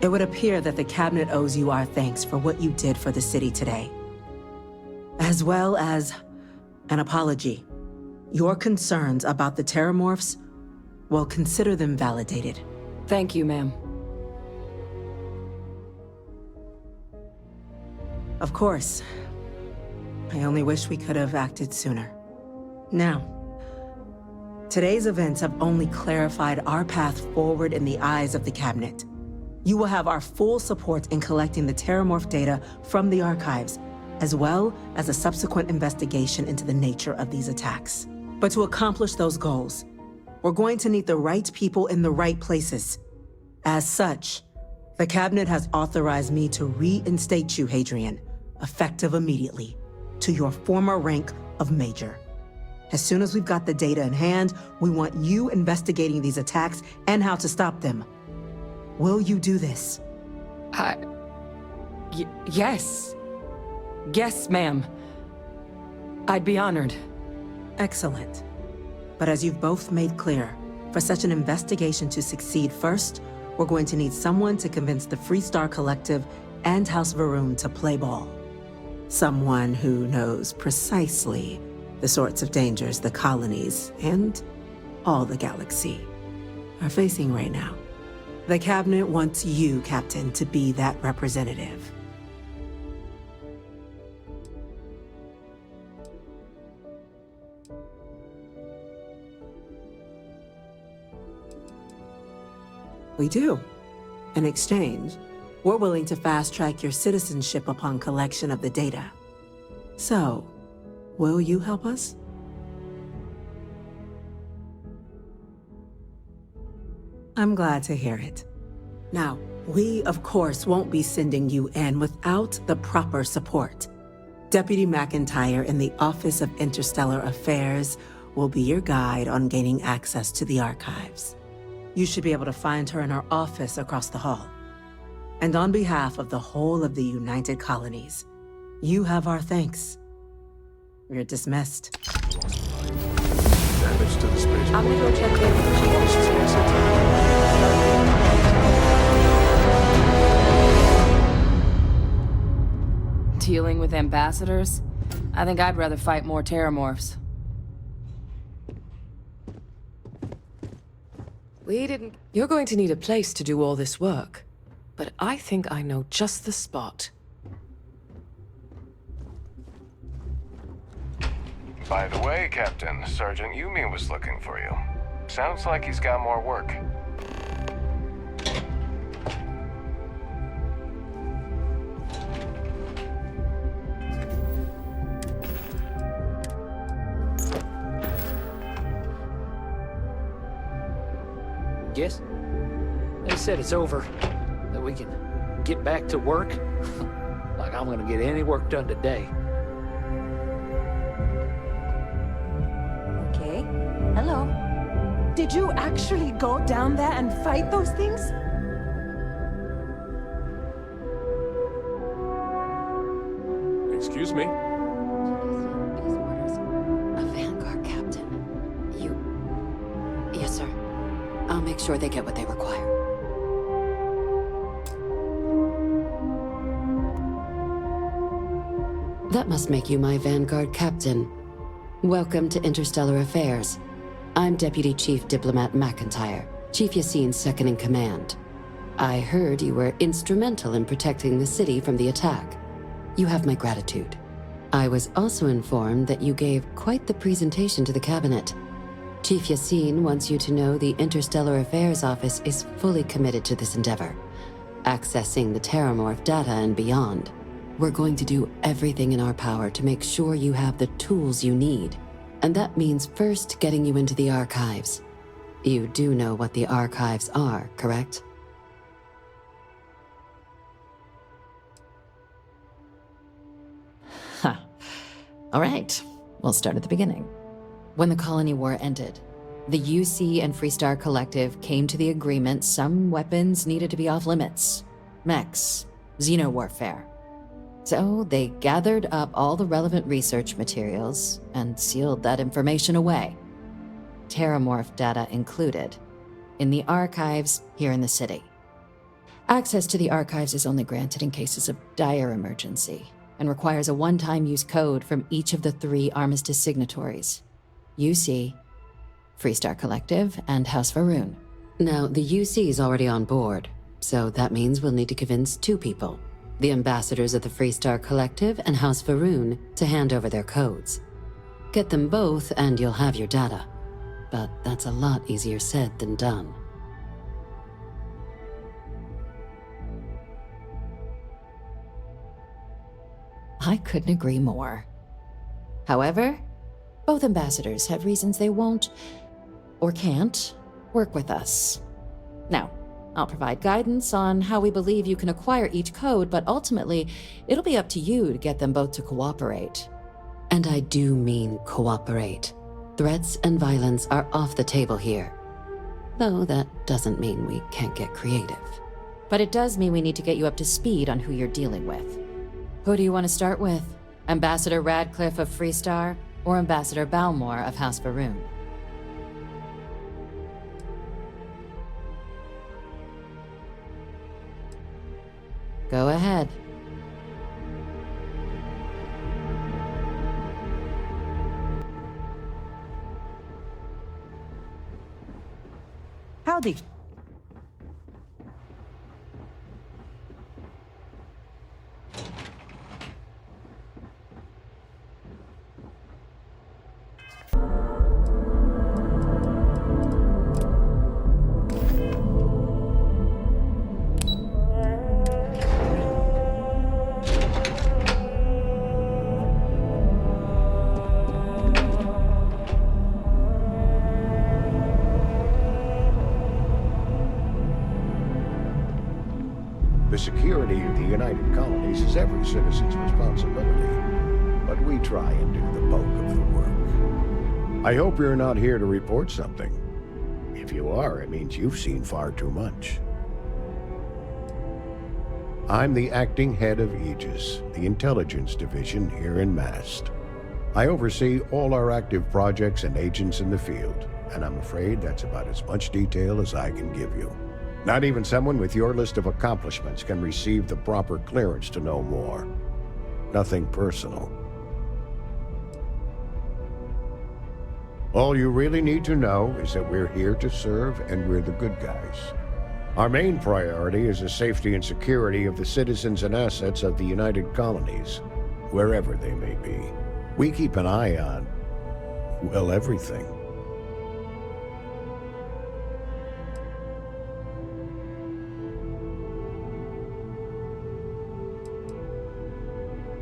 it would appear that the Cabinet owes you our thanks for what you did for the city today. As well as an apology. Your concerns about the Terrormorphs, well, consider them validated. Thank you, ma'am. Of course. I only wish we could have acted sooner. Now, today's events have only clarified our path forward in the eyes of the Cabinet. You will have our full support in collecting the Terrormorph data from the archives, as well as a subsequent investigation into the nature of these attacks. But to accomplish those goals, we're going to need the right people in the right places. As such, the Cabinet has authorized me to reinstate you, Hadrian, effective immediately, to your former rank of Major. As soon as we've got the data in hand, we want you investigating these attacks and how to stop them. Will you do this? Yes. Yes, ma'am. I'd be honored. Excellent. But as you've both made clear, for such an investigation to succeed first, we're going to need someone to convince the Freestar Collective and House Varun to play ball. Someone who knows precisely the sorts of dangers the colonies and all the galaxy are facing right now. The Cabinet wants you, Captain, to be that representative. We do. In exchange, we're willing to fast-track your citizenship upon collection of the data. So, will you help us? I'm glad to hear it. Now, we, of course, won't be sending you in without the proper support. Deputy McIntyre in the Office of Interstellar Affairs will be your guide on gaining access to the archives. You should be able to find her in her office across the hall. And on behalf of the whole of the United Colonies, you have our thanks. You're dismissed. Damage to the space. I'm gonna go check in. Dealing with ambassadors? I think I'd rather fight more Terrormorphs. We didn't... You're going to need a place to do all this work. But I think I know just the spot. By the way, Captain, Sergeant Yumi was looking for you. Sounds like he's got more work. Yes? They said it's over. That we can get back to work. Like I'm gonna get any work done today. Okay. Hello. Did you actually go down there and fight those things? Excuse me? A Vanguard captain. Yes, sir. I'll make sure they get what they require. That must make you my Vanguard captain. Welcome to Interstellar Affairs. I'm Deputy Chief Diplomat McIntyre, Chief Yassine's second-in-command. I heard you were instrumental in protecting the city from the attack. You have my gratitude. I was also informed that you gave quite the presentation to the cabinet. Chief Yassine wants you to know the Interstellar Affairs Office is fully committed to this endeavor, accessing the Terrormorph data and beyond. We're going to do everything in our power to make sure you have the tools you need. And that means first getting you into the archives. You do know what the archives are, correct? Huh. All right, we'll start at the beginning. When the Colony War ended, the UC and Freestar Collective came to the agreement some weapons needed to be off limits. Mechs, xeno-warfare. So they gathered up all the relevant research materials and sealed that information away. Terrormorph data included, in the archives here in the city. Access to the archives is only granted in cases of dire emergency and requires a one-time use code from each of the 3 Armistice signatories. UC, Freestar Collective, and House Varun. Now, the UC is already on board, so that means we'll need to convince 2 people. The ambassadors of the Freestar Collective and House Varun to hand over their codes. Get them both and you'll have your data. But that's a lot easier said than done. I couldn't agree more. However, both ambassadors have reasons they won't, or can't, work with us. Now, I'll provide guidance on how we believe you can acquire each code, but ultimately, it'll be up to you to get them both to cooperate. And I do mean cooperate. Threats and violence are off the table here. Though that doesn't mean we can't get creative. But it does mean we need to get you up to speed on who you're dealing with. Who do you want to start with? Ambassador Radcliffe of Freestar, or Ambassador Balmore of House Varun? Go ahead. Howdy. The security of the United Colonies is every citizen's responsibility, but we try and do the bulk of the work. I hope you're not here to report something. If you are, it means you've seen far too much. I'm the acting head of Aegis, the intelligence division here in Mast. I oversee all our active projects and agents in the field, and I'm afraid that's about as much detail as I can give you. Not even someone with your list of accomplishments can receive the proper clearance to know more. Nothing personal. All you really need to know is that we're here to serve and we're the good guys. Our main priority is the safety and security of the citizens and assets of the United Colonies, wherever they may be. We keep an eye on, well, everything.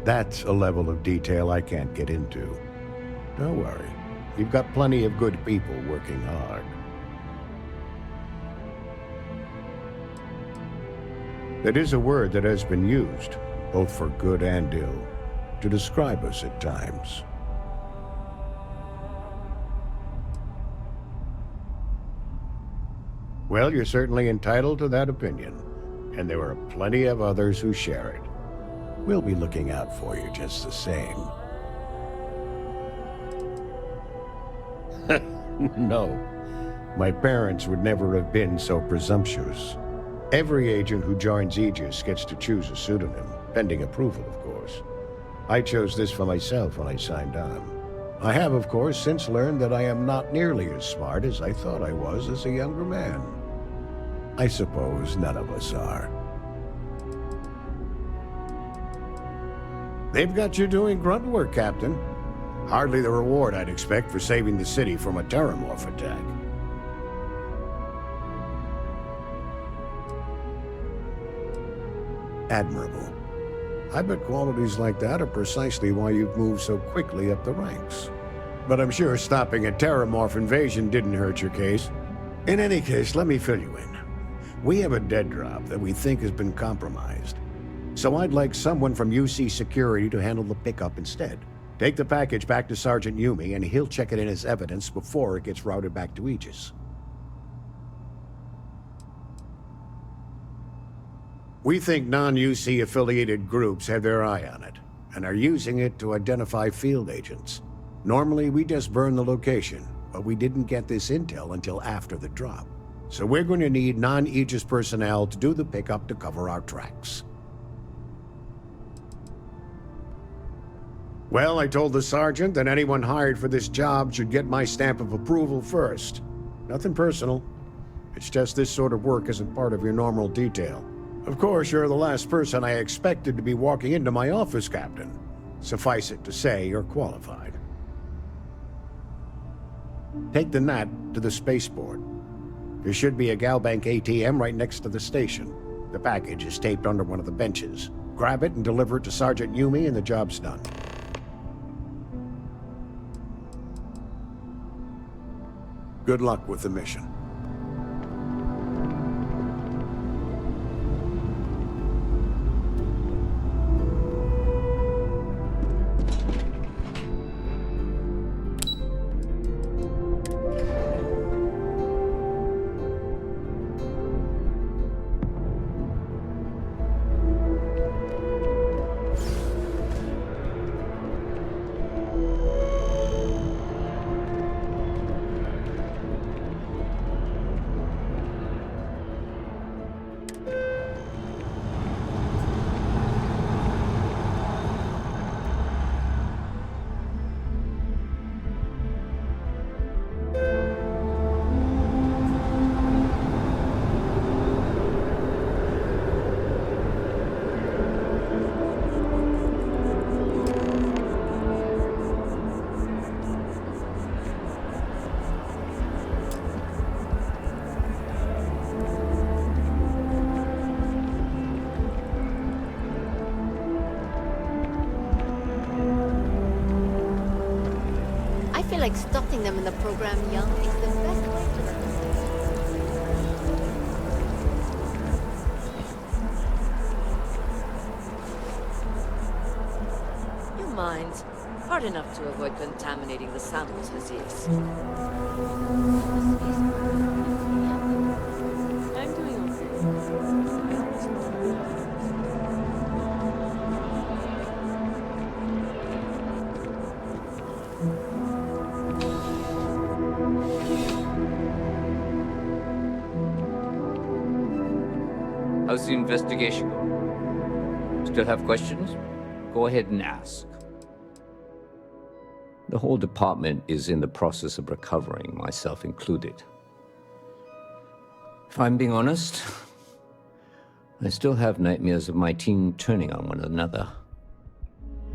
That's a level of detail I can't get into. Don't worry. You've got plenty of good people working hard. That is a word that has been used, both for good and ill, to describe us at times. Well, you're certainly entitled to that opinion, and there are plenty of others who share it. We'll be looking out for you just the same. No, my parents would never have been so presumptuous. Every agent who joins Aegis gets to choose a pseudonym, pending approval, of course. I chose this for myself when I signed on. I have, of course, since learned that I am not nearly as smart as I thought I was as a younger man. I suppose none of us are. They've got you doing grunt work, Captain. Hardly the reward I'd expect for saving the city from a Terrormorph attack. Admirable. I bet qualities like that are precisely why you've moved so quickly up the ranks. But I'm sure stopping a Terrormorph invasion didn't hurt your case. In any case, let me fill you in. We have a dead drop that we think has been compromised. So I'd like someone from UC Security to handle the pickup instead. Take the package back to Sergeant Yumi, and he'll check it in as evidence before it gets routed back to Aegis. We think non-UC affiliated groups have their eye on it, and are using it to identify field agents. Normally, we just burn the location, but we didn't get this intel until after the drop. So we're going to need non-Aegis personnel to do the pickup to cover our tracks. Well, I told the sergeant that anyone hired for this job should get my stamp of approval first. Nothing personal. It's just this sort of work isn't part of your normal detail. Of course, you're the last person I expected to be walking into my office, Captain. Suffice it to say, you're qualified. Take the Nat to the spaceport. There should be a Galbank ATM right next to the station. The package is taped under one of the benches. Grab it and deliver it to Sergeant Yumi and the job's done. Good luck with the mission. Like stopping them in the program young is the best way to let them. Your mind's hard enough to avoid contaminating the samples, Aziz. I'm doing okay. How's the investigation going? Still have questions? Go ahead and ask. The whole department is in the process of recovering, myself included. If I'm being honest, I still have nightmares of my team turning on one another.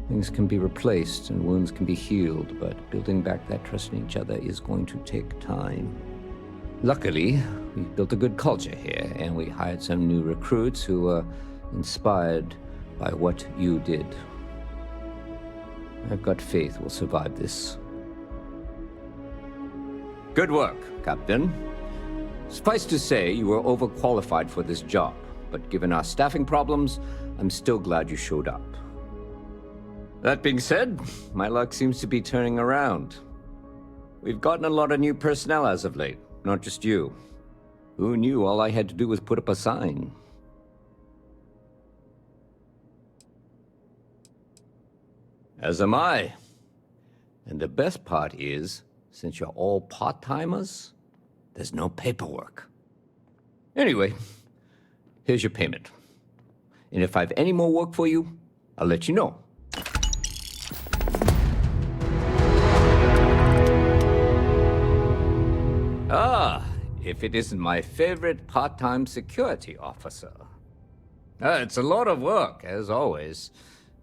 Things can be replaced and wounds can be healed, but building back that trust in each other is going to take time. Luckily, we've built a good culture here, and we hired some new recruits who were inspired by what you did. I've got faith we'll survive this. Good work, Captain. Suffice to say, you were overqualified for this job, but given our staffing problems, I'm still glad you showed up. That being said, my luck seems to be turning around. We've gotten a lot of new personnel as of late, not just you. Who knew all I had to do was put up a sign? As am I. And the best part is, since you're all part-timers, there's no paperwork. Anyway, here's your payment. And if I have any more work for you, I'll let you know. Ah, if it isn't my favorite part-time security officer. It's a lot of work, as always.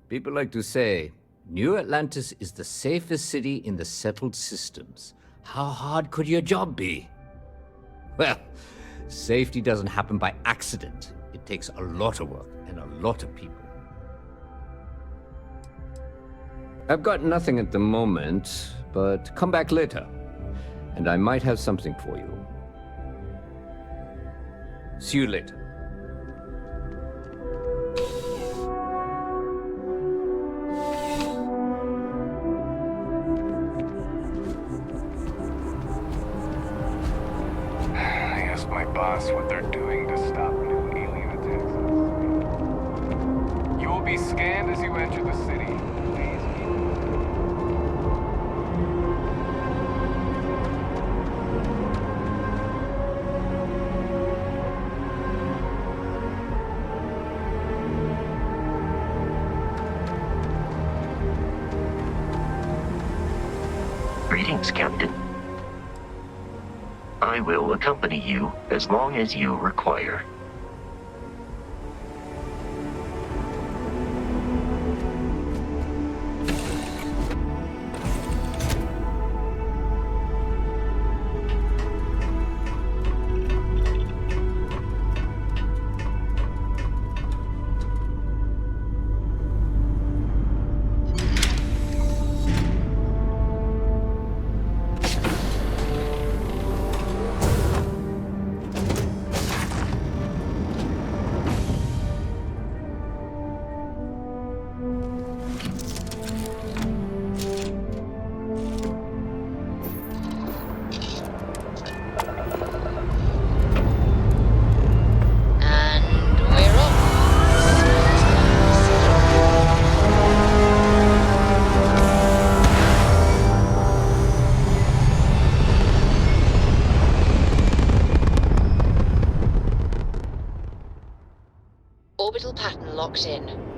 People like to say, New Atlantis is the safest city in the settled systems. How hard could your job be? Well, safety doesn't happen by accident. It takes a lot of work and a lot of people. I've got nothing at the moment, but come back later, and I might have something for you. See you later. Boss what they're doing to stop new alien attacks on us. You will be scanned as you enter the city. Please Greetings, Captain. I will accompany you as long as you require. Orbital pattern locked in.